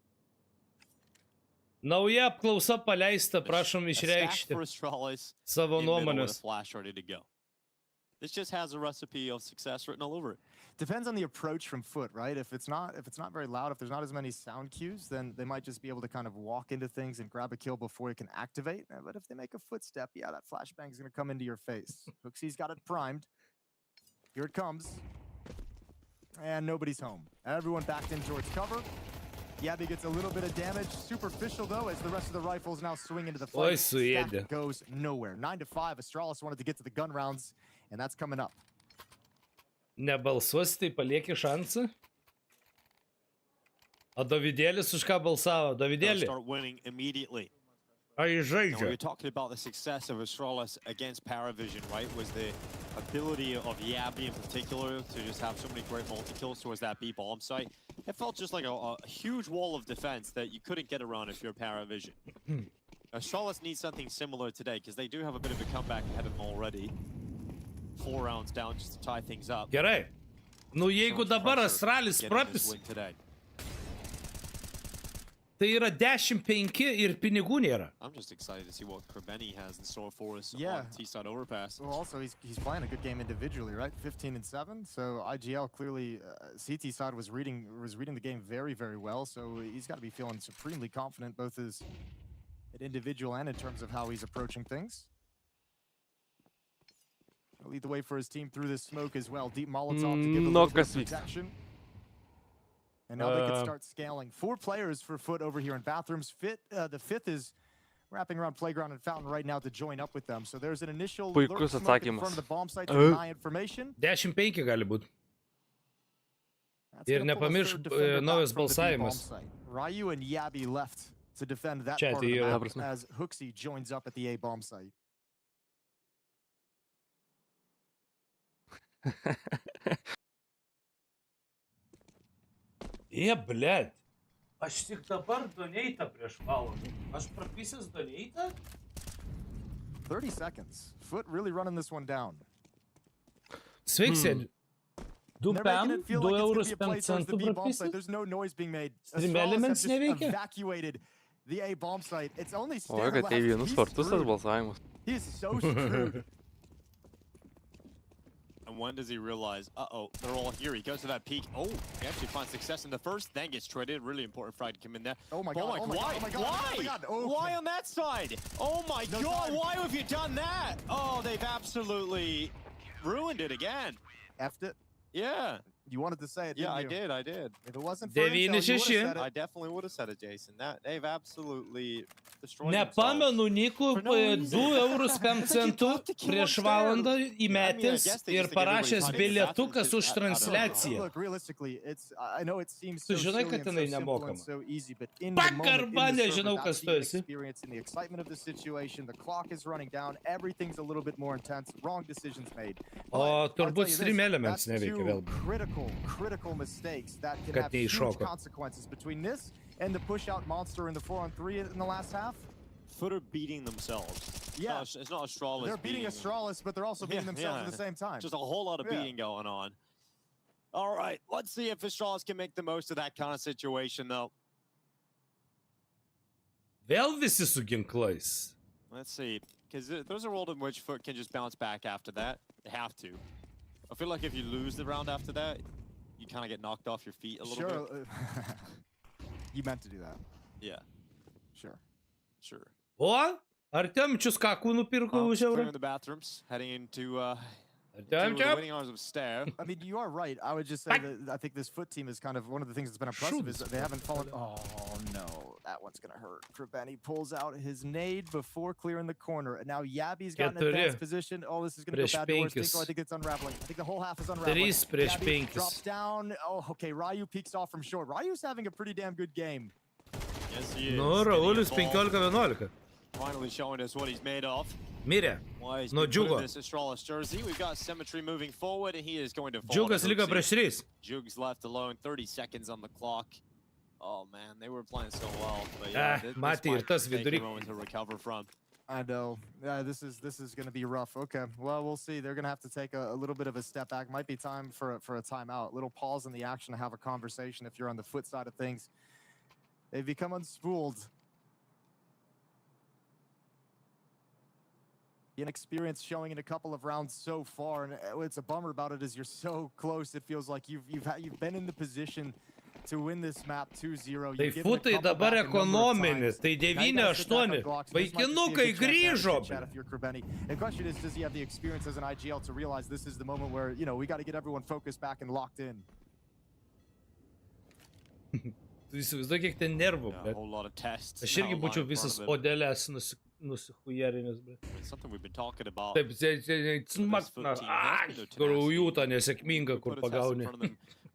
Nauja apklausa paleista, prašom išreikšti savo nuomonės. Flash ready to go. This just has a recipe of success written all over it. Depends on the approach from FUT, right? If it's not very loud, if there's not as many sound cues, then they might just be able to kind of walk into things and grab a kill before it can activate. But if they make a footstep, yeah, that flashbang is going to come into your face. Hooksy's got it primed. Here it comes. And nobody's home. Everyone backed in towards cover. Yabby gets a little bit of damage. Superficial, though, as the rest of the rifles now swing into the fight. Stack goes nowhere. 9-5. Astralis wanted to get to the gun rounds, and that's coming up. Nebalsuosi, tai palieki šansą? O Dovydėlis už ką balsavo? Dovydėlį? Start winning immediately. Ar jis We žaidžia? were talking about the success of Astralis against Paravision, right? Was the ability of Yabby in particular to just have so many great multi-kills towards that B bomb site. It felt just like a huge wall of defense that you couldn't get around if you're Paravision. Astralis needs something similar today because they do have a bit of a comeback ahead of them already. 4 rounds down just to tie things up. Gerai. Nu jeigu dabar Astralis propis, tai yra 10-5 ir pinigų nėra. I'm just excited to see what Krabeni has in store for us on T-side overpass. Well, also, he's playing a good game individually, right? 15-7. So IGL clearly, CT side was reading the game very, very well. So he's got to be feeling supremely confident, both as an individual and in terms of how he's approaching things. He'll lead the way for his team through this smoke as well. Deep Molotov to give a little bit of protection. And now they can start scaling. 4 players for FUT over here in bathrooms. The fifth is wrapping around Playground and Fountain right now to join up with them. So there's an initial smoke in front of the bomb site to deny information. 10-5 gali būt. Ir nepamiršk naujas balsavimas. Ryu and Yabby left to defend that part of the map as Hooksy joins up at the A bomb site. Blėt. Aš tik dabar doneitą prieš valandą. Aš prapisęs doneitą? 30 seconds. FUT really running this one down. Sveiki, sėdžiu. 2 PM, 2 eurus 5 centų prapisęs. There's no noise being made. Stream Elements neveikia? Evacuated the A bomb site. It's only O, kad tai vienus vartus tas balsavimas. He's so screwed. And when does he realize, uh-oh, they're all here. He goes to that peak. Oh, he actually finds success in the first, then gets traded. Really important for him to come in there. Oh my god, why? Why on that side? Oh my god, why have you done that? Oh, they've absolutely ruined it again. Effed it? Yeah. You wanted to say it, didn't you? I did. If it wasn't for Intel, you would have said it. I definitely would have said it, Jason. They've absolutely destroyed themselves. Nepamenu, Niku 2 eurus 5 centų prieš valandą įmetęs ir parašęs bilietukas už transliaciją. Look, realistically, I know it seems Tu so žinai, silly kad and jinai so simple and nemokama. so easy, but in the moment, Pakarba, in the nežinau, server, kas that's tu the esi. experience and the excitement of the situation, the clock is running down, everything's a little bit more intense, wrong decisions made. O turbūt Stream Elements neveikia vėl. Critical mistakes that can have huge consequences between this and the push-out monster in the 4-on-3 in the last half. FUT are beating themselves. Yeah. It's not Astralis. They're beating Astralis, but they're also beating themselves at the same time. Just a whole lot of beating going on. All right, let's see if Astralis can make the most of that kind of situation, though. Vėl visi su ginklais. Let's see, because there's a world in which FUT can just bounce back after that. They have to. I feel like if you lose the round after that, you kind of get knocked off your feet a little bit. You meant to do that. Yeah. Sure. O, Artemčius kakų nupirko už eurą. In the bathrooms, heading into the waiting arms of Stair. I mean, you are right. I would just say that I think this FUT team is kind of one of the things that's been impressive is that they haven't fallen. Oh no, that one's gonna hurt. Krabeni pulls out his nade before clearing the corner, and now Yabby's got an advanced position. Oh, this is gonna go bad doors. I think it's unraveling. I think the whole half is unraveling. Yabby drops down. Oh, okay. Ryu peeks off from short. Ryu's having a pretty damn good game. Yes, he is. Nu, Raulis 15-11. Finally showing us what he's made of. Mirė. No Dziuggo. This Astralis jersey. We've got Symmetry moving forward, and he is going to fall. Dziuggas liko prieš 3. Dziuggs left alone. 30 seconds on the clock. Oh man, they were playing so well. But yeah, this might take a moment to recover from. I know. Yeah, this is going to be rough. Okay, well, we'll see. They're going to have to take a little bit of a step back. Might be time for a timeout. A little pause in the action to have a conversation if you're on the FUT side of things. They've become unspooled. Inexperience showing in a couple of rounds so far, and what's a bummer about it is you're so close. It feels like you've been in the position to win this map 2-0. Tai futai dabar ekonominį, tai 9-8. Vaikinukai grįžo. The question is, does he have the experience as an IGL to realize this is the moment where, you know, we got to get everyone focused back and locked in? Tu įsivaizduoji, kiek ten nervų, A whole lot of tests. Aš irgi būčiau visas odelės nusihujerinęs, ble. Something we've been talking about. Taip, smakna, kraujuta nesėkminga, kur pagauni.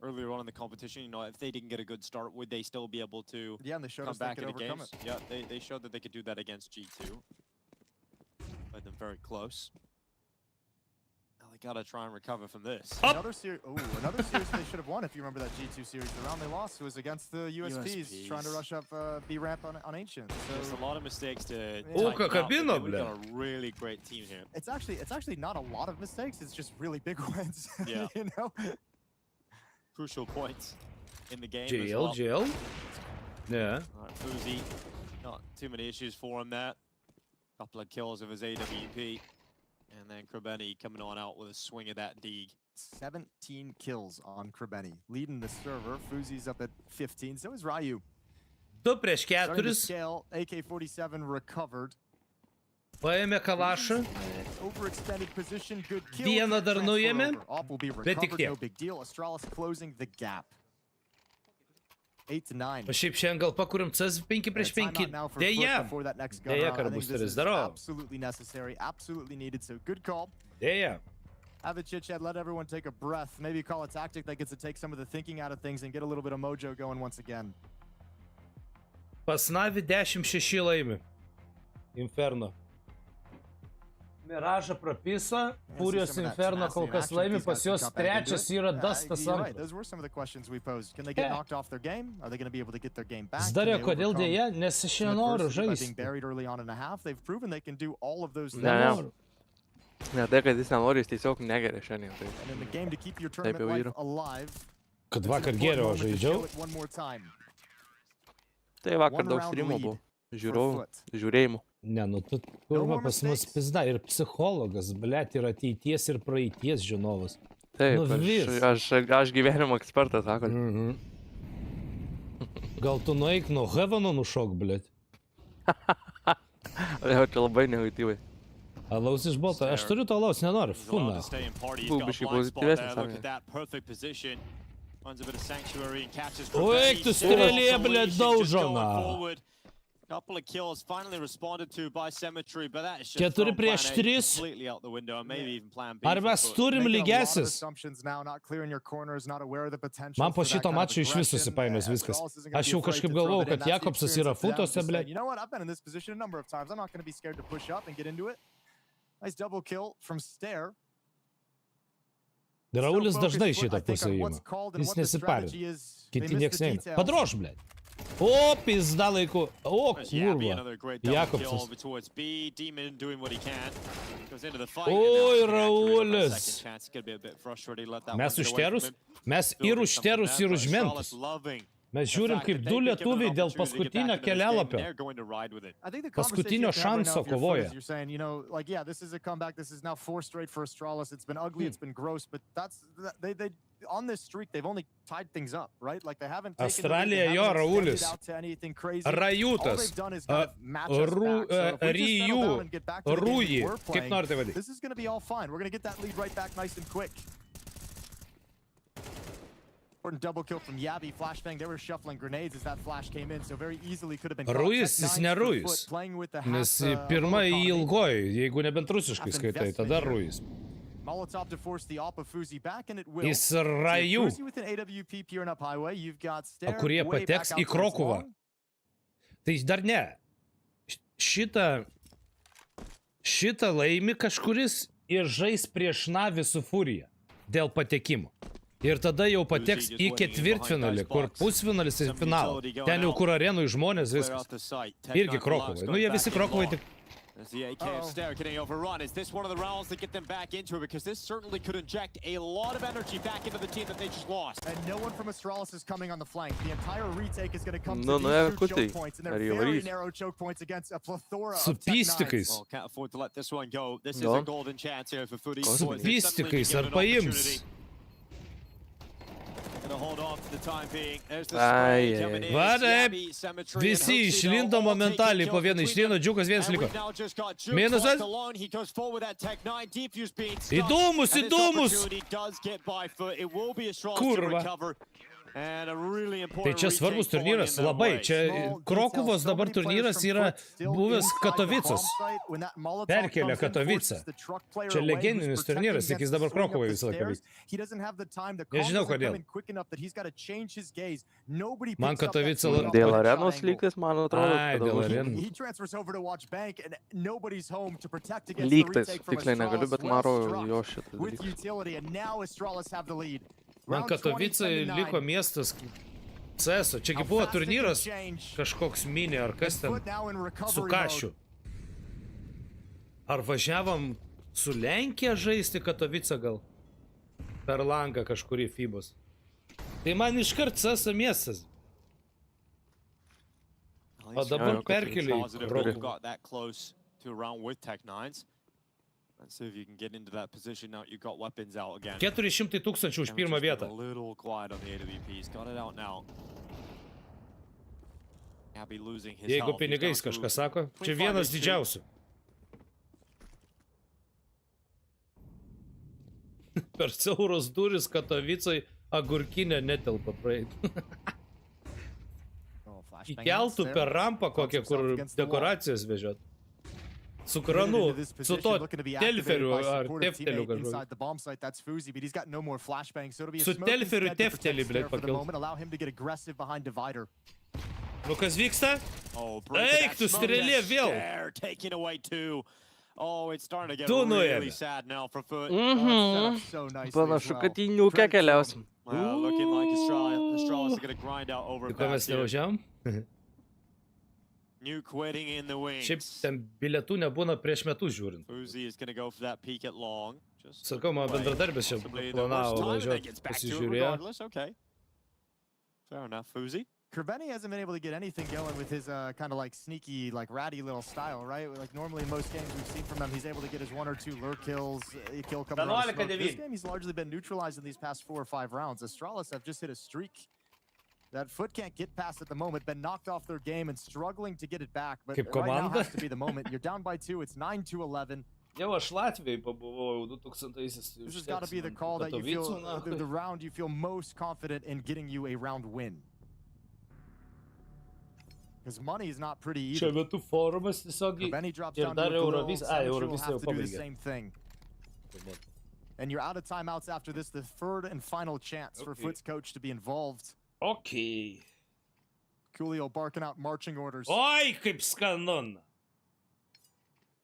Earlier on in the competition, you know, if they didn't get a good start, would they still be able to and they showed come us they back could into overcome games? it. Yeah, they showed that they could do that against G2. Played them very close. Now they gotta try and recover from this. Another series they should have won if you remember that G2 series. The round they lost was against the USPs. Trying to rush up B ramp on Ancient. So there's a lot of mistakes to Kabino, we've got a really great team here. it's actually not a lot of mistakes. It's just really big wins. Yeah. You know. Crucial points in the game. GL. Yeah. Alright, Fuzi, not too many issues for him there. Couple of kills of his AWP. And then Krabeni coming on out with a swing of that Deeg. 17 kills on Krabeni, leading the server. Fuzi's up at 15, so is Ryu. 2 prieš 4. Scale, AK-47 recovered. Paėmė kalašą. Overextended position, good kill. Vieną dar nuėmė. Op will be Bet tik recovered, tiek. no big deal. Astralis closing the gap. 8-9. O šiaip šiandien gal pakūrim CS5 prieš 5. Deja. Deja, karbusteris darau. Absolutely necessary, absolutely needed, so good call. Deja. Have a chit chat, let everyone take a breath. Maybe call a tactic that gets to take some of the thinking out of things and get a little bit of mojo going once again. Pas Navi 10-6 laimi. Inferno. Miražą prapisa, Furijos Inferno kol kas laimi, pas juos trečias yra Dustas antras. Those were some of the questions we posed. Can they get knocked off their game? Are they going to be able to get their game back? Zdarė, kodėl dėja, nes aš nenoriu žaisti. Being buried early on in a half, they've proven they can do all of those things. Ne, tai, kad jis nenori, jis tiesiog negeria šiandien. And in the game to keep your tournament life alive. Kad vakar geriau žaidžiau. Tai vakar daug streamų buvo. Žiūrėjimų. Ne, nu tu kurva pas mus pizda ir psichologas, blėt, ir ateities ir praeities žinovas. Taip, aš gyvenimo ekspertas, sako. Gal tu nueik nuo Heaveno nušok, blėt? Jau čia labai negatyvai. Alaus iš balto, aš turiu to alaus, nenoriu, funa. Biškai pozityvesnis, sako. O, eik tu strėlė, blėt, daužona. Couple of kills finally responded to by Symmetry, but that is just 4 prieš 3. completely out the window, and maybe even plan B. Ar mes turim lygiasis? Man po šito mačo iš viso susipainios viskas. Aš jau kažkaip galvojau, kad Jakobsas yra futose, blėt. You know what? I've been in this position a number of times. I'm not going to be scared to push up and get into it. Nice double kill from Stair. Raulis dažnai šitą pusę įima. Jis nesiparė. Kiti nieks neina. Padroš, blėt. O, pizda laiku. O, kurva. Jakobsas. Oi, Raulis. Mes užterus? Mes ir užterus, ir užmentus. Mes žiūrim, kaip du lietuviai dėl paskutinio kelialapio. Paskutinio šanso kovoja. Australija jo, Raulis. Rajutas. Riju. Rūjį. Kaip norite vadinti. Important double kill from Yabi. Flashbang, they were shuffling grenades as that flash came in, so very easily could have been Rūjis, jis ne Rūjis. Nes pirma į ilgoji, jeigu nebent rusiškai skaitai, tada Rūjis. Molotov to force the op of Fuzi back, and it will. Jis Raju. O kurie pateks į Krokuvą. Tai dar ne. Šitą laimi kažkuris ir žais prieš Navi su Furija dėl patekimo. Ir tada jau pateks į ketvirtfinalį, kur pusfinalis ir finalą. Ten jau kur arenui žmonės viskas. Irgi Krokovai. Nu, jie visi Krokovai tik As the AK of Stair getting overrun, is this one of the rounds that get them back into it? Because this certainly could inject a lot of energy back into the team that they just lost. And no one from Astralis is coming on the flank. The entire retake is going to come No, to no, these two Kuti. choke points, and they're Are you very worried? narrow choke points against a plethora of Sophisticais. Well, can't afford to let this one go. This is No. a golden chance here for FUT. Sophisticais, ar paims? Gonna hold on for the time being. There's the Ai, spray coming in. Va, taip. Shabby, Symmetry, Visi and išlindo Hoopsie now all momentaliai taking po kills vieną between išlindo, them. Dziukas vienas And liko. we've now just got Dziugss Minusas? left alone. He goes forward with that Tech 9 defuse being stuck. Įdomus, And this įdomus. opportunity does get by FUT. It will be Astralis to Kurva. recover. And a really Tai important čia svarbus retake falling turnyras, in their labai. way. Čia Krokuvos dabar turnyras yra buvęs Katovicas. Perkėlė Katovicą. Čia legendinis turnyras, tik jis dabar Krokuvai visą laiką vyks. Nežinau kodėl. Man Katovica Dėl arenos lygtis, man atrodo. Ai, dėl arenos. Lygtais, tiksliai negaliu, bet maro jo šitas dalykas. Man Katovicai liko miestas CS-o. Čiagi buvo turnyras kažkoks mini ar kas ten su Kašiu. Ar važiavom su Lenkija žaisti Katovicą gal? Per langą kažkurį FIBOS. Tai man iškart CS miestas. O dabar perkeliai Krokuvą. Let's see if you can get into that position now. You've got weapons out again. 400 tūkstančių už pirmą vietą. A little quiet on the AWP. He's got it out now. Abby losing his Jeigu health. He's pinigais down to kažką sako, čia 25 vienas HP. didžiausių. Per siauros duris Katovicai agurkinę netelpa praeit. Įkeltų per rampą kokią, kur dekoracijas vežiot. Su kranu, su to telferiu ar tefteliu kažkokiu. Su telferiu tefteliu, blėt, pakelt. Nu kas vyksta? Eik, tu strėlė vėl. Tu nuėmė. Panašu, kad į niukę keliausim. Tai ko mes nevažiavom? Nuke waiting in the wings. Šiaip ten bilietų nebūna prieš metus žiūrint. Uzi is going to go for that peek at long. Sakau, mano bendradarbis čia planavo važiuoti, pasižiūrėjo. Okay. Fair enough, Uzi. Kerbeni hasn't been able to get anything going with his kind of like sneaky, like ratty little style, right? Like normally in most games we've seen from him, he's able to get his 1 or 2 lurk kills, a kill coming around smoke. This game he's largely been neutralized in these past 4 or 5 rounds. Astralis have just hit a streak that FUT can't get past at the moment, been knocked off their game and struggling to get it back, but right now has to be the moment. You're down by 2, it's 9-11. Jau aš Latvijai pabuvau 2000-aisiais. This has got to be the call that you feel, the round you feel most confident in getting you a round win. Because money is not pretty either. Šiuo metu forumas tiesiog ir dar Eurovizija jau pabaigė. And you're out of timeouts after this, the third and final chance for FUT's coach to be involved. Okay. Coolio barking out marching orders. Oi, kaip skanu.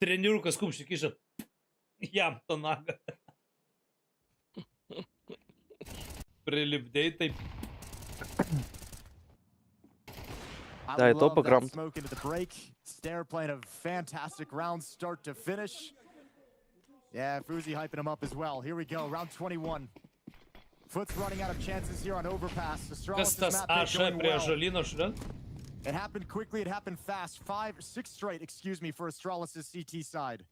Trenirukas kumštį kiša jam tą nagą. Prilipdėjai taip. Dai to pakramt. Smoke into the break. Stair playing a fantastic round start to finish. Yeah, Fuzi hyping him up as well. Here we go, round 21. FUT's running out of chances here on overpass. Kas tas aš prie Žalino šren? It happened quickly, it happened fast. 6 straight, excuse me, for Astralis' CT side.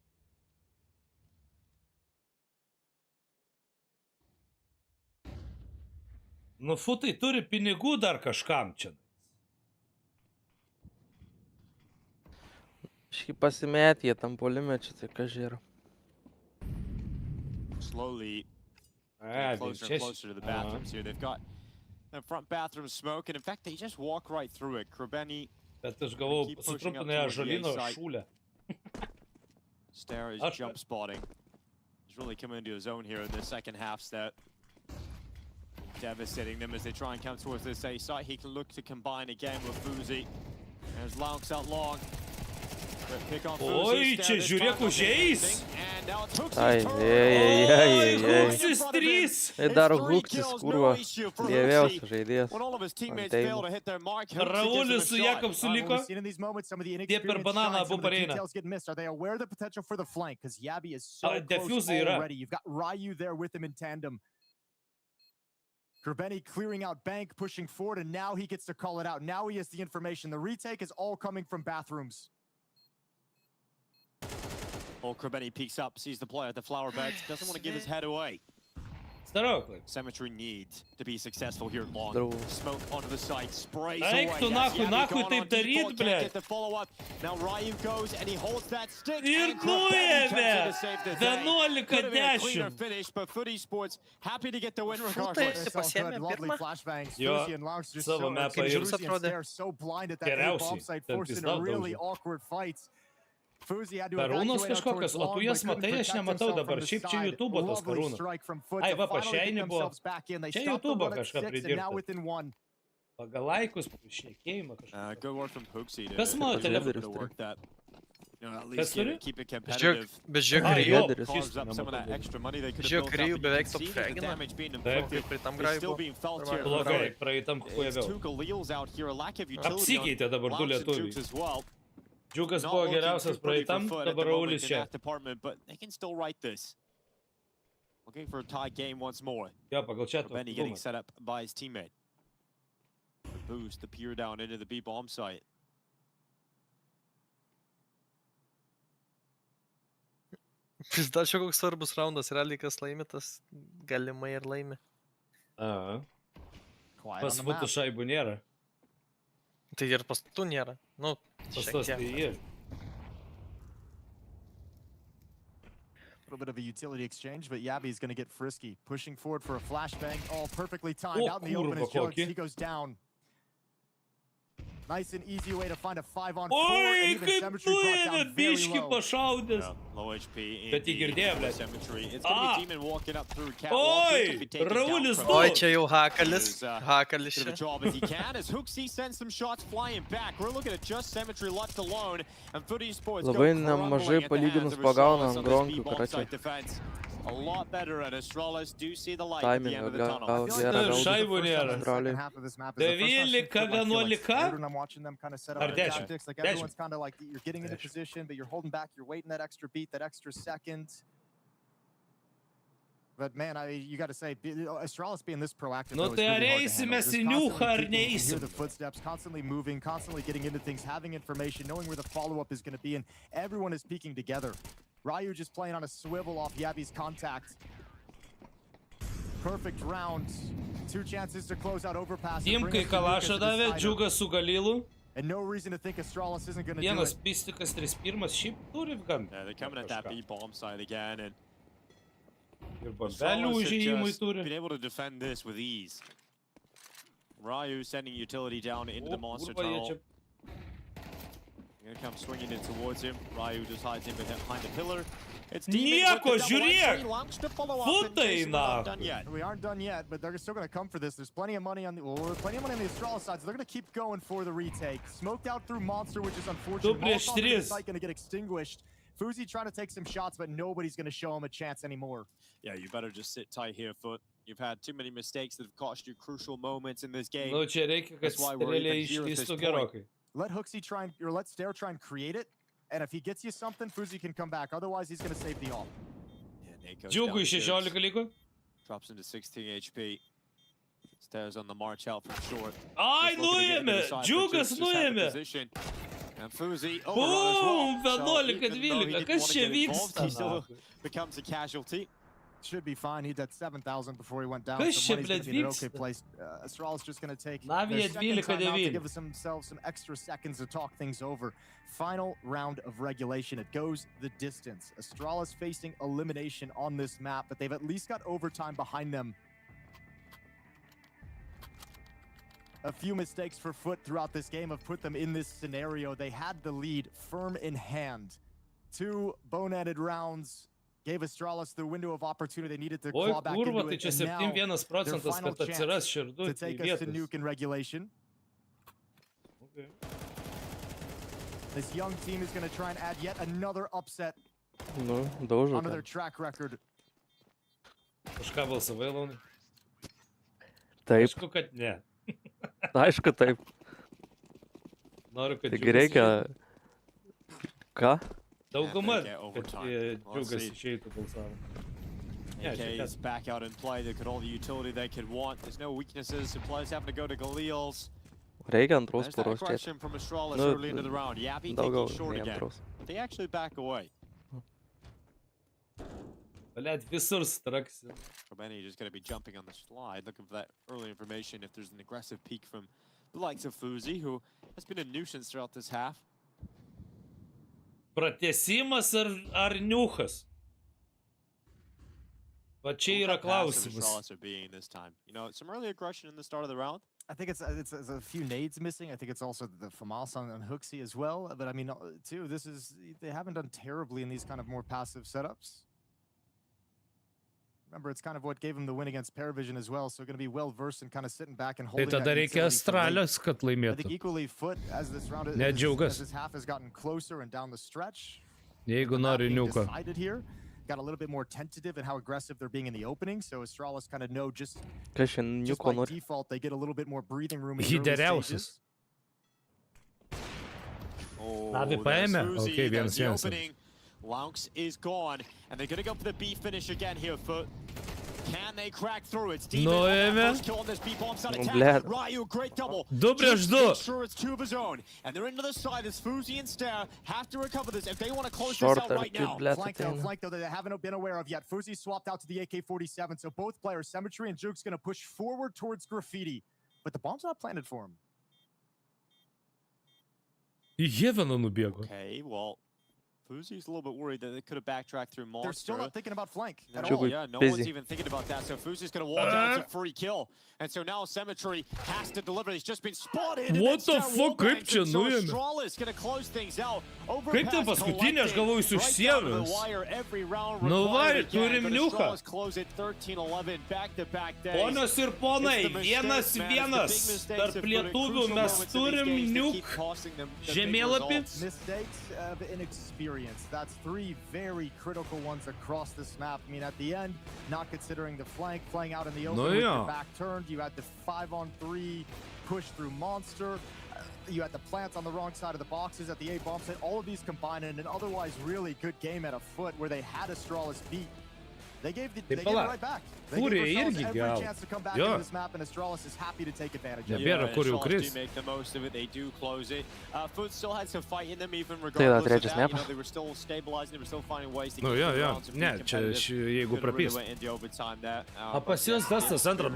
Nu, FUTai turi pinigų dar kažkam čia. Šį pasimetė tam puolime čia, tai ką žiūrė. Slowly closer and closer to the bathrooms here. They've got the front bathroom smoke, and in fact, they just walk right through it. Kerbeni. Bet aš galvau, sutrumpinai Žalino šūlę. Stair is jump spotting. He's really coming into his own here in the second half set. Devastating them as they try and come towards this A site. He can look to combine again with Fuzi. There's Laux out long. Oi, čia žiūrėk užeis. Ai. Huksis 3. Tai dar Huksis, kurva. Lieviausias žaidėjas. Raulis su Jakobsu liko. Tie per bananą abu pareina. Defusai yra. Kurbeni clearing out bank, pushing forward, and now he gets to call it out. Now he has the information. The retake is all coming from bathrooms. Oh, Kurbeni peeks up, sees the player at the flower beds, doesn't want to give his head away. Cemetery needs to be successful here at long. Smoke onto the side, sprays away. Нахуй taip daryt, blядь. Now Ryu goes and he holds that stick. Ir nuėmė. 11-10. Finish, but Footy Sports happy to get the win regardless. Lovely flashbangs. Jo, Fuzi and Longs just savo mapą ir they're so blind at that bomb site, forcing a really awkward fight. Karūnos kažkokios, o tu jas matai, aš nematau dabar. Šiaip čia YouTube tos karūnos. Ai, va, pašeini buvo. Čia YouTube kažką pridirbta. Pagal laikus, šnekėjimą kažką. Kas mano telefonu? Kas turi? Bežiūrėk Riju beveik top fragina. Taip, pritam graibu. Blogai, praeitam kuojaviau. Apsikeitė dabar du lietuviai. Dziugss buvo geriausias praeitam, dabar Raulis čia. Looking for a tie game once more. Jo, pagal čia Benny getting set up by his teammate. The boost, the peer down into the B bomb site. Pizda, čia koks svarbus raundas, realiai kas laimi, tas galimai ir laimi. Aha. Pas FUT šaibų nėra. Tai ir pas tu nėra. Nu, pas tos tai ir. A little bit of a utility exchange, but Yabi's going to get frisky. Pushing forward for a flashbang. All perfectly timed out in the open as Dziugss. He goes down. Nice and easy way to find a 5-on-4. And even Cemetery brought down very low. Yeah, low HP. Bet jį girdėjo, blėt. Cemetery. It's going to be Demon walking up through catwalk. Oi, Raulis du. Oi, čia jau hakalis. Hakalis Did a job as he can as Hooksy sends some shots flying back. We're looking at just Cemetery left alone. And Footy Sports Labai nemažai palyginus pagauna ant gronkių, defense. A lot better at Astralis. Do see the light at the end of the tunnel. Šaibų nėra. 12-11? Ar 10? Like everyone's kind of like you're getting into position, but you're holding back. You're waiting that extra beat, that extra second. But man, you got to say, Astralis being this proactive. No, tai ar eisime seniuchą ar neeisim? Hear the footsteps, constantly moving, constantly getting into things, having information, knowing where the follow-up is going to be, and everyone is peeking together. Ryu just playing on a swivel off Yabi's contact. Perfect round. 2 chances to close out overpass. Timkai kalašą davė, Dziugss su Galilu. And no reason to think Astralis isn't going to do Vienas it. pistikas 3-1, šiaip turi gam. Yeah, they're coming at that B bomb side again, and Ir bombelių užėjimui turi. been able to defend this with ease. Ryu sending utility down into the monster tunnel. Gonna come swinging in towards him. Ryu just hides him behind the pillar. It's Nieko, žiūrėk! Futai, na! We aren't done yet, but they're still going to come for this. There's plenty of money on the Astralis side, so they're going to keep going for the retake. Smoked out through Monster, which is unfortunate. Going to get extinguished. Fuzi trying to take some shots, but nobody's going to show him a chance anymore. Yeah, you better just sit tight here, Foot. You've had too many mistakes that have cost you crucial moments in this game. Nu, čia reikia, kad realiai išlystų gerokai. Let Hooksy try and, or let Stair try and create it. And if he gets you something, Fuzi can come back. Otherwise, he's going to save the all. Dziugui 16 liko. Drops into 16 HP. Stairs on the march out from short. Ai, nuėmė! Dziugss nuėmė! And Fuzi Boom! 11-12. Kas čia vyksta? Becomes a casualty. Should be fine. He did 7,000 before he went down. Kas So čia, money's going blėt, to be in an vyksta? okay place. Astralis just going to take Navija their second 12-9. time out to give themselves some extra seconds to talk things over. Final round of regulation. It goes the distance. Astralis facing elimination on this map, but they've at least got overtime behind them. A few mistakes for FUT throughout this game have put them in this scenario. They had the lead firm in hand. 2 bone-ended rounds gave Astralis the window of opportunity they needed to claw back into it. Tai čia 71%, kad atsiras širdų to take us to nuke in regulation. Okay. This young team is going to try and add yet another upset Nu, daužo. onto their track record. Kažką balsavai, Launai? Taip. Aišku, kad ne. Aišku, taip. Noriu, kad Taigi reikia... Ką? Dauguma, kad Dziugss išeitų balsavo. AK is back out in play. They could all the utility they could want. There's no weaknesses. So players having to go to Galil's. Reikia antros There's that poros čia. aggression from Astralis early into the round. Yappy daugiau taking short nei again. antros. They actually back away. Blet, visur straksi. Romani just going to be jumping on the slide, looking for that early information if there's an aggressive peek from the likes of Fuzi, who has been a nuisance throughout this half. Pratęsimas ar niuchas? Va čia yra klausimas. Astralis are being this time. You know, some early aggression in the start of the round. I think it's a few nades missing. I think it's also the FAMAS on Hooksy as well. But I mean, too, they haven't done terribly in these kind of more passive setups. Remember, it's kind of what gave him the win against Paravision as well. So going to be well versed and kind of sitting back and holding. Tai tada reikia Astralis, kad I laimėtų. think equally FUT as this round Ne as Dziugss. this half has gotten closer and down the stretch. Jeigu nori niuko. Decided here. Got a little bit more tentative in how aggressive they're being in the opening, so Astralis kind of know just by default they get a little bit more breathing room in the early stages. Oh, Abi there's paėmė? Fuzi, Okay, there's the vienas. opening. Laux is gone, and they're going to go for the B finish again here, FUT. Can they crack through? It's Demon on that first kill on this B-bomb side attack. Ryu, great double. Just make sure it's two of his own. And they're into the side as Fuzi and Stare have to recover this if they want to close this out right now. Flank though, that they haven't been aware of yet. Fuzi swapped out to the AK-47, so both players, Symmetry and Dziugss, going to push forward towards Graffiti. But the bomb's not planted for him. Į Heaveną nubėgo. Okay, well, Fuzi's a little bit worried that they could have backtracked through Monster. They're still not thinking about flank at No, all. yeah, no one's even thinking about that. So Fuzi's going to walk out. It's a free kill. And so now Symmetry has to deliver. He's just been spotted. What the fuck, kaip čia nuėmė? Astralis going to close things out. Kaip ten paskutinė, aš galvoju, su Sievinas. Nu varė, turim niuką. Ponios ir ponai, 1-1. Tarp lietuvių mes turim niuk žemėlapį. Mistakes of inexperience. That's three very critical ones across this map. I mean, at the end, not considering the flank, playing out in the open with your back turned. You had the 5-on-3 push through Monster. You had the plants on the wrong side of the boxes at the A bomb set. All of these combined in an otherwise really good game at a FUT where they had Astralis beat. They gave it right back. They gave Astralis every chance to come back into this map, and Astralis is happy to take advantage of it. Yeah, Astralis do make the most of it. They do close it. FUT still had some fight in them, even regardless of that. You know, they were still stabilizing. They were still finding ways to keep the rounds Ne, čia jeigu prapys. A pas juos tas antrą.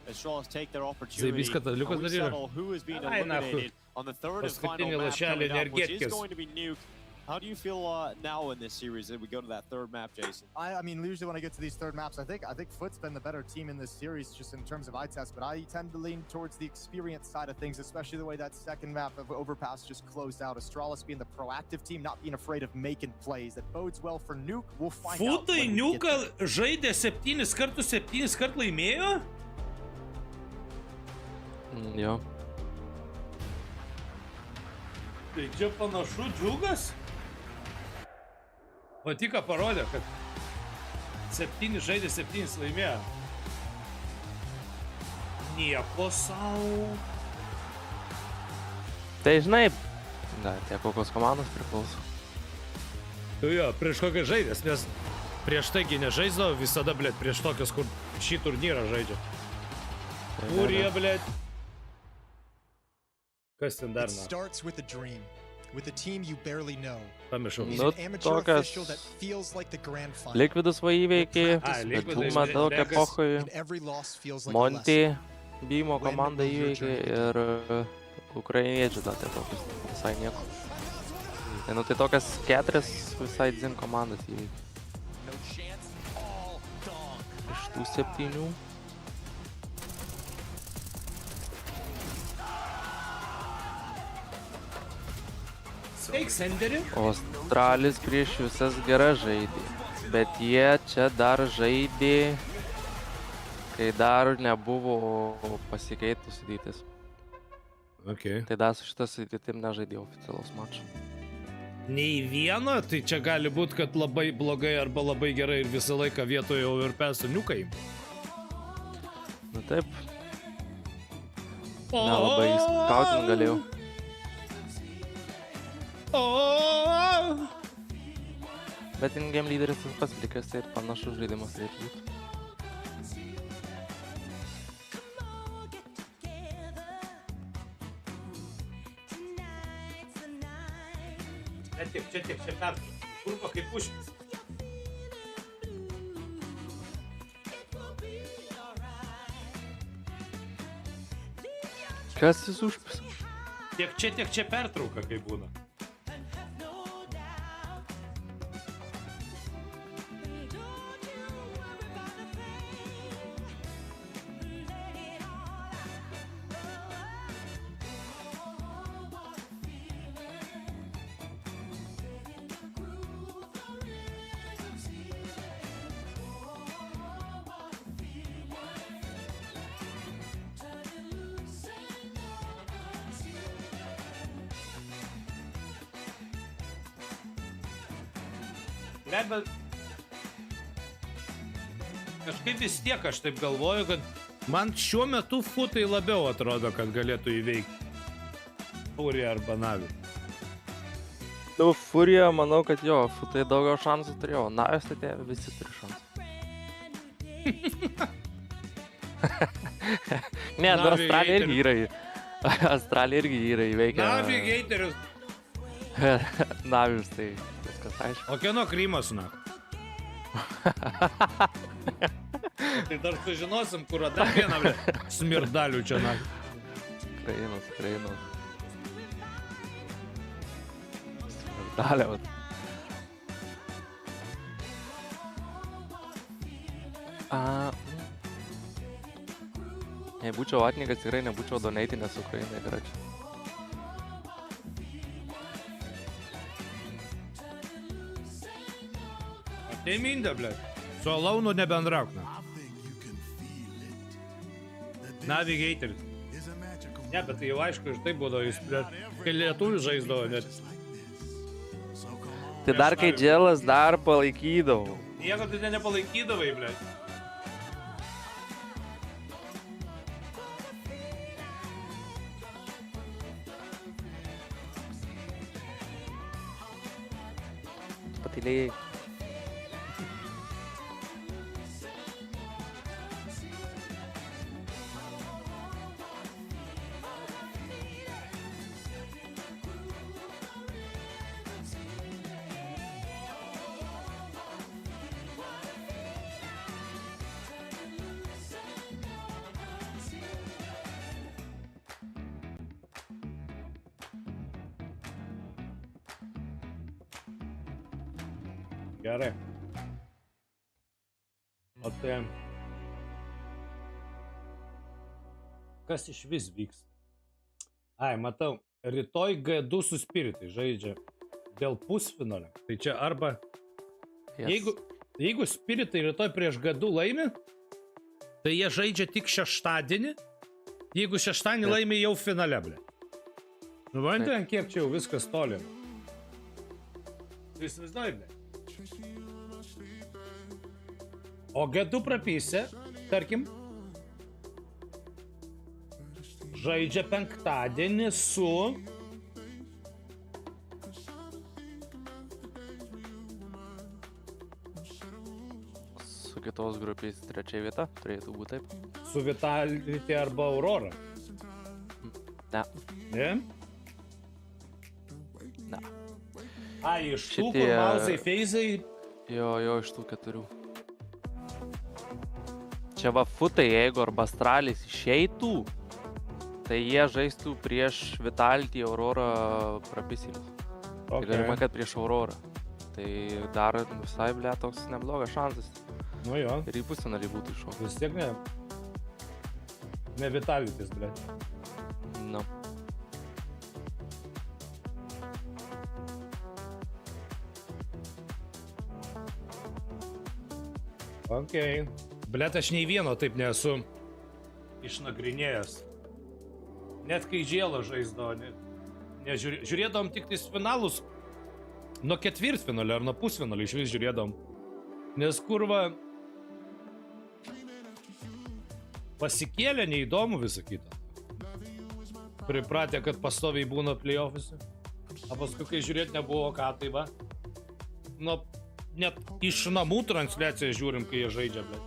Astralis take their opportunity. Kataliukas dar yra. Who is being eliminated on the third and final map coming up, which is going to be Nuke. How do you feel now in this series as we go to that third map, Jason? I mean, usually when I get to these third maps, I think FUT's been the better team in this series just in terms of eye test, but I tend to lean towards the experience side of things, especially the way that second map of Overpass just closed out. Astralis being the proactive team, not being afraid of making plays. That bodes well for Nuke. We'll find out. FUTai Nuką žaidė 7 kart laimėjo? Jo. Tai čia panašu Dziugss? Va tik ką parodė, kad 7 žaidė 7 laimėjo. Nieko sau. Tai žinai, tie kokios komandos priklauso. Jo, prieš kokias žaidės, nes prieš taigi nežaisdavo visada, blėt, prieš tokias, kur šį turnyrą žaidžia. Kurie, blėt. Kas ten dar? It starts with a dream. With a team you barely know. Pamiršau. Nu, tokias Likvidus va įveikė, Betumą daug epochoje, Monty, Bimo komandą įveikė ir ukrainiečių dar tai tokius visai nieko. Tai nu tai tokias 4 visai dzin komandas įveikė. Iš tų 7. Astralis prieš visas geras žaidė, bet jie čia dar žaidė, kai dar nebuvo pasikeitus sudėtis. Okay. Tai dar su šitas sudėtim nežaidė oficialaus mačo. Nei vieno, tai čia gali būti, kad labai blogai arba labai gerai ir visą laiką vietoje overpass'o niukai. Na taip. Nelabai skautin galėjau. Bet in-game lyderis tas pasilikęs, tai panašus žaidimas turėtų būti. Čia pertrauka. Kurva kaip užpis. Kas jis užpis? Tiek čia pertrauka kaip būna. Bet kažkaip vis tiek aš taip galvoju, kad man šiuo metu futai labiau atrodo, kad galėtų įveikti Furiją arba Navį. Nu, Furija, manau, kad jo, futai daugiau šansų turėjo, Navis tai visi turi šansų. Ne, nu Astralis irgi yra. Astralis irgi yra įveikę. Navi geiterius. Navis tai viskas aišku. O kieno Krymas, na? Tai dar sužinosim, kur dar vieną smirdalių čia, na. Krainos. Smirdalė, vat. Jei būčiau vatnikas, tikrai nebūčiau doneitinės Ukrainai, gračiai. Tai mindė, blėt. Su Alaunu nebendrauk, na. Navi geiteris. Ne, bet tai jau aišku, ir taip būdavo, jis, blėt, kai lietuvių žaisdavo, net. Tai dar kai Dželas dar palaikydavau. Nieko tai nepalaikydavai, blėt. Patylėjai. Gerai. O tai... Kas iš vis vyksta? Ai, matau, rytoj G2 su Spiritai žaidžia dėl pusfinalio. Tai čia arba... Yes. Jeigu Spiritai rytoj prieš G2 laimi, tai jie žaidžia tik šeštadienį. Jeigu šeštadienį laimi jau finale, ble. Nu, man ten kiek čia jau viskas toli. Tu įsivaizduoji, ble. O G2 prapysė, tarkim, žaidžia penktadienį su... Su kitos grupės trečia vieta, turėtų būti taip. Su Vitality arba Aurora. Ne. Ne? Ne. A, iš tų, kur mauzai, feizai? Jo, iš tų 4. Čia va futai, jeigu arba Astralis išeitų, tai jie žaistų prieš Vitality Aurora prapisimus. Tai galima, kad prieš Aurora. Tai dar visai, ble, toks neblogas šansas. Nu jo. Ir į pusfinalį būtų iššokęs. Vis tiek ne. Ne Vitalitis, ble. Nu. Okei. Blet, aš nei vieno taip nesu išnagrinėjęs. Net kai žėlą žaisdavo, žiūrėdavom tik tais finalus nuo ketvirtfinalio ar nuo pusfinalio iš vis žiūrėdavom. Nes kurva pasikėlė neįdomu visą kitą. Pripratė, kad pastoviai būna play-off'uose. O paskui, kai žiūrėt nebuvo ką, tai va. Nu, net iš namų transliaciją žiūrim, kai jie žaidžia, blėt.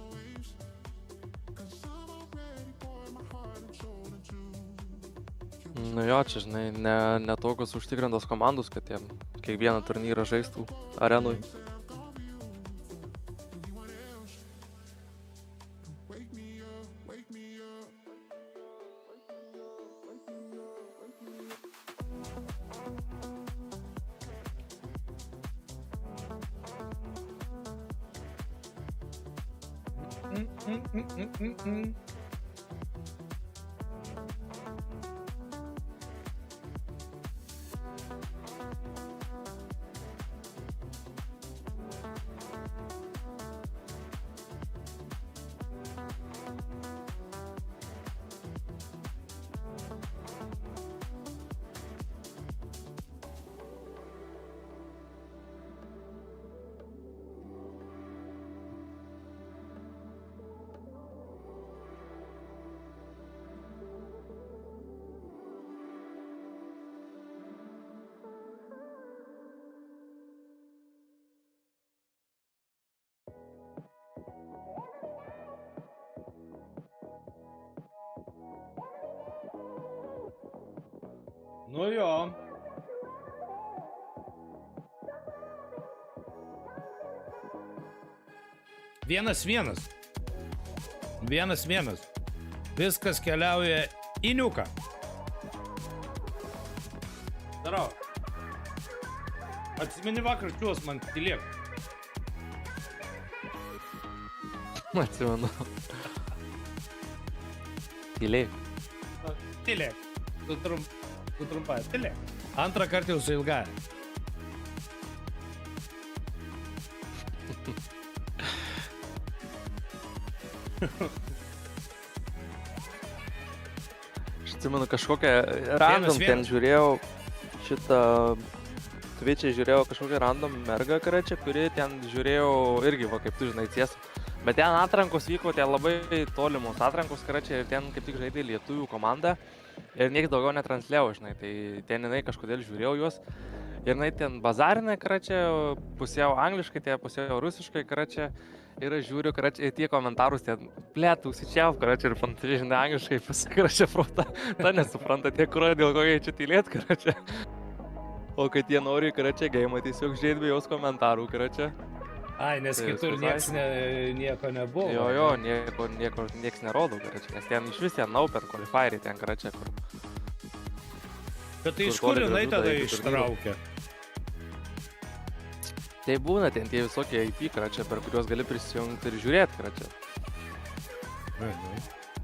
Nu jo, čia, žinai, ne tokios užtikrintos komandos, kad jie kiekvieną turnyrą žaistų arenui. Nu jo. Vienas. Viskas keliauja į niuką. Darau. Atsimeni vakar čiūs man tylėk. Atsimenu. Tylėk. Tylėk. Tu trumpai. Tylėk. Antrą kartą jau su ilga. Aš atsimenu kažkokią random ten žiūrėjau šitą Twitch'e žiūrėjau kažkokią random mergą karačią, kuri ten žiūrėjau irgi, va kaip tu žinai, tiesą. Bet ten atrankos vyko, ten labai tolimos atrankos karačią ir ten kaip tik žaidė lietuvių komanda ir niekas daugiau netransliavo, žinai, tai ten jinai kažkodėl žiūrėjau juos ir jinai ten bazarinai karačią, pusiau angliškai, pusiau rusiškai karačią. Ir aš žiūriu, karačiai, tie komentarus ten, blėt, užsičiav, karačiai, ir panašiai, žinai, angliškai pasikaračiai protą. Ta nesupranta tie, kur dėl ko jie čia tylėt, karačiai. O kad jie nori, karačiai, geimą tiesiog žiūrėt be jos komentarų, karačiai. Ai, nes kitur nieko nebuvo. Jo, nieks nerodo, karačiai, nes ten iš vis ten open qualifieriai ten, karačiai, kur. Bet tai iš kur jinai tada ištraukia? Tai būna ten tie visokie IP, karačiai, per kuriuos gali prisijungti ir žiūrėti, karačiai.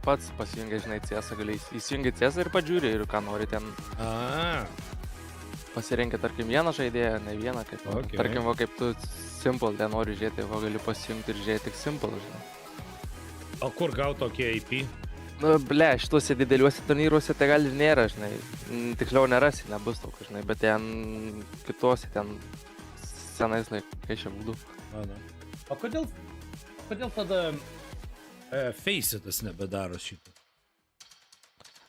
Pats pasijungia, žinai, CS, gali įsijungi CS ir pažiūri ir ką nori ten. Pasirenkia, tarkim, vieną žaidėją, ne vieną, kaip, tarkim, va, kaip tu Simple ten nori žiūrėti, va, gali pasijungti ir žiūrėti tik Simple, žinai. O kur gau tokie IP? Nu, ble, šituose dideliuose turnyruose tai gal ir nėra, žinai. Tiksliau nerasi, nebus tokių, žinai, bet ten kituose ten senais laikais čia būdų. O kodėl tada Faceitas nebedaro šitą?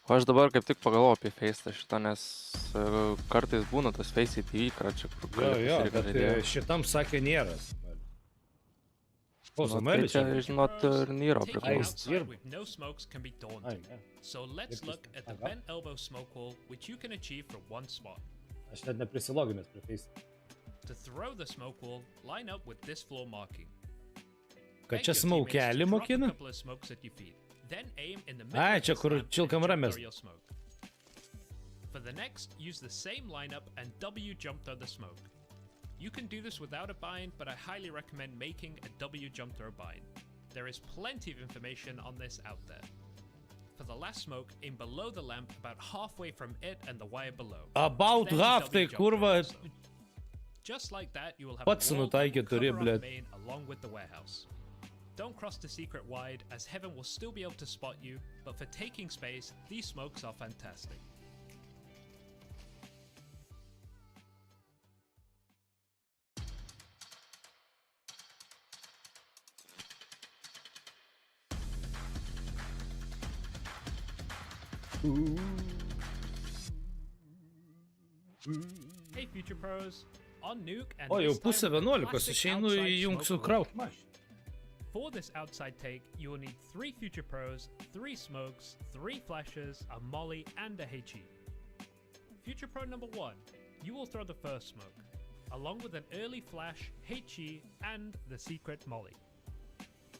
O aš dabar kaip tik pagalvoju apie Faceitą šitą, nes kartais būna tas Faceit TV, karačiai, kur gali pasirinkti žaidėją. Jo, bet šitam sakė nėra. O, tai čia, žinot, turnyro priklauso. Aš net neprisiloginęs prie Faceitą. To throw the smoke wall, line up with this floor marking. Kad čia smaukelį mokina? Ai, čia kur čilkam ramės. For the next, use the same lineup and W jump to the smoke. You can do this without a bind, but I highly recommend making a W jump to a bind. There is plenty of information on this out there. For the last smoke, aim below the lamp about halfway from it and the wire below. About half, tai kurva. Just like that, you will have a wall cover the main along with the warehouse. Don't cross the secret wide, as Heaven will still be able to spot you, but for taking space, these smokes are fantastic. Hey Future Pros, on Nuke and O, jau this time pusė with a 11, classic išeinu į outside Dziugss smoke kraut roll. mašį. For this outside take, you will need 3 Future Pros, 3 smokes, 3 flashes, a molly, and a HE. Future Pro number 1, you will throw the first smoke, along with an early flash, HE, and the secret molly.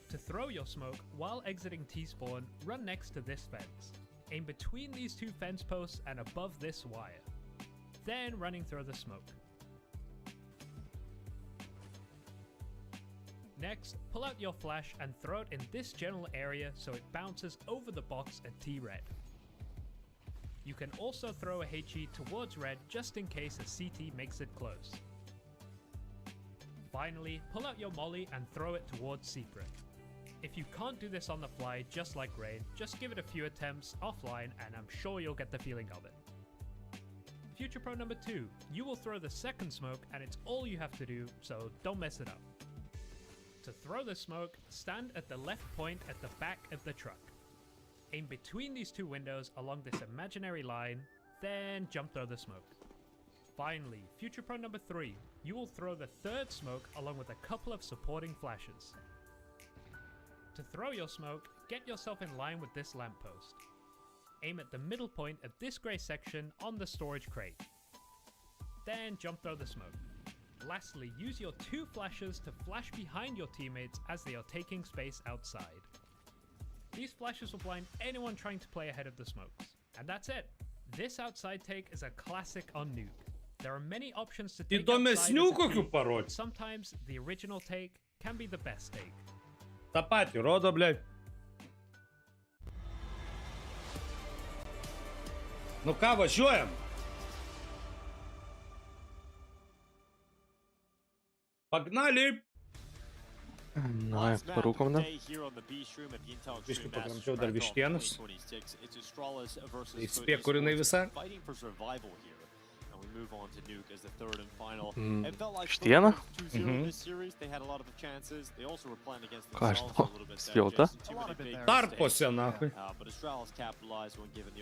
To throw your smoke while exiting T-spawn, run next to this fence. Aim between these 2 fence posts and above this wire. Then running through the smoke. Next, pull out your flash and throw it in this general area so it bounces over the box at T-red. You can also throw a HE towards red just in case a CT makes it close. Finally, pull out your molly and throw it towards secret. If you can't do this on the fly just like Rain, just give it a few attempts offline and I'm sure you'll get the feeling of it. Future Pro number 2, you will throw the second smoke and it's all you have to do, so don't mess it up. To throw the smoke, stand at the left point at the back of the truck. Aim between these 2 windows along this imaginary line, then jump throw the smoke. Finally, Future Pro number 3, you will throw the third smoke along with a couple of supporting flashes. To throw your smoke, get yourself in line with this lamppost. Aim at the middle point of this grey section on the storage crate. Then jump throw the smoke. Lastly, use your 2 flashes to flash behind your teammates as they are taking space outside. These flashes will blind anyone trying to play ahead of the smokes. And that's it. This outside take is a classic on Nuke. There are many options to take outside as a team, but sometimes the original take can be the best take. Tą patį rodo, blei. Nu ką, važiuojam? Pagнали! Давай, порукам, да? Biškai pagramčiau dar vištienas. Įspėk, kur jinai visa. Vištiena? Ką aš žinau, spjauta? Tarpuose, nahui.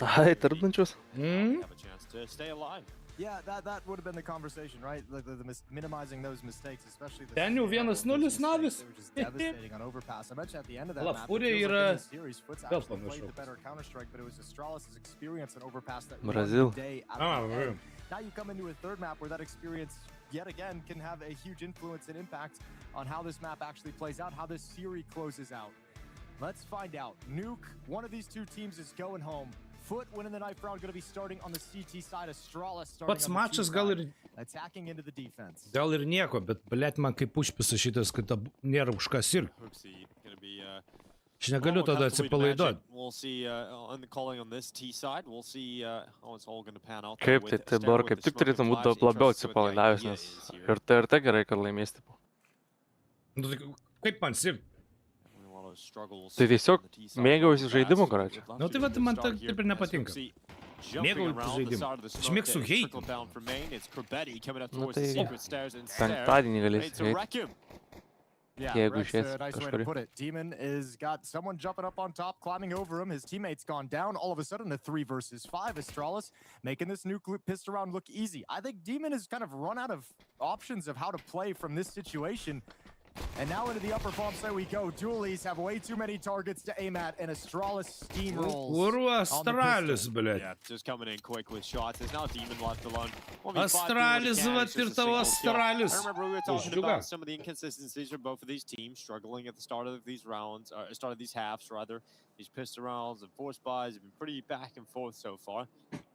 Ai, tarpdančius? Yeah, that would have been the conversation, right? Like minimizing those mistakes, especially the Ten jau 1-0 navis. devastating on overpass. I mentioned at the end of that La map, Furia it feels yra... like in this series, FUT's Vėl actually played pamiršau. the better Counter-Strike, but it was Astralis' experience on overpass that Brazil. won the day out of the end. Now you come into a third map where that experience, yet again, can have a huge influence and impact on how this map actually plays out, how this series closes out. Let's find out. Nuke, one of these 2 teams is going home. FUT winning the knife round, going to be starting on the CT side. Astralis starting Pats on the mačas T gal side, ir... attacking into the defense. Gal ir nieko, bet blėt man kaip užpisa šitas, kad nėra už ką sirgti. Aš negaliu tada atsipalaiduoti. Kaip tai dabar kaip tik turėtum būti labiau atsipalaidavęs, nes ir tai gerai, kad laimės tipo. Nu, tai kaip man sirgti? Tai tiesiog mėgaujuosi žaidimu, karoči. Nu, tai va, man taip ir nepatinka. Mėgaujuosi žaidimu. Aš mėgstu hate. Nu, tai penktadienį galėsi hate. Yeah, Jeigu that's išės a nice way to kažkur. put it. Demon is got someone jumping up on top, climbing over him. His teammate's gone down. All of a sudden, a 3 versus 5. Astralis making this nuke pistol round look easy. I think Demon has kind of run out of options of how to play from this situation. And now into the upper bomb site we go. Dualies have way too many targets to aim at, and Astralis steamrolls. Kur Astralis, blėt? Yeah, just coming in quick with shots. There's now Demon left alone. Astralis, vat ir tavo Astralis. I remember we were talking about some of the inconsistencies for both of these teams, struggling at the start of these rounds, or start of these halves, rather. These pistol rounds and force buys have been pretty back and forth so far.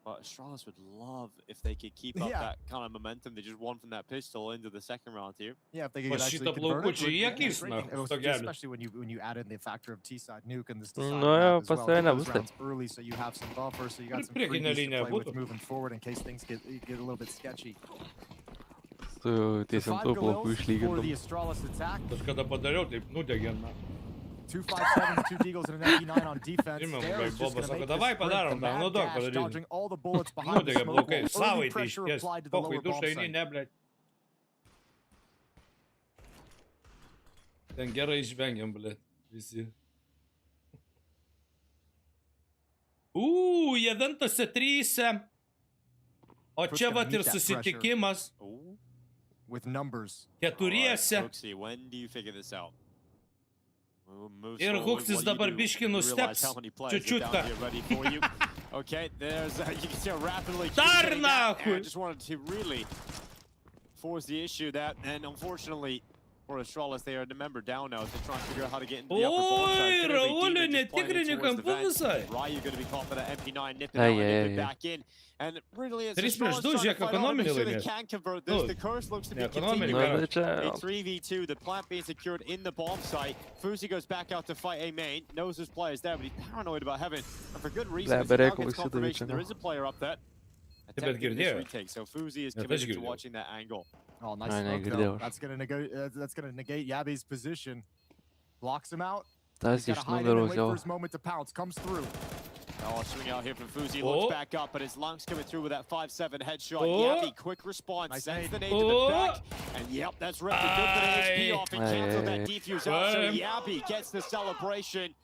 But Astralis would love if they could keep up that kind of momentum. They just won from that pistol into the second round here. Yeah, if they could actually convert it, especially when you add in the factor of T-side nuke and this rounds early, so you have some buffer, so you got some freebies to play with moving forward in case things get a little bit sketchy. Tu tiesiog tų plaukų išlygintum. Aš kada padariau, taip nudegė. 2 5-7s, 2 Deagles, and an MP9 on defense. There is just going to make Давай this sprint, подаром, the там, ну mad да, dash, подарили. dodging all the bullets Ну, behind the да, smoke блокей, wall. Early Савой ты pressure исчез. applied to the Похуй, lower душа bomb и site. не, блядь. Ten gerai išvengiam, blėt, visi. Jie ventose 3. O čia vat ir susitikimas. With numbers. 4. When do you figure this out? Ir Huksis dabar biški nusteps. Čiučiutką. Okay, there's you can see how rapidly Dar nahui! I just wanted to really force the issue that, and unfortunately for Astralis, they are the member down now as they try and figure out how to get into the upper ball side. Raulė, netikrini kampų visai. Ryu going to be caught for that MP9, nip it out and nip it back in. And really, it's Astralis trying to fight on to make sure they can convert this. The curse looks to be continuing. A 3v2, the plant being secured in the bomb site. Fuzi goes back out to fight a main, knows his player's there, but he's paranoid about heaven. And for good reason, as he now gets confirmation there is a player up there. Attempting this retake, so Fuzi is committed to watching that angle. Oh, nice smoke, though. That's gonna negate Yabi's position. Blocks him out. He's gotta hide in and wait for his moment to pounce. Comes through. Oh, swing out here from Fuzi. Looks back up, but his lungs coming through with that 5-7 headshot. Yabi, quick response. Sends the nade to the back. And yep, that's ripped. Good for the HP off and canceled that defuse out. So Yabi gets the celebration.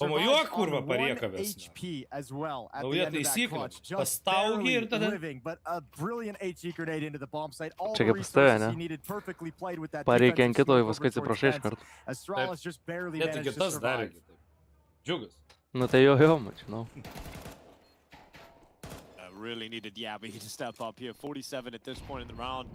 Pamojuok, kurva, parieka vis. HP as well at Nauja the end of that taisyklė. clutch. Just Pastaugi ir tada. living, but a brilliant HE grenade into the bomb site. All Čia the kaip pas tave, resources he ne? needed perfectly played with that Pareikia ant defensive kito, smoke paskui over towards atsiprašai iš fence. karto. Astralis just barely Jie tik managed to kitas darė survive. kitaip. Dziugss. Nu tai jo, žinau. Really needed Yabi to step up here. 47 at this point in the round.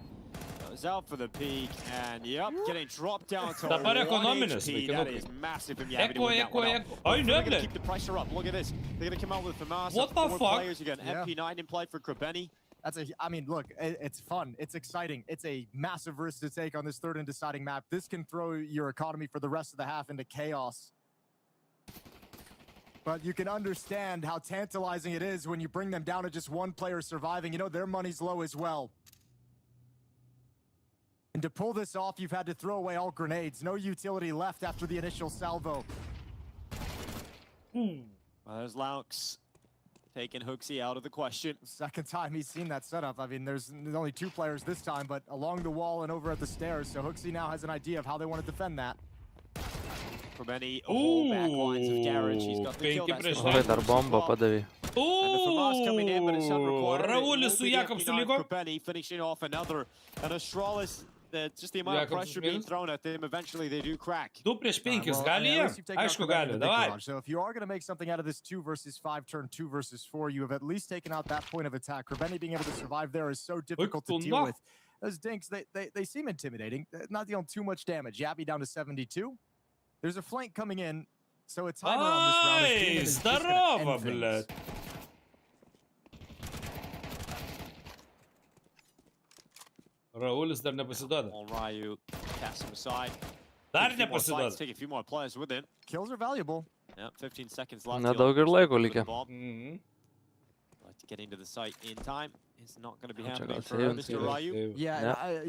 Is out for the peak, and yep, getting dropped down to 1 HP. That is massive from Yabi to win that one out. Ai, They're ne, going to blėt. keep the pressure up. Look at this. They're going to come out with Famas. What the 4 fuck? players. You got an MP9 in play for Krabeni. I mean, look, it's fun. It's exciting. It's a massive risk to take on this third and deciding map. This can throw your economy for the rest of the half into chaos. But you can understand how tantalizing it is when you bring them down to just one player surviving. You know, their money's low as well. And to pull this off, you've had to throw away all grenades. No utility left after the initial salvo. Well, there's Laux taking Hooksy out of the question. Second time he's seen that setup. I mean, there's only 2 players this time, but along the wall and over at the stairs. So Hooksy now has an idea of how they want to defend that. Krabeni, back lines of garage. He's got the kill. Oi, dar bombą padavė. Raulis su Jakobsu liko. Krabeni finishing off another. And Astralis, just the amount of pressure being thrown at them, eventually they do crack. 2 prieš 5 gali jie? Aišku gali, davai. So if you are going to make something out of this 2 versus 5 turn 2 versus 4, you have at least taken out that point of attack. Krabeni being able to survive there is so difficult to deal with. Those dinks, they seem intimidating. Not dealing too much damage. Yabi down to 72. There's a flank coming in, so a timer on this round is Здорово, блядь. Raulis dar nepasiduoda. On Ryu, cast him aside. Dar nepasiduoda. Take a few more players with him. Kills are valuable. Yep, 15 seconds left. Nedaug ir laiko likę. Getting to the site in time is not going to be Check happening out for save, Mr. Ryu. Yeah,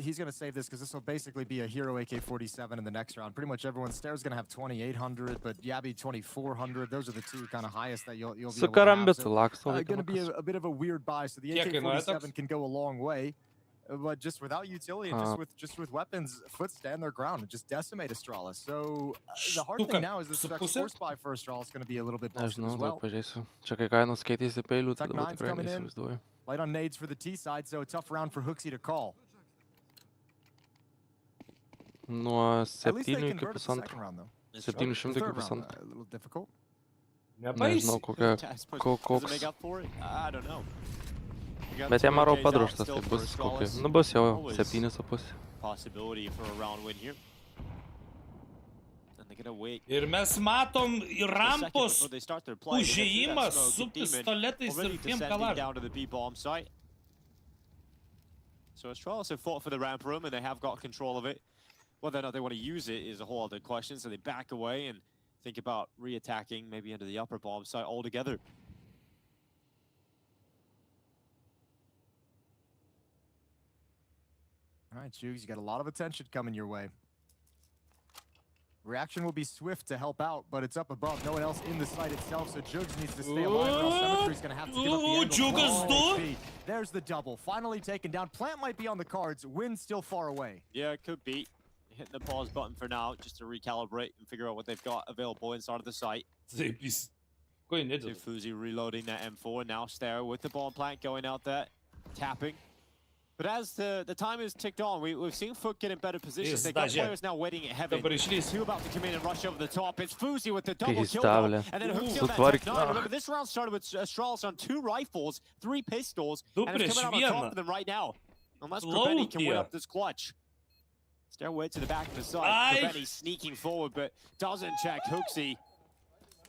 he's going to save this because this will basically be a hero AK-47 in the next round. Pretty much everyone Stair's going to have 2,800, but Yabi 2,400. Those are the 2 kind of highest that you'll be able to have. So, going to be a bit of a weird buy. So the AK-47 can go a long way. But just without utility and just with weapons, FUT stand their ground and just decimate Astralis. So the hard thing now is this force buy for Astralis is going to be a little bit busted as well. Pažiūrėsiu. Čia kai kainos keitėsi peilių, tai dabar tikrai neįsivaizduoju. Light on nades for the T side, so a tough round for Hooksy to call. Nuo 7 iki pusantro. 700 iki pusantro. A little difficult. Nežinau, koks. I don't know. Bet jam maro padroštas, tai bus kokie. Nu bus jau 7,5. Possibility for a round win here. Ir mes matom į rampos užėjimą su pistoletais ir 2 kalašais. So Astralis have fought for the ramp room and they have got control of it. Whether or not they want to use it is a whole other question. So they back away and think about re-attacking maybe into the upper bomb site altogether. All right, Dziugss, you got a lot of attention coming your way. Reaction will be swift to help out, but it's up above. No one else in the site itself, so Dziugss needs to stay alive, or else Symmetry's going to have to give up the angle. Dziugss, there's the double. Finally taken down. Plant might be on the cards. Win still far away. Yeah, it could be. Hitting the pause button for now, just to recalibrate and figure out what they've got available inside of the site. Fuzi reloading that M4. Now Stare with the bomb plant going out there, tapping. But as the time has ticked on, we've seen FUT get in better positions. They've got players now waiting at heaven. Two about to come in and rush over the top. It's Fuzi with the double kill though, and then hooks in that tech 9. Remember, this round started with Astralis on 2 rifles, 3 pistols, and it's coming out on top of them right now. Unless Krubeni can win up this clutch. Stairway to the back of the side. Krubeni sneaking forward, but doesn't check Hooksy.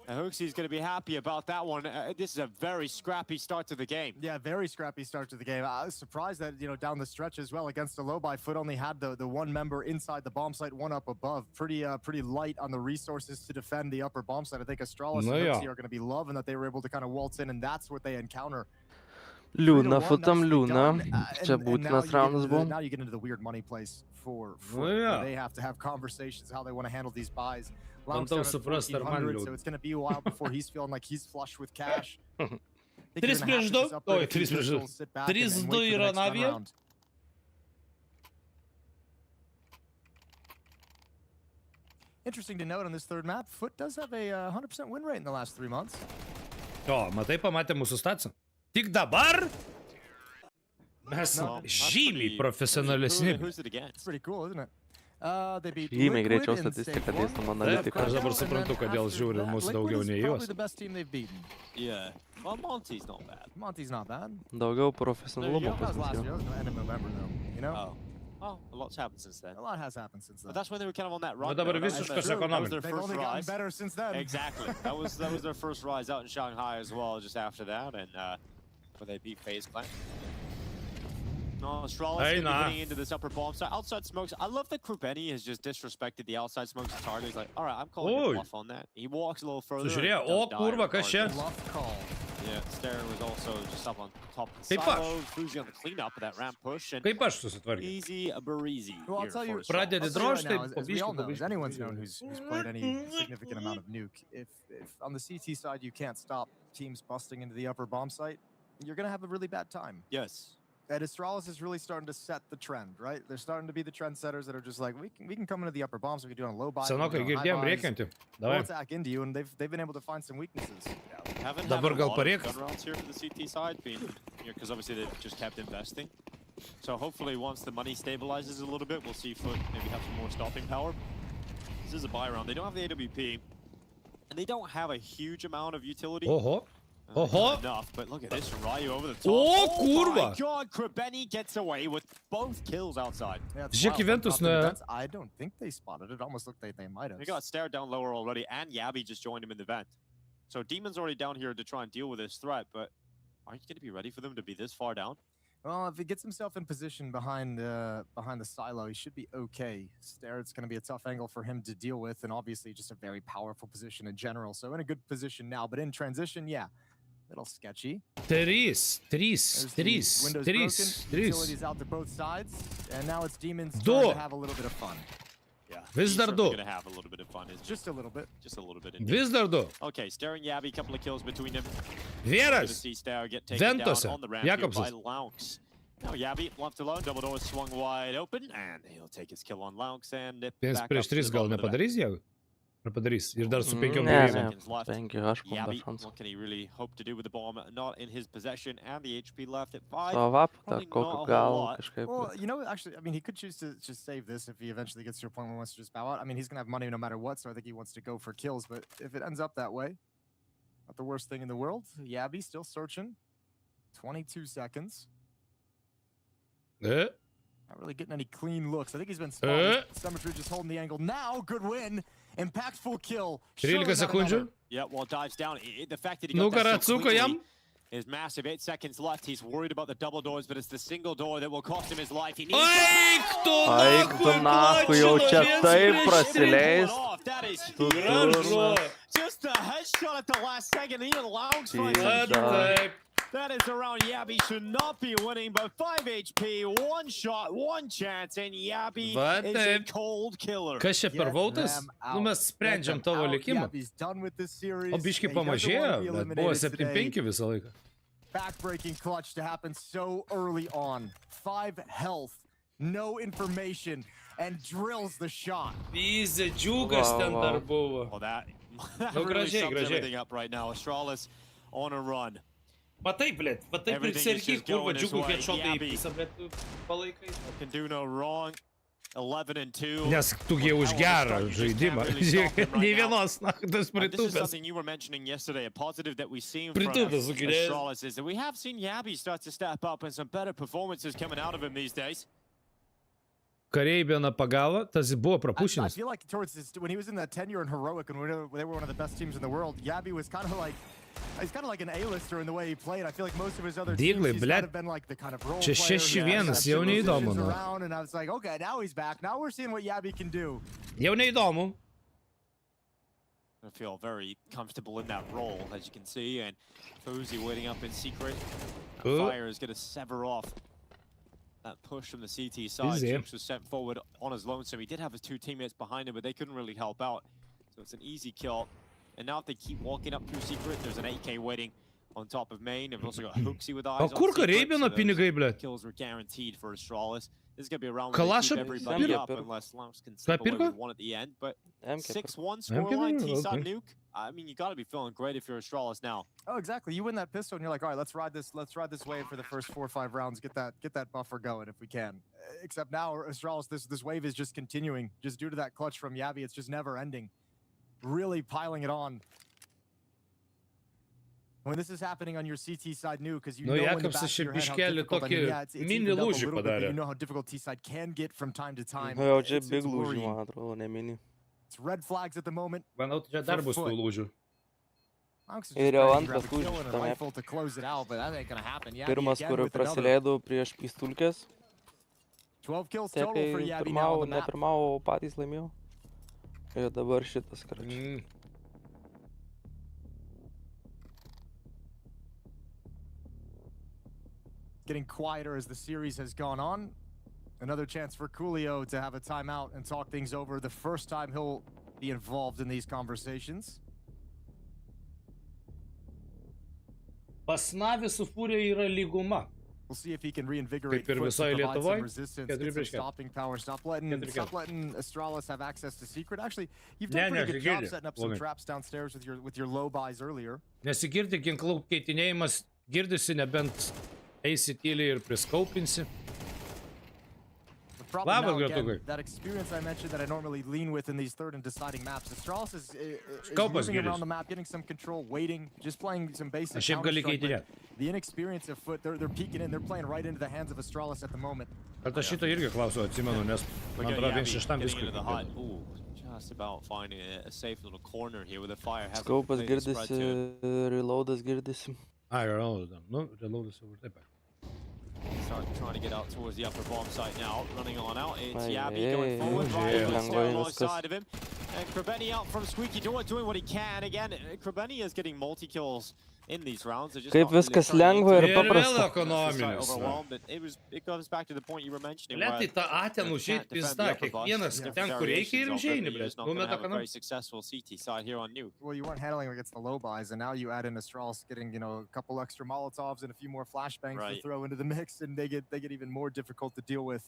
Hooksy's going to be happy about that one. This is a very scrappy start to the game. Yeah, very scrappy start to the game. I was surprised that, you know, down the stretch as well against the low by FUT only had the one member inside the bomb site, one up above. Pretty light on the resources to defend the upper bomb site. I think Astralis and Hooksy are going to be loving that they were able to kind of waltz in, and that's what they encounter. Luna, FUT tam Luna. Čia būtinas roundas buvo. Now you get into the weird money place for FUT. They have to have conversations how they want to handle these buys. So it's going to be a while before he's feeling like he's flush with cash. 3/2. Ой, 3/2. 3/2 yra Navija. Interesting to note on this third map, FUT does have a 100% win rate in the last 3 months. O, matai, pamatė mūsų staciją. Tik dabar mes žymiai profesionalesni. It's pretty cool, isn't it? Žymiai greičiau statistiką dėstom analitiką. Aš dabar suprantu, kodėl žiūri mūsų daugiau nei juos. Yeah. Well, Monty's not bad. Monty's not bad. Daugiau profesionalumo pas mus jau. Oh, a lot's happened since then. A lot has happened since then. But that's when they were kind of on that run. Dabar visiškas ekonomikas. They've only gotten better since then. Exactly. That was their first rise out in Shanghai as well, just after that, and where they beat FaZe Clan. No, Astralis getting into this upper bomb side. Outside smokes. I love that Krubeni has just disrespected the outside smokes target. He's like, all right, I'm calling a bluff on that. He walks a little further. O, kurva, kas čia? Bluff call. Yeah, Stare was also just up on top of the silo. Fuzi on the cleanup of that ramp push. And Kaip aš susitvarkiau? easy breezy. Well, I'll tell you, Pradedi drožti, as we all know, as anyone's known who's played any significant amount of nuke, if on the CT side you can't stop teams busting into the upper bomb site, you're going to have a really bad time. Yes. And Astralis is really starting to set the trend, right? They're starting to be the trendsetters that are just like, we can come into the upper bombs, we can do it on low buys, we'll attack into you, and they've been able to find some weaknesses. Haven't had a lot of gun rounds here for the CT side, because obviously they've just kept investing. So hopefully once the money stabilizes a little bit, we'll see FUT maybe have some more stopping power. This is a buy round. They don't have the AWP, and they don't have a huge amount of utility. Enough, but look at this Ryu over the top. Oh my god, Krubeni gets away with both kills outside. I don't think they spotted it. Almost looked like they might have. They got Stare down lower already, and Yabby just joined him in the vent. So Demon's already down here to try and deal with this threat, but are you going to be ready for them to be this far down? Well, if he gets himself in position behind the silo, he should be okay. Stare, it's going to be a tough angle for him to deal with, and obviously just a very powerful position in general. So in a good position now, but in transition, yeah. Little sketchy. Utilities out to both sides, and now it's Demons starting to have a little bit of fun. Yeah. Vis dar du. Gonna have a little bit of fun. Just a little bit. Just a little bit. Vis dar du. Okay, Stare and Yabby, couple of kills between them. Vienas. Ventose. Jakobsas. Launx. Now Yabby left alone. Double door swung wide open, and he'll take his kill on Launx and nip back up to the gal nepadarys jeigu? Ar padarys? Ir dar su 5 seconds left. Yabby, what can he really hope to do with the bomb? Not in his possession, and the HP left at 5. Probably not a whole lot. Well, you know, actually, I mean, he could choose to just save this if he eventually gets to a point where he wants to just bow out. I mean, he's going to have money no matter what, so I think he wants to go for kills, but if it ends up that way, not the worst thing in the world. Yabby still searching. 22 seconds. Not really getting any clean looks. I think he's been spotted. Symmetry just holding the angle. Now, good win. Impactful kill. 13 sekundžių. Yeah, well, dives down. The fact that he got that so quickly is massive. 8 seconds left. He's worried about the double doors, but it's the single door that will cost him his life. He needs Eik tu nahu, jau čia taip prasileis. Just a headshot at the last second. Even Launx finds him. That is around Yabi should not be winning, but 5 HP, 1 shot, 1 chance, and Yabi is a cold killer. Kas čia per vautas? Nu mes sprendžiam tavo likimą. O biški pamažėjo, bet buvo 7-5 visą laiką. Backbreaking clutch to happen so early on. 5 health, no information, and drills the shot. Easy, Dziugss ten dar buvo. Well, that really sums everything up right now. Astralis on a run. Matai, blėt, matai prisirkyk, kurva Dziugų headshot'ai į pisą, blėt, tu palaikai. Can do no wrong. 11-2. Nes tu gi už gerą žaidimą. Nei vienos, na, tas This is pritūpęs. something you were mentioning yesterday, a positive that we've seen from Pritūpęs sukinėjęs. Astralis is that we have seen Yabi start to step up and some better performances coming out of him these days. Kariai vieną pagavo, tas buvo I prapušinis. feel like towards his, when he was in that tenure in Heroic and they were one of the best teams in the world, Yabi was kind of like, he's kind of like an A-lister in the way he played. I feel like most of his other teams, he's kind of been like the kind of role player. Čia 6-1, jau neįdomu. And I was like, okay, now he's back. Now we're seeing what Yabi can do. Jau neįdomu. I feel very comfortable in that role, as you can see, and Fuzi waiting up in secret. Fire is going to sever off that push from the CT side. Dziugss was sent forward on his lonesome. He did have his 2 teammates behind him, but they couldn't really help out. So it's an easy kill. And now if they keep walking up through secret, there's an AK waiting on top of main. They've also got Hooksy with eyes on secret, so those kills were guaranteed for Astralis. This is going to be a round where they keep everybody up unless Laos can slip away with 1 at the end. But 6-1 scoreline, T-Side nuke. I mean, you got to be feeling great if you're Astralis now. Oh, exactly. You win that pistol and you're like, all right, let's ride this wave for the first 4 or 5 rounds, get that buffer going if we can. Except now Astralis, this wave is just continuing, just due to that clutch from Yabi. It's just never ending. Really piling it on. When this is happening on your CT side new, because you know in the back of your head how difficult, I mean, yeah, it's evened up a little bit, but you know how difficult T-side can get from time to time. It's worrying. It's red flags at the moment. Manau, čia dar bus tų lūžių. Ir jau antras lūžis tame. To close it out, but that ain't gonna happen. Pirmas, kur prasileidau prieš pistulkės. 12 kills total for Yabi now on the map. Nepirmavo, patys laimėjau. Ir dabar šitas kračias. Getting quieter as the series has gone on. Another chance for Coolio to have a timeout and talk things over. The first time he'll be involved in these conversations. Pas Navį su Furija yra lyguma. We'll see if he can reinvigorate Kaip ir FUT, visoje provide some Lietuvoje. resistance, get some stopping power. Stop letting Astralis have access to secret. Actually, you've done a pretty good job setting up some traps downstairs with your low buys earlier. Nesigirdi ginklų keitinėjimas, girdisi nebent eisi tyliai ir priskaupinsi. Now, again, that experience I mentioned that I normally lean with in these third and deciding maps. Astralis is moving around the map, getting some control, waiting, just playing some basic counter-strike. The inexperience of FUT, they're peeking in, they're playing right into the hands of Astralis at the moment. Aš šito irgi klausiu, atsimenu, nes man atrodo 1-6 viskui. Just about finding a safe little corner here with a fire. Skopas girdisi, reloadas girdisi. Reloadas. Nu, reloadas jau taip. Start trying to get out towards the upper bomb site now, running on out. It's Yabi going forward, right alongside of him. And Krebeni out from Squeaky Door doing what he can. Again, Krebeni is getting multi-kills in these rounds. Kaip viskas lengva ir paprasta. It goes back to the point you were mentioning. Blėt, tą atenų šiaip pizda, kiekvienas ten, kur reikia ir žaini, blėt. Very successful CT side here on Nuke. Well, you weren't handling against the low buys, and now you add in Astralis getting, you know, a couple extra Molotovs and a few more flashbangs to throw into the mix, and they get even more difficult to deal with.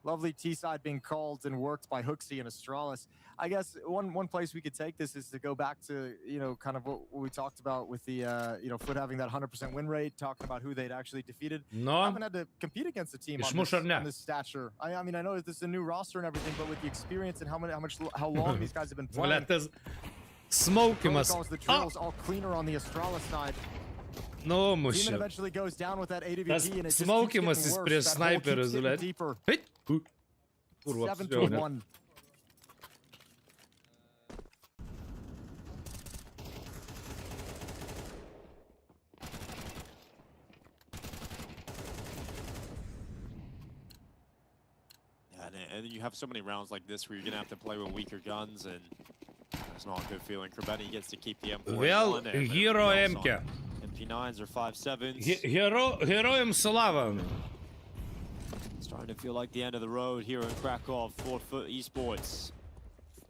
Lovely T-side being called and worked by Hooksy and Astralis. I guess one place we could take this is to go back to, you know, kind of what we talked about with the, you know, FUT having that 100% win rate, talking about who they'd actually defeated. I haven't had to compete against a team on this stature. I mean, I know this is a new roster and everything, but with the experience and how long these guys have been playing. Smokimas. The drills all cleaner on the Astralis side. No, mušė. Demon eventually goes down with that AWP and it just smokimas jis prie snaiperis, blėt. Hei! Kurva, 7-1. And you have so many rounds like this where you're going to have to play with weaker guns, and it's not a good feeling. Krebeni gets to keep the M4. Vėl Hero MK. 5P9s or 5.7s. Героям слава. Starting to feel like the end of the road here in Krakow for FUT Esports.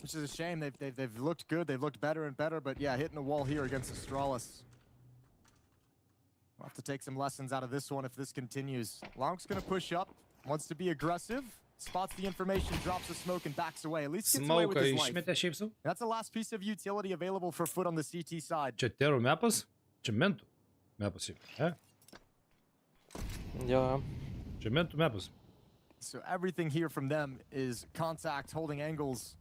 Which is a shame. They've looked good. They've looked better and better. But yeah, hitting a wall here against Astralis. We'll have to take some lessons out of this one if this continues. Long's going to push up. Wants to be aggressive. Spots the information, drops the smoke, and backs away. At least gets away with his life. That's the last piece of utility available for FUT on the CT side. Čia Tero mepas? Čia Mentų mepas. Jo. Čia Mentų mepas. So everything here from them is contact, holding angles.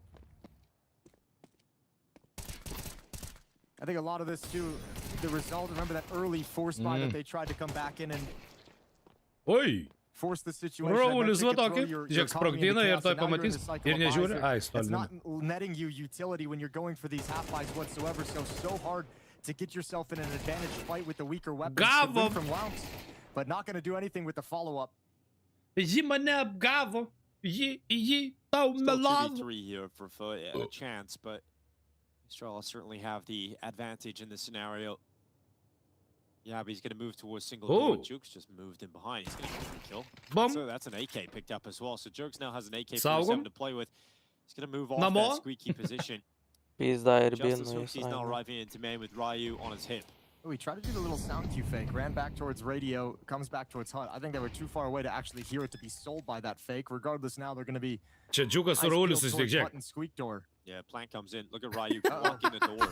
I think a lot of this too, the result, remember that early force buy that they tried to come back in and force the situation. Dziugss sprogdina ir tuoj pamatys ir nežiūri. Ai, it's not netting you utility when you're going for these half buys whatsoever, so hard to get yourself in an advantage fight with the weaker weapons to win from Lounge, but not going to do anything with the follow-up. Ji mane apgavo. Ji tau melavo. 2v3 here for FUT, a chance, but Astralis certainly have the advantage in this scenario. Yeah, but he's going to move towards single door. Dziugss just moved in behind. He's going to get the kill. So that's an AK picked up as well. So Dziugss now has an AK-47 to play with. He's going to move off that squeaky position. Justice Hooksy's now arriving into main with Ryu on his hip. Oh, he tried to do the little sound cue fake, ran back towards radio, comes back towards HUT. I think they were too far away to actually hear it to be sold by that fake. Regardless, now they're going to be Dziugss towards HUT and squeak door. Yeah, Plant comes in. Look at Ryu walking the door.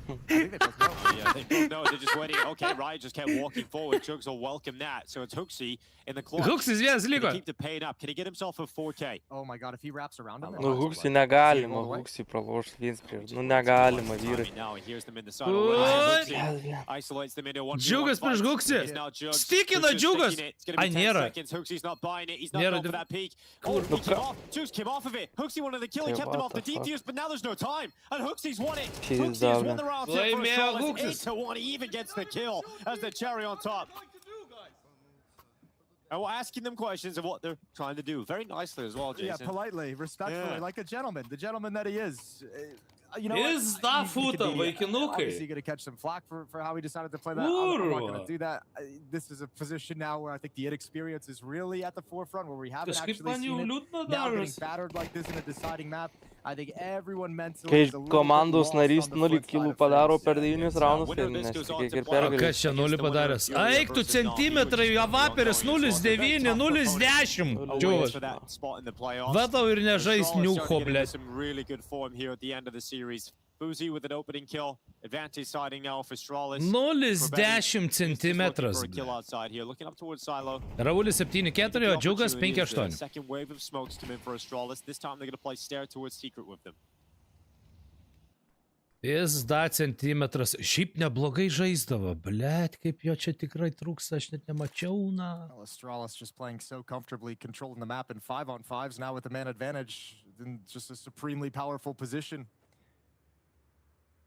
I think they both know. Yeah, they both know. They're just waiting. Okay, Ryu just kept walking forward. Dziugss will welcome that. So it's Hooksy in the clutch. Hooksy Can he keep the pain up? Can he get himself a 4K? Oh my god, if he wraps around him. Ну, Hooksy negalima, Hooksy praloš Vinsprir. Nu, negalima, vyrai. Now he hears them in the side. Hooksy isolates them into one. Dziugss prieš Hooksy. Stikina Dziugss. Ai, nėra. Hooksy's not buying it. He's not going for that peak. Oh, he came off. Dziugss came off of it. Hooksy wanted the kill. He kept him off the defuse, but now there's no time. And Hooksy's won it. Hooksy's won the round. 8-1, he even gets the kill as the cherry on top. And we're asking them questions of what they're trying to do. Very nicely as well, Jason. Yeah, politely, respectfully, like a gentleman. The gentleman that he is. You know obviously going to catch some flack for how he decided to play that. I'm not going to do that. This is a position now where I think the inexperience is really at the forefront, where we haven't actually seen it. Now getting battered like this in a deciding map. I think everyone mentally is a little komandos narys 0 kilų padaro per 9 raundus, tai nesitikėk ir pergalės. Kas čia 0 padaręs? Eik tu centimetrai, avaperis 0,9, 0,10. Dziugss. Va tau ir nežais niucho, blėt. Boozy with an opening kill. Advantage siding now for Astralis. 0,10 centimetras. Looking up towards Silo. Raulis 7-4, o Dziugss 5-8. Second wave of smokes come in for Astralis. This time they're going to play stare towards secret with them. Pizda centimetras. Šiaip neblogai žaisdavo. Blet, kaip jo čia tikrai trūksta, aš net nemačiau, na. Astralis just playing so comfortably, controlling the map in 5-on-5s now with the man advantage in just a supremely powerful position.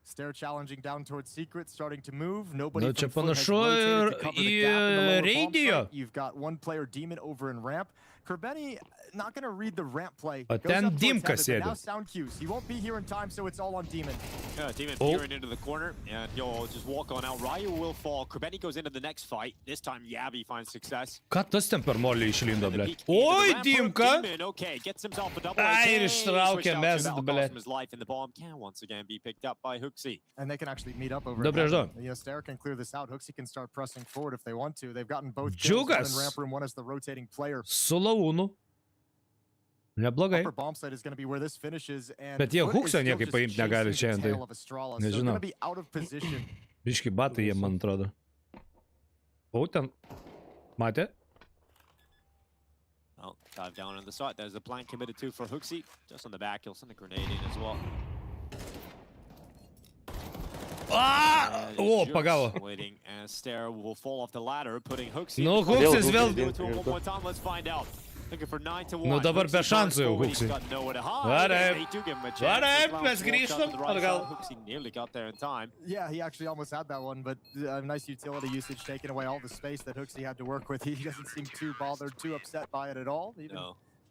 Stare challenging down towards secret, starting to move. Nobody from FUT has rotated to cover the gap in the lower bomb site. You've got one player demon over in ramp. Kerbeni not going to read the ramp play. But then Dimka said now sound cues. He won't be here in time, so it's all on Demon. Yeah, Demon peering into the corner, and he'll just walk on out. Ryu will fall. Kerbeni goes into the next fight. This time Yabi finds success. Ką tas ten per molį išlindo, blėt? Oi, Dimka! Okay, gets himself a double. Ai, ir ištraukė mesdą, blėt. His life in the bomb can once again be picked up by Hooksy. And they can actually meet up over. Stare can clear this out. Hooksy can start pressing forward if they want to. They've gotten both kills. One in ramp room, one as the rotating player. Sulaunu. Neblogai. Bet jie Hookso niekaip paimti negali šiandien, tai nežinau. Biški batai jie, man atrodo. O, ten. Matė? Well, dive down on the side. There's a plan committed to for Hooksy. Just on the back, he'll send a grenade in as well. O, pagavo. Waiting, and Stare will fall off the ladder, putting Hooksy. No, Hooksis vėl. One more time, let's find out. Nu dabar be šansų jau Hooksy. Varai. Varai, mes grįžtam. Atgal. Yeah, he actually almost had that one, but nice utility usage taking away all the space that Hooksy had to work with. He doesn't seem too bothered, too upset by it at all. Even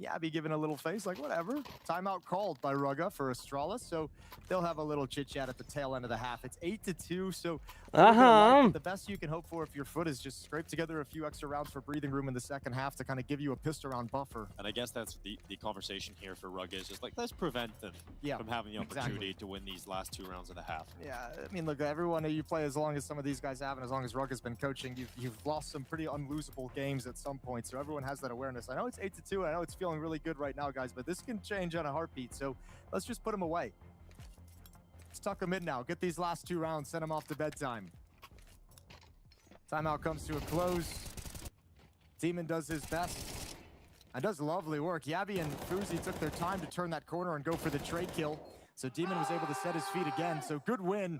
Yabby giving a little face like, whatever. Timeout called by Rugga for Astralis, so they'll have a little chit-chat at the tail end of the half. It's 8-2, so the best you can hope for if your FUT is just scrape together a few extra rounds for breathing room in the second half to kind of give you a pistol round buffer. And I guess that's the conversation here for Rugga is just like, let's prevent them from having the opportunity to win these last 2 rounds of the half. Yeah, I mean, look, everyone you play as long as some of these guys have and as long as Rugga's been coaching, you've lost some pretty unlosable games at some point, so everyone has that awareness. I know it's 8-2, I know it's feeling really good right now, guys, but this can change on a heartbeat, so let's just put them away. Let's tuck them in now. Get these last 2 rounds, send them off to bedtime. Timeout comes to a close. Demon does his best and does lovely work. Yabby and Fuzi took their time to turn that corner and go for the trade kill, so Demon was able to set his feet again, so good win.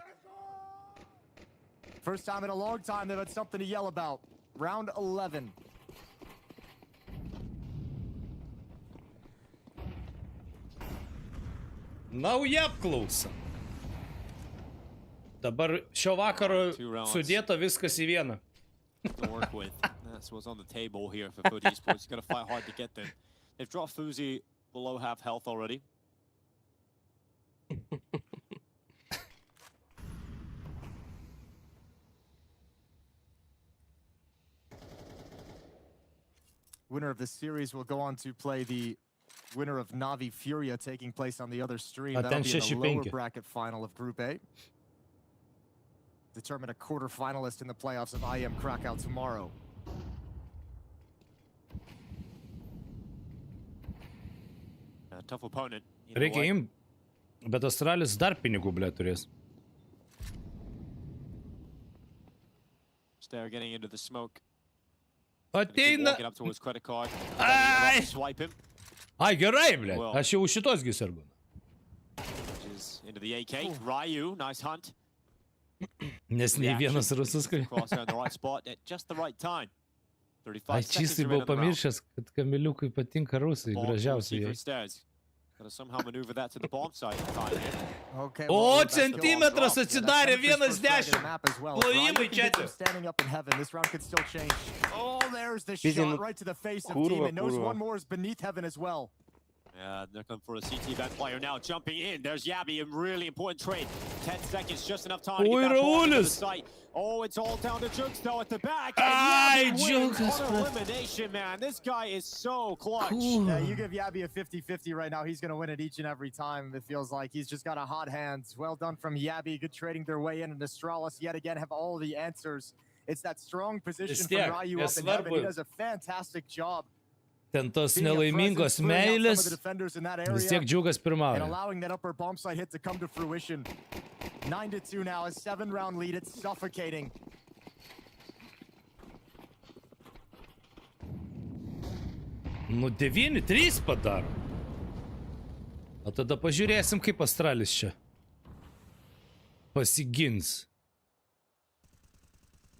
First time in a long time they've had something to yell about. Round 11. Nauja apklausa. Dabar šio vakaro sudėta viskas į vieną. To work with. That's what's on the table here for FUT Esports. Got to fight hard to get there. They've dropped Fuzi below half health already. Winner of this series will go on to play the winner of Navi Furia, taking place on the other stream. That'll be in the lower bracket final of Group A. Determine a quarter-finalist in the playoffs of IM Krakow tomorrow. A tough opponent. Reikia imt, bet Astralis dar pinigų, ble, turės. They're getting into the smoke. Ateina. Walking up to his credit card. Swipe him. Ai, gerai, ble. Aš jau už šitos gi sergu. Into the AK. Ryu, nice hunt. Nes nei vienas rusas kai. Crosshair in the right spot at just the right time. 35 Ai, seconds čistai buvau pamiršęs, kad Kamiliukui patinka rusai, gražiausiai jai. Gotta somehow maneuver that to the bomb site in time here. O, centimetras atsidarė 1-10. Plojimai čia. Standing up in heaven. This round could still change. Oh, there's the shot right to the face of Demon. Knows one more is beneath heaven as well. Yeah, they're coming for a CT back player now, jumping in. There's Yabby, a really important trade. 10 seconds, just enough time to get that ball into the site. Oh, it's all down to Dziugss though at the back. Ay, Dziugss. Elimination, man. This guy is so clutch. Yeah, you give Yabby a 50-50 right now. He's going to win it each and every time. It feels like he's just got a hot hand. Well done from Yabby. Good trading their way in. And Astralis yet again have all the answers. It's that strong position from Ryu up in heaven. He does a fantastic job. Ten tos nelaimingos meilės, vis tiek Dziuggas pirmauja. And allowing that upper bomb site hit to come to fruition. 9-2 now, a 7-round lead. It's suffocating. Nu, 9-3 padaro. O tada pažiūrėsim, kaip Astralis čia pasigins.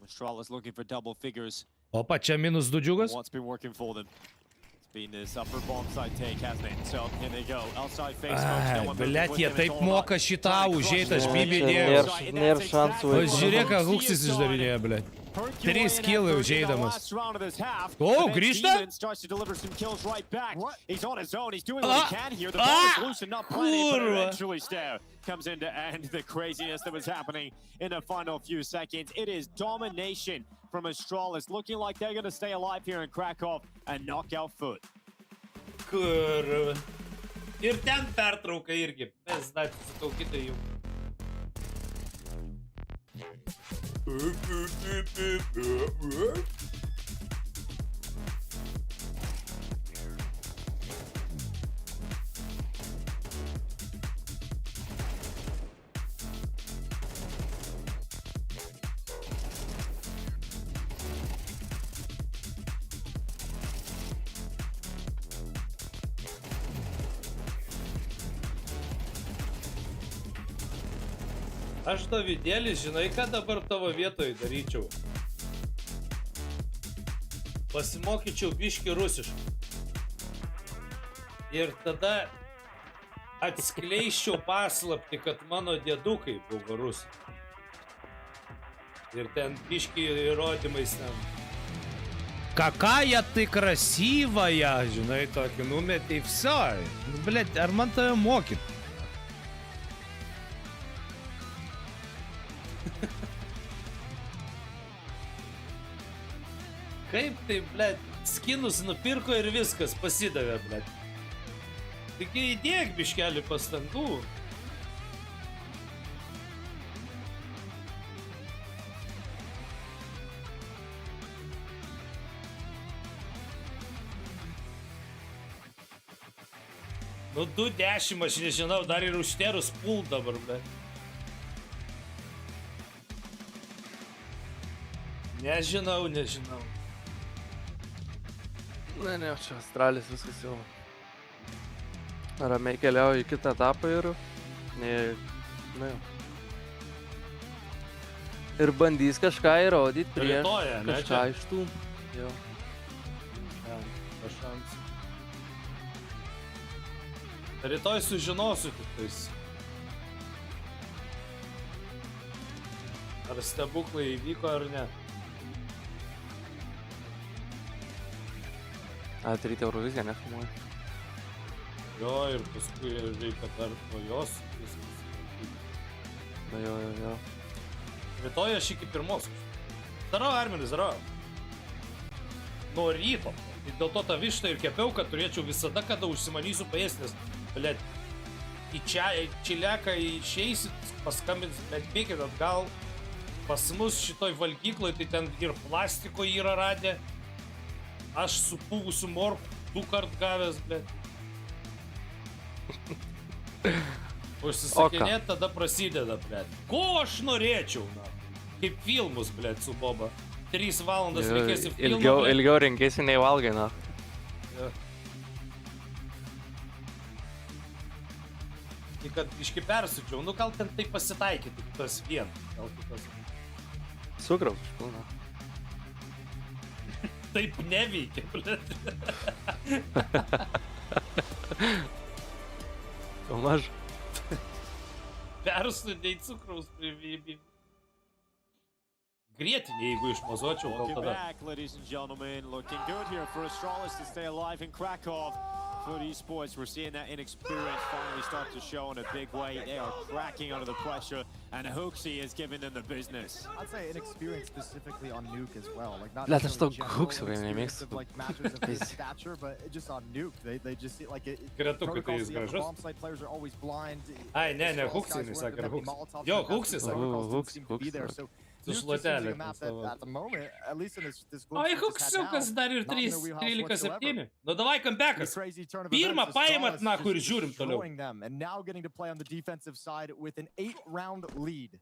Astralis looking for double figures. Opa, čia minus 2 Dziuggas. What's been working for them? Been this upper bomb side take, hasn't it? So here they go. Outside face. Ai, blėt, jie taip moka šitą užėjti, aš bibį dėjau. Nėra šansų. Pažiūrėk, ką Huksis išdarinėja, blėt. 3 kilai užeidamas. O, grįžta? Kurva. Comes in to end the craziness that was happening in the final few seconds. It is domination from Astralis, looking like they're going to stay alive here in Krakow and knock out FUT. Kurva. Ir ten pertrauka irgi. Mes dar sutaukite jau. Aš Davidėlį, žinai, ką dabar tavo vietoje daryčiau? Pasimokyčiau biškį rusiškai. Ir tada atskleisčiau paslaptį, kad mano dėdukai buvo rusai. Ir ten biškį įrodymais ten Какая ты красивая, žinai, tokį numetė į всё. Блядь, ar man tave mokyt? Kaip tai, blėt, skinus nupirko ir viskas pasidavė, blėt. Tik įdėk biškelį pastangų. Nu, 2-10 aš nežinau, dar ir užterus pult dabar, blėt. Nežinau. Ne, čia Astralis viskas jau ramiai keliauja į kitą etapą ir ir bandys kažką įrodyti prieš kažką iš tų. Jo. Rytoj sužinosiu tik tais. Ar stebuklai įvyko ar ne. Daryti Euroviziją nefilmuoja. Jo, ir paskui reikia dar nuo jos. Jo. Rytoj aš iki pirmos. Darau, Arminis, darau. Nuo ryto. Ir dėl to tą vištą ir kepiau, kad turėčiau visada, kada užsimanysiu paėsti, nes, blėt, į Čiliaką išeisit, paskambins, bet bėkit atgal. Pas mus šitoj valgykloj, tai ten ir plastiko yra radę. Aš supūgusiu morkų 2 kart gavęs, blėt. Užsisakinėt, tada prasideda, blėt. Ko aš norėčiau, na? Kaip filmus, blėt, su Boba. 3 valandas reikėsi filmą, blėt. Ilgiau renkėsi nei valgai, na. Tik kad iški persudžiau, nu gal ten tai pasitaikyti, tas vien. Cukraus, špūna. Taip neveikia, blėt. Maž. Persudėjai cukraus privybį. Grietinį, jeigu išmazuočiau, gal tada. Back, ladies and gentlemen, looking good here for Astralis to stay alive in Krakow. FUT Esports, we're seeing that inexperience finally start to show in a big way. They are cracking under the pressure, and Hooksy is giving them the business. I'd say inexperience specifically on Nuke as well. Like not Let us talk necessarily Hooksy general when he experience of like matches of his stature, but just on Nuke, they just see like it. Kretukai tai jis Bomb site players are always blind. Ai, ne, Hooksy, nesakė, ar Hooksy. Jo, Hooksy, sakė. Hooksy. Su šluotelė. Ai, Hooksiukas dar ir 13-7. Nu, davai comebackas. Pirmą paimat, nahu, ir žiūrim toliau. And now getting to play on the defensive side with an 8-round lead.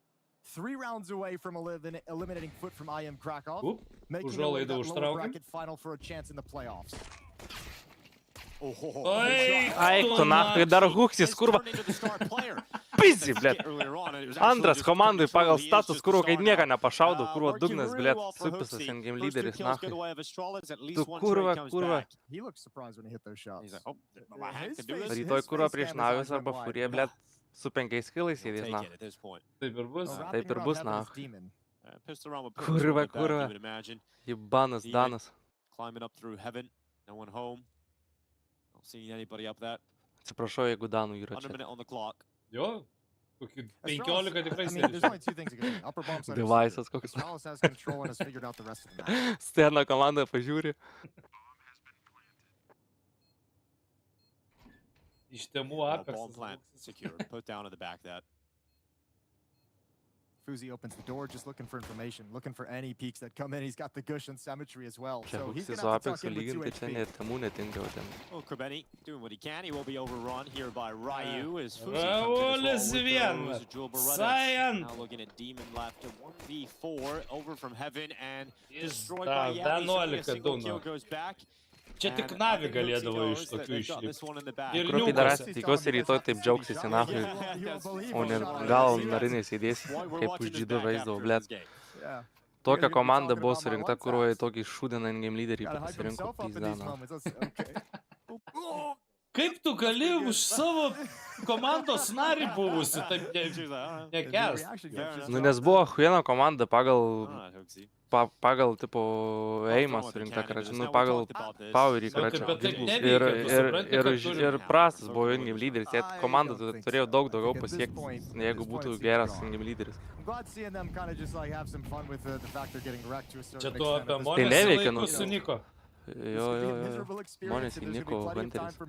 3 rounds away from eliminating FUT from IM Krakow, making their way to that lower bracket final for a chance in the playoffs. Ai, tu nahui, dar Hooksis, kurva. Pizzi, blėt. Antras komandai pagal status, kurvo, kai nieka nepašaudau, kurvo dugnas, blėt, supisas endgame lyderis, nahui. Tu kurva. Rytoj kurva prieš Navius arba Furie, blėt, su 5 skillais įdės, nahui. Taip ir bus, nahui. Kurva. Jibanas, Danas. Atsiprašau, jeigu Danų yra čia. Jo, kokį 15 tikrai sėdžiu. Device'as koks. Stena komanda pažiūri. Iš temų Apexas. Fuzi opens the door, just looking for information, looking for any peeks that come in. He's got the gush and symmetry as well. So he's going to have to tuck in with 2 HP. Well, Krabeni doing what he can. He will be overrun here by Ryu. As Fuzi now looking at Demon left to 1v4 over from Heaven and destroyed by Yami. A single kill goes back. Čia tik Navi galėdavo iš tokių išlipti. Ir Krupi dar tikiuosi rytoj taip džiaugsis į nahui, o ne gal narinės įdėsi, kaip už G2 žaisdavo, blėt. Tokia komanda buvo surinkta, kurioje tokį šūdiną endgame lyderį pasirinko pizdaną. Kaip tu gali už savo komandos narį buvusi, taip nekęst? Nu, nes buvo huiena komanda pagal tipo eimą surinkta, karačią, nu, pagal powerį, karačią. Ir prastas buvo in-game lyderis, jie komanda turėjo daug daugiau pasiekti, jeigu būtų geras in-game lyderis. Čia tu apie Tai neveikia, nu. su Niko. Jo. Monės į Niko Hunteris.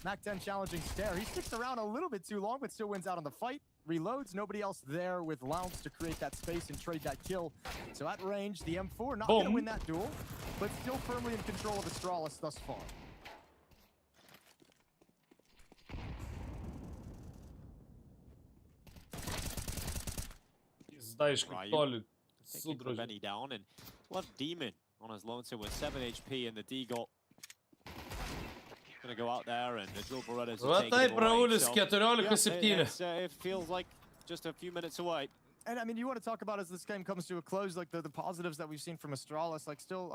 Mac 10 challenging stare. He sticks around a little bit too long, but still wins out on the fight. Reloads, nobody else there with Lounge to create that space and trade that kill. So at range, the M4 not going to win that duel, but still firmly in control of Astralis thus far. Benny down and left Demon on his lonesome with 7 HP and the Deagle. Gonna go out there and the Drill Berettas Va taip, Raulis 14-7. It feels like just a few minutes away. And I mean, you want to talk about as this game comes to a close, like the positives that we've seen from Astralis, like still,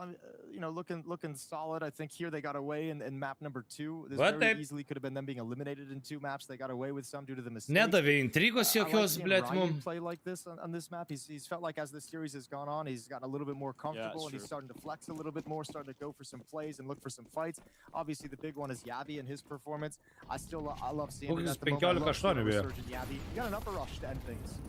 you know, looking solid. I think here they got away in map number 2. This very easily could have been them being eliminated in 2 maps. They got away with some due to the mistakes. Nedavė intrigos jokios, blėt, mum. Play like this on this map. He's felt like as this series has gone on, he's gotten a little bit more comfortable and he's starting to flex a little bit more, starting to go for some plays and look for some fights. Obviously, the big one is Yavi and his performance. I love seeing it at the moment. You got an upper rush to end things.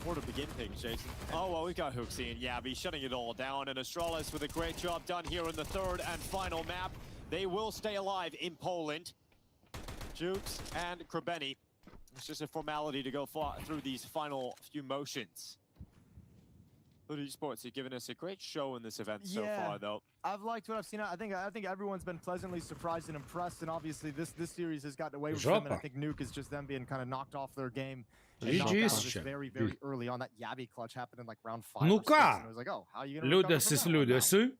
Or to begin things, Jason. Oh, well, we've got Hooksy and Yabi shutting it all down, and Astralis with a great job done here in the 3rd and final map. They will stay alive in Poland. Dziugss and Krebeni. It's just a formality to go through these final few motions. FUT Esports have given us a great show in this event so far, though. I've liked what I've seen. I think everyone's been pleasantly surprised and impressed, and obviously this series has gotten away with them, and I think Nuke is just them being kind of knocked off their game. Very, very early on. That Yabi clutch happened in like round 5 Nu or 6, ką? and I was like, oh, how are you gonna Liūdėsis liūdėsiu.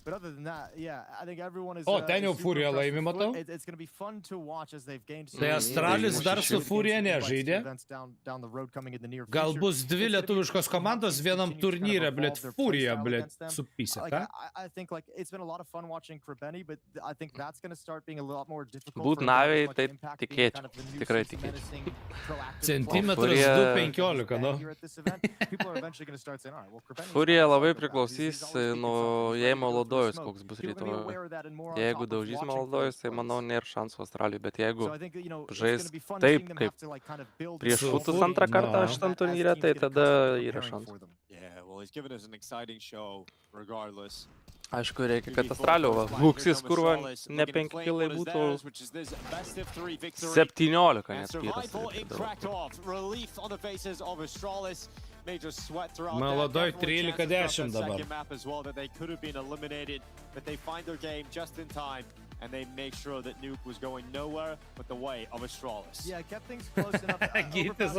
But other than that, yeah, I think everyone is. O, ten jau Furija laimi, matau. It's going to be fun to watch as they've gained. Tai Astralis dar su Furija nežaidė. Gal bus 2 lietuviškos komandos vienam turnyre, blėt, Furija, blėt, supysė, ką? I think like it's been a lot of fun watching Krebeni, but I think that's going to start being a lot more difficult. Būt naviai, tai tikėčiau, tikrai tikėčiau. Centimetras 2.15, nu. Furija labai priklausys nuo Jėmo Lodojus, koks bus rytoj. Jeigu daužys Lodojus, tai manau nėra šansų Australijai, bet jeigu žais taip, kaip prieš FUTus antrą kartą šitam turnyre, tai tada yra šansų. Aišku, reikia, kad Astralijų Huksis, kur ne 5 kilai būtų 17 net pyras. Melodoj 13-10 dabar. And they make sure that Nuke was going nowhere but the way of Astralis. Yeah, kept things close enough. It was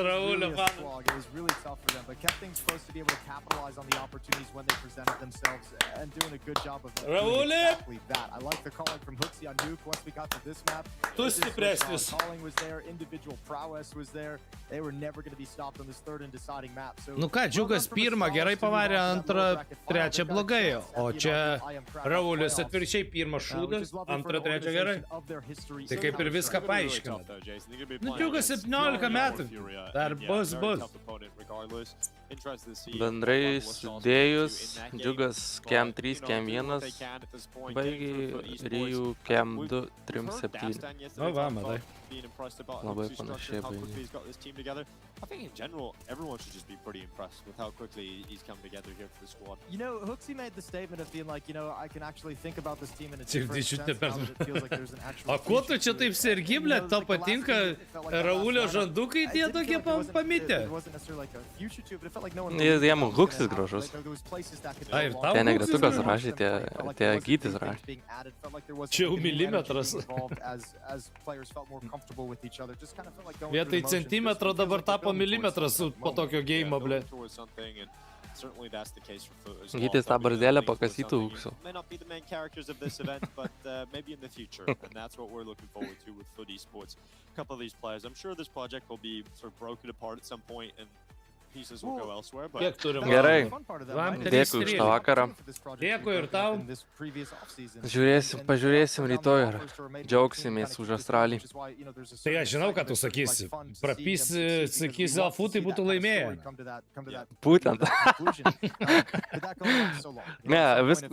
really tough for them, but kept things close to be able to capitalize on the opportunities when they presented themselves and doing a good job of doing exactly that. I like the calling from Hooksy on Nuke once we got to this map. Calling was there, individual prowess was there. They were never going to be stopped on this 3rd and deciding map. So, nu ką, Dziugss pirmą gerai pavarė, antrą, trečią blogai, o čia Raulis atvirkščiai pirmas šūdas, antrą, trečią gerai. Tai kaip ir viską paaiškina. Nu, Dziugss 17 metų, dar bus. Bendrai sudėjus, Dziugss Cam 3, Cam 1, baigė Riju Cam 2, 3, 7. O, va, matai. Labai panašiai baigė. I think in general, everyone should just be pretty impressed with how quickly he's come together here for the squad. You know, Hooksy made the statement of being like, you know, I can actually think about this team in a different sense now that it feels like there's an actual... O kuo tu čia taip sergi, blėt, tau patinka Raulio žandukai tie tokie pamitę? Jam Hooksis gražus. Ten negretukas rašė, tie gytis rašė. Čia jau milimetras. Vietoj centimetro dabar tapo milimetras po tokio geimo, blė. Gytis tą barzelę pakasytų Hooksu. May not be the main characters of this event, but maybe in the future, and that's what we're looking forward to with FUT Esports. A couple of these players, I'm sure this project will be sort of broken apart at some point, and pieces will go elsewhere, but Kiek turim? Gerai. Vam Dėkui už tą vakarą. Dėkui ir tau. Pažiūrėsim rytoj ir džiaugsimės už Astralį. Tai aš žinau, ką tu sakysi. Sakysi, FUT tai būtų laimėję. Būtent. Ne,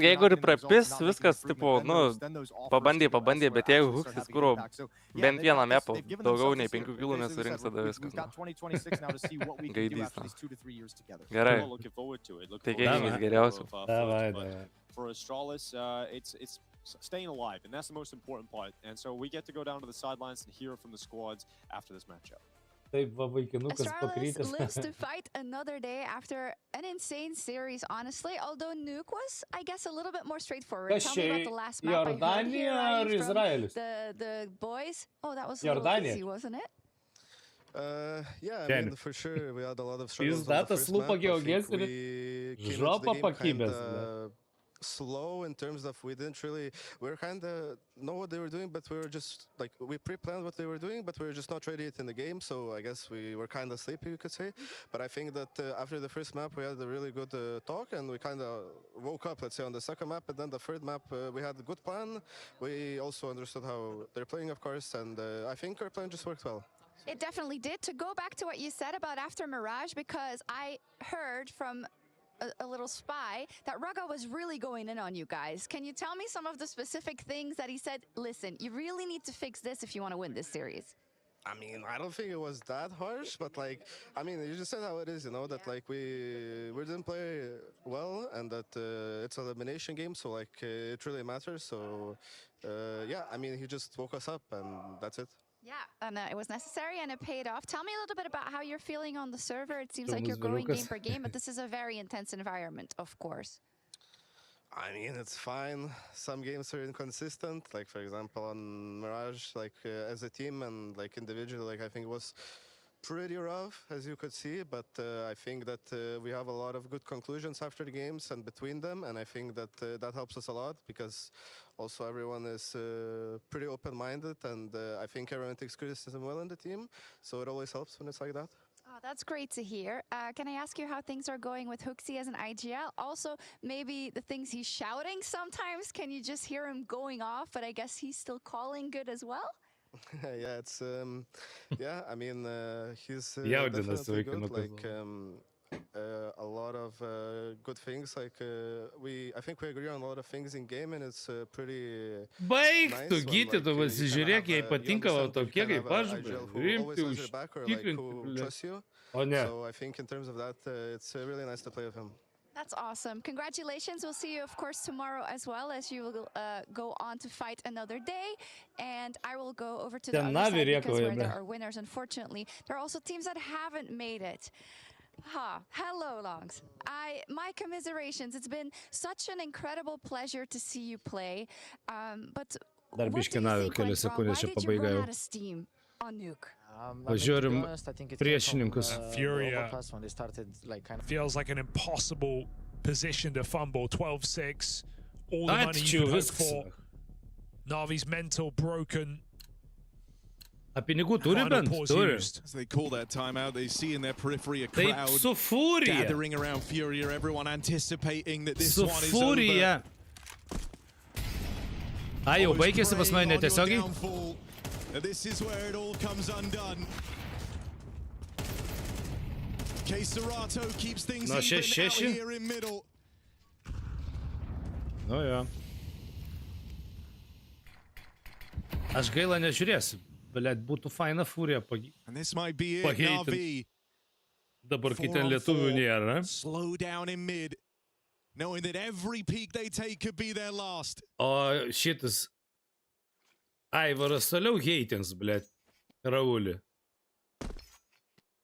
jeigu ir prapis, viskas, tipo, nu, pabandė, bet jeigu Huksis, kur bent vieną mepą, daugiau nei 5 kilų nesurinks, tada viskas. Gaidys. Gerai. Tikėkimės geriausio. For Astralis, it's staying alive, and that's the most important part. And so we get to go down to the sidelines and hear from the squads after this matchup. Astralis lives to fight another day after an insane series, honestly. Although Nuke was, I guess, a little bit more straightforward. Tell me about the last map I heard here from the boys. Oh, that was a little easy, wasn't it? Yeah, I mean, for sure, we had a lot of struggles on the first map. I think we came into the game kinda slow in terms of we didn't really, we were kind of know what they were doing, but we were just like, we pre-planned what they were doing, but we were just not ready yet in the game. So I guess we were kind of sleepy, you could say. But I think that after the first map, we had a really good talk, and we kind of woke up, let's say, on the second map. And then the third map, we had a good plan. We also understood how they're playing, of course, and I think our plan just worked well. It definitely did. To go back to what you said about after Mirage, because I heard from a little spy that Raga was really going in on you guys. Can you tell me some of the specific things that he said? Listen, you really need to fix this if you want to win this series. I mean, I don't think it was that harsh, but like, I mean, you just said how it is, you know, that like we didn't play well, and that it's an elimination game, so like it really matters. So yeah, I mean, he just woke us up, and that's it. Yeah, and it was necessary and it paid off. Tell me a little bit about how you're feeling on the server. It seems like you're growing game per game, but this is a very intense environment, of course. I mean, it's fine. Some games are inconsistent, like for example on Mirage, like as a team and like individually, like I think it was pretty rough, as you could see, but I think that we have a lot of good conclusions after the games and between them, and I think that that helps us a lot, because also everyone is pretty open-minded, and I think everyone takes criticism well in the team, so it always helps when it's like that. Oh, that's great to hear. Can I ask you how things are going with Hooksy as an IGL? Also, maybe the things he's shouting sometimes, can you just hear him going off, but I guess he's still calling good as well? Yeah, it's yeah, I mean, he's definitely good, like a lot of good things, like I think we agree on a lot of things in game, and it's pretty Baik, tu gyti, tu pasižiūrėk, jei patinka va tokie kaip aš, rimti, užtikrinti, o ne. So I think in terms of that, it's really nice to play with him. That's awesome. Congratulations. We'll see you, of course, tomorrow as well, as you will go on to fight another day. And I will go over to the other side, because where there are winners, unfortunately. There are also teams that haven't made it. Hello, Longs. My commiserations. It's been such an incredible pleasure to see you play. But what do you think went wrong? Why did you run out of steam on Nuke? Pažiūrim priešininkus. Furia feels like an impossible position to fumble. 12-6. All the money you could hope for. Navi's mental broken. A pinigų turi bent? Turi. As they call that timeout, they see in their periphery a crowd gathering around Furia. Everyone anticipating that this one is over. Ai, jau baigėsi pas mane netiesiogiai? This is where it all comes undone. Keserato keeps things even out here in middle. Nu jo. Aš gaila nežiūrėsiu. Blet, būtų faina Furia pageitinti. Dabar kai ten lietuvių nėra. Slow down in mid, knowing that every peak they take could be their last. O šitas Aivaras toliau heitins, blet, Raulį.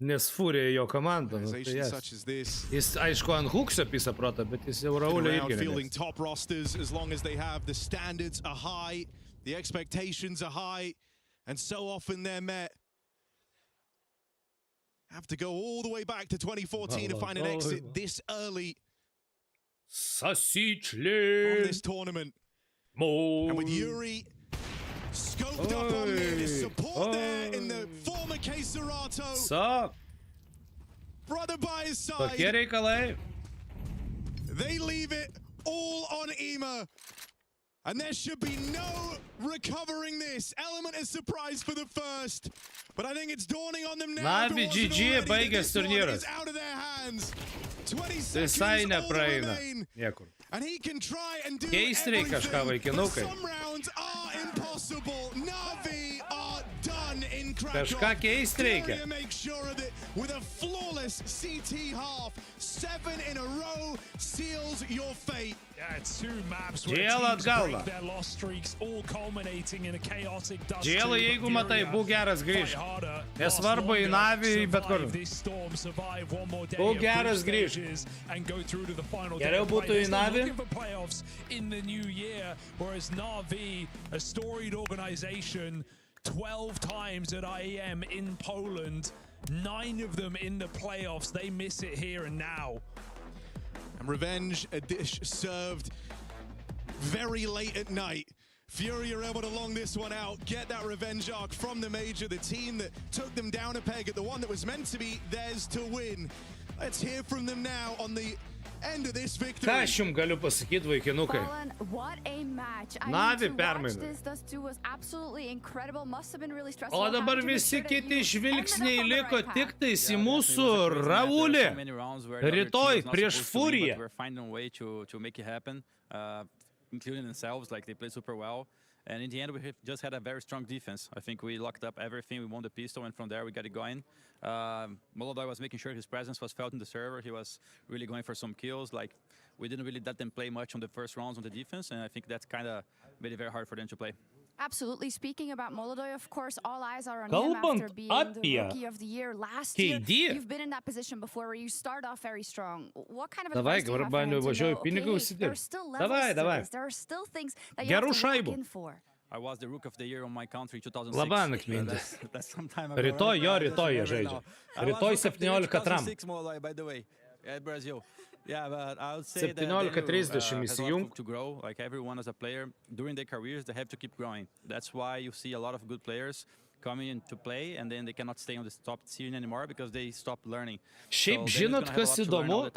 Nes Furia jo komanda. Jis, aišku, ant Hooksio pisa protą, bet jis jau Raulį irgi feeling top rosters as long as they have the standards are high, the expectations are high, and so often they're met. Have to go all the way back to 2014 to find an exit this early from this tournament. And with Yuri scoped up on mid, support there in the former Keserato. brother by his Tokie side. reikalai. They leave it all on Ema. And there should be no recovering this. Element is surprised for the first. But I think it's dawning on them now. Navi GG baigęs turnyras. Out of their hands. 20 Visai seconds all nepraeina. remain. Niekur. And he can try and do Keisti reikia kažką, everything, but vaikinukai. some rounds are impossible. Navi are done in Krakow. Kažką keisti reikia. Furia makes sure of it with a flawless CT half. 7 in a row seals your fate. Yeah, 2 maps where Džėlą teams atgal. break their loss streaks, all culminating in a chaotic dust. Džėlą, jeigu matai, būk geras grįžt. Nesvarbu į Navį, bet kur. Būk geras grįžt. Geriau būtų į Navį. Looking for playoffs in the new year, whereas Navi, a storied organization, 12 times at IEM in Poland, 9 of them in the playoffs. They miss it here and now. And revenge, a dish served very late at night. Fury are able to long this one out, get that revenge arc from the Major, the team that took them down a peg at the one that was meant to be theirs to win. Let's hear from them now on the end of this victory. Ką aš jums galiu pasakyti, vaikinukai? What a match. Navi permaina. O dabar visi kiti žvilgsniai liko tik tais į mūsų Ravulį. Rytoj prieš Furiją. Including themselves, like they played super well. And in the end, we just had a very strong defense. I think we locked up everything. We won the pistol, and from there we got it going. Molodoi was making sure his presence was felt in the server. He was really going for some kills. Like, we didn't really let them play much on the first rounds on the defense, and I think that's kind of made it very hard for them to play. Absolutely. Speaking about Molodoi, of course, all eyes are on him after being the Rookie of the Year last year. You've been in that position before where you start off very strong. What kind of advice do you have for him to know, okay, there are still levels to this. There are still things that you have to look in for. I was the Rookie of the Year on my country in 2006. That's some time ago. Rytoj jie žaidžia. Rytoj 17 Molodoi, by the way, at Brazil. Yeah, but I would say that Daniel, has a lot to grow. Like everyone as a player, during their careers, they have to keep growing. That's why you see a lot of good players coming into play, and then they cannot stay on the top tier anymore because they stop learning. Šiaip žinot, kas įdomu?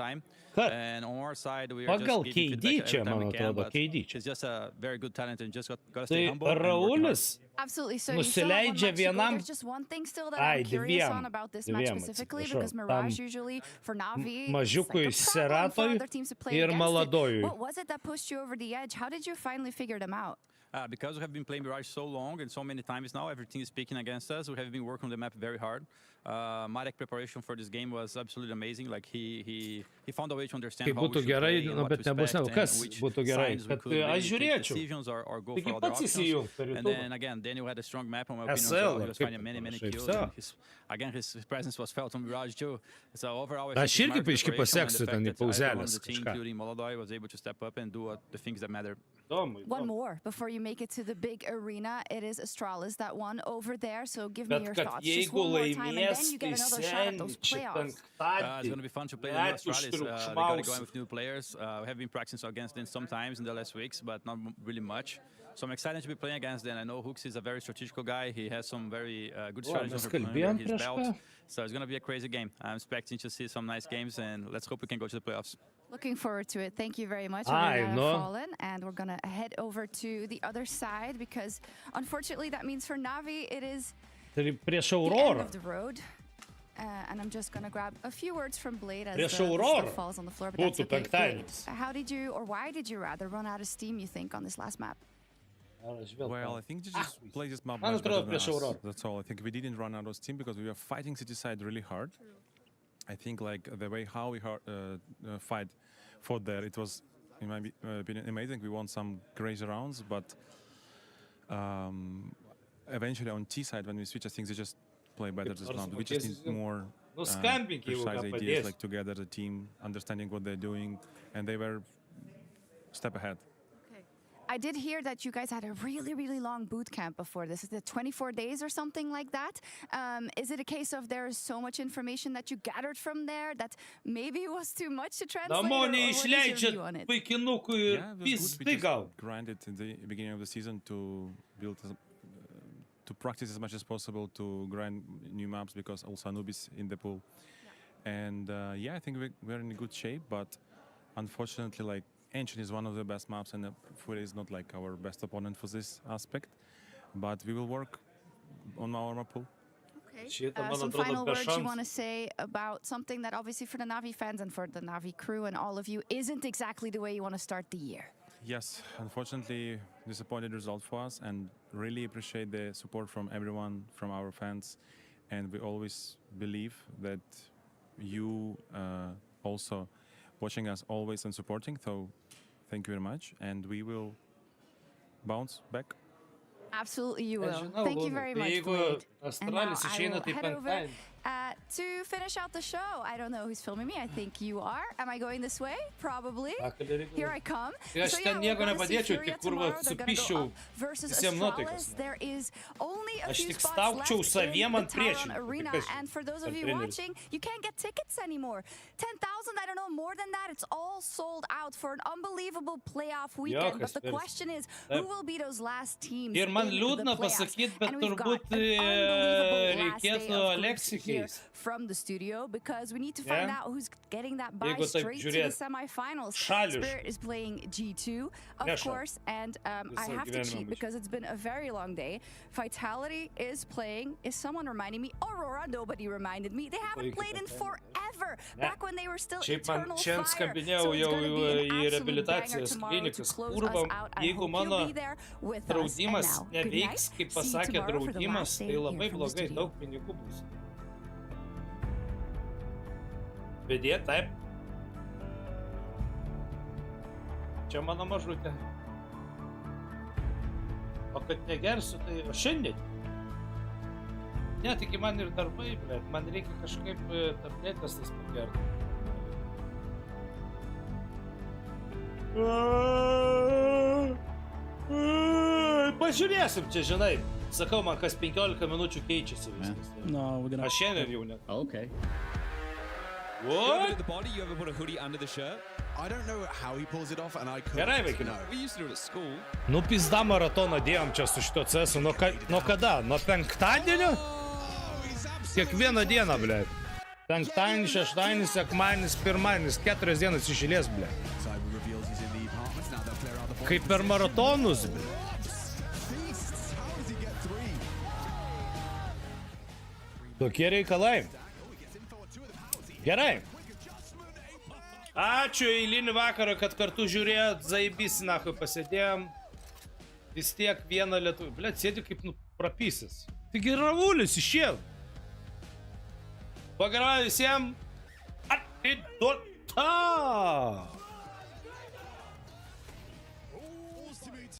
Kad pagal KD čia, man atrodo, KD čia. He's just a very good talent and just got to stay Tai humble. Raulis Absolutely. So nusileidžia vienam. There's just one thing still that I'm curious on about this match specifically, because Mirage usually for Navi mažiukui Seratoj ir Maladojui. What was it that pushed you over the edge? How did you finally figure them out? Because we have been playing Mirage so long and so many times now, everything is speaking against us. We have been working on the map very hard. Marek preparation for this game was absolutely amazing. Like he found a way to understand how we should play and what to expect and which signs we could really take decisions or go for other options. And then again, Daniel had a strong map on my opinion. So he was finding many kills. And his presence was felt on Mirage too. So overall, I think the team, including Molodoi, was able to step up and do the things that matter. One more before you make it to the big arena. It is Astralis that won over there. So give me your thoughts. Just one more time, and then you get another shot at those playoffs. It's going to be fun to play the new Astralis. They got it going with new players. We have been practicing against them sometimes in the last weeks, but not really much. So I'm excited to be playing against them. I know Hooks is a very strategical guy. He has some very good strategies under his belt. So it's going to be a crazy game. I'm expecting to see some nice games, and let's hope we can go to the playoffs. Looking forward to it. Thank you very much. Fallen, and we're going to head over to the other side because, unfortunately, that means for Navi, it is the end of the road. And I'm just going to grab a few words from Blade as the stuff falls on the floor. But that's okay. How did you, or why did you rather run out of steam, you think, on this last map? Well, I think they just play this map much better than us. That's all. I think we didn't run out of steam because we were fighting city side really hard. I think like the way how we fight for there, it was, in my opinion, amazing. We won some crazy rounds, but eventually on T side when we switch, I think they just play better this round. We just need more precise ideas, like together the team, understanding what they're doing, and they were step ahead. I did hear that you guys had a really long boot camp before this. Is it 24 days or something like that? Is it a case of there's so much information that you gathered from there that maybe it was too much to translate? Or what is your view on it? Yeah, it was good. We just grinded in the beginning of the season to build, to practice as much as possible, to grind new maps because also Anubis in the pool. And yeah, I think we're in good shape, but unfortunately, like, Ancient is one of the best maps, and FUT is not like our best opponent for this aspect. But we will work on our map pool. Okay. Some final words you want to say about something that obviously for the Na'Vi fans and for the Na'Vi crew and all of you isn't exactly the way you want to start the year? Yes, unfortunately, disappointed result for us, and really appreciate the support from everyone, from our fans. And we always believe that you also watching us always and supporting. So thank you very much, and we will bounce back. Absolutely, you will. Thank you very much, Blade. And now I will head over to finish out the show. I don't know who's filming me. I think you are. Am I going this way? Probably. Here I come. So yeah, we're going to see Furia tomorrow. They're going to go up versus Astralis. There is only a few spots left in the Talon Arena. And for those of you watching, you can't get tickets anymore. 10,000, I don't know, more than that. It's all sold out for an unbelievable playoff weekend. But the question is, who will be those last teams in the playoffs? And we've got an unbelievable last day of groups here from the studio, because we need to find out who's getting that bye straight to the semifinals. Spirit is playing G2, of course, and I have to cheat because it's been a very long day. Vitality is playing, is someone reminding me? Aurora, nobody reminded me. They haven't played in forever, back when they were still Eternal Fire. So it's going to be an absolute banger tomorrow to close us out. I hope you'll be there with us. And now, good night. See you tomorrow for the last day here from the studio. Vedė, taip. Čia mano mažutė. O kad negersiu, tai šiandien. Ne, tik man ir darbai, bet man reikia kažkaip tabletės tas pagerti. Pažiūrėsim čia, žinai. Sakau, man kas 15 minučių keičiasi viskas. Aš šiandien jau net. Okay. What? At the body, you ever put a hoodie under the shirt? I don't know how he pulls it off, and I couldn't. We used to do it at school. Nu pizda maratoną dėjom čia su šito CS-u. Nuo kada? Nuo penktadienio? Kiekvieną dieną, ble. Penktadienis, šeštadienis, sekmadienis, pirmadienis, 4 dienas iš eilės, ble. Kaip per maratonus, ble. Tokie reikalai. Gerai. Ačiū eilinį vakarą, kad kartu žiūrėjot. Zaibys, nahui, pasėdėjom. Vis tiek vieną lietuvį. Blet, sėdi kaip prapysis. Taigi Ravulis išėjo. Pagravau visiems. Atiduota.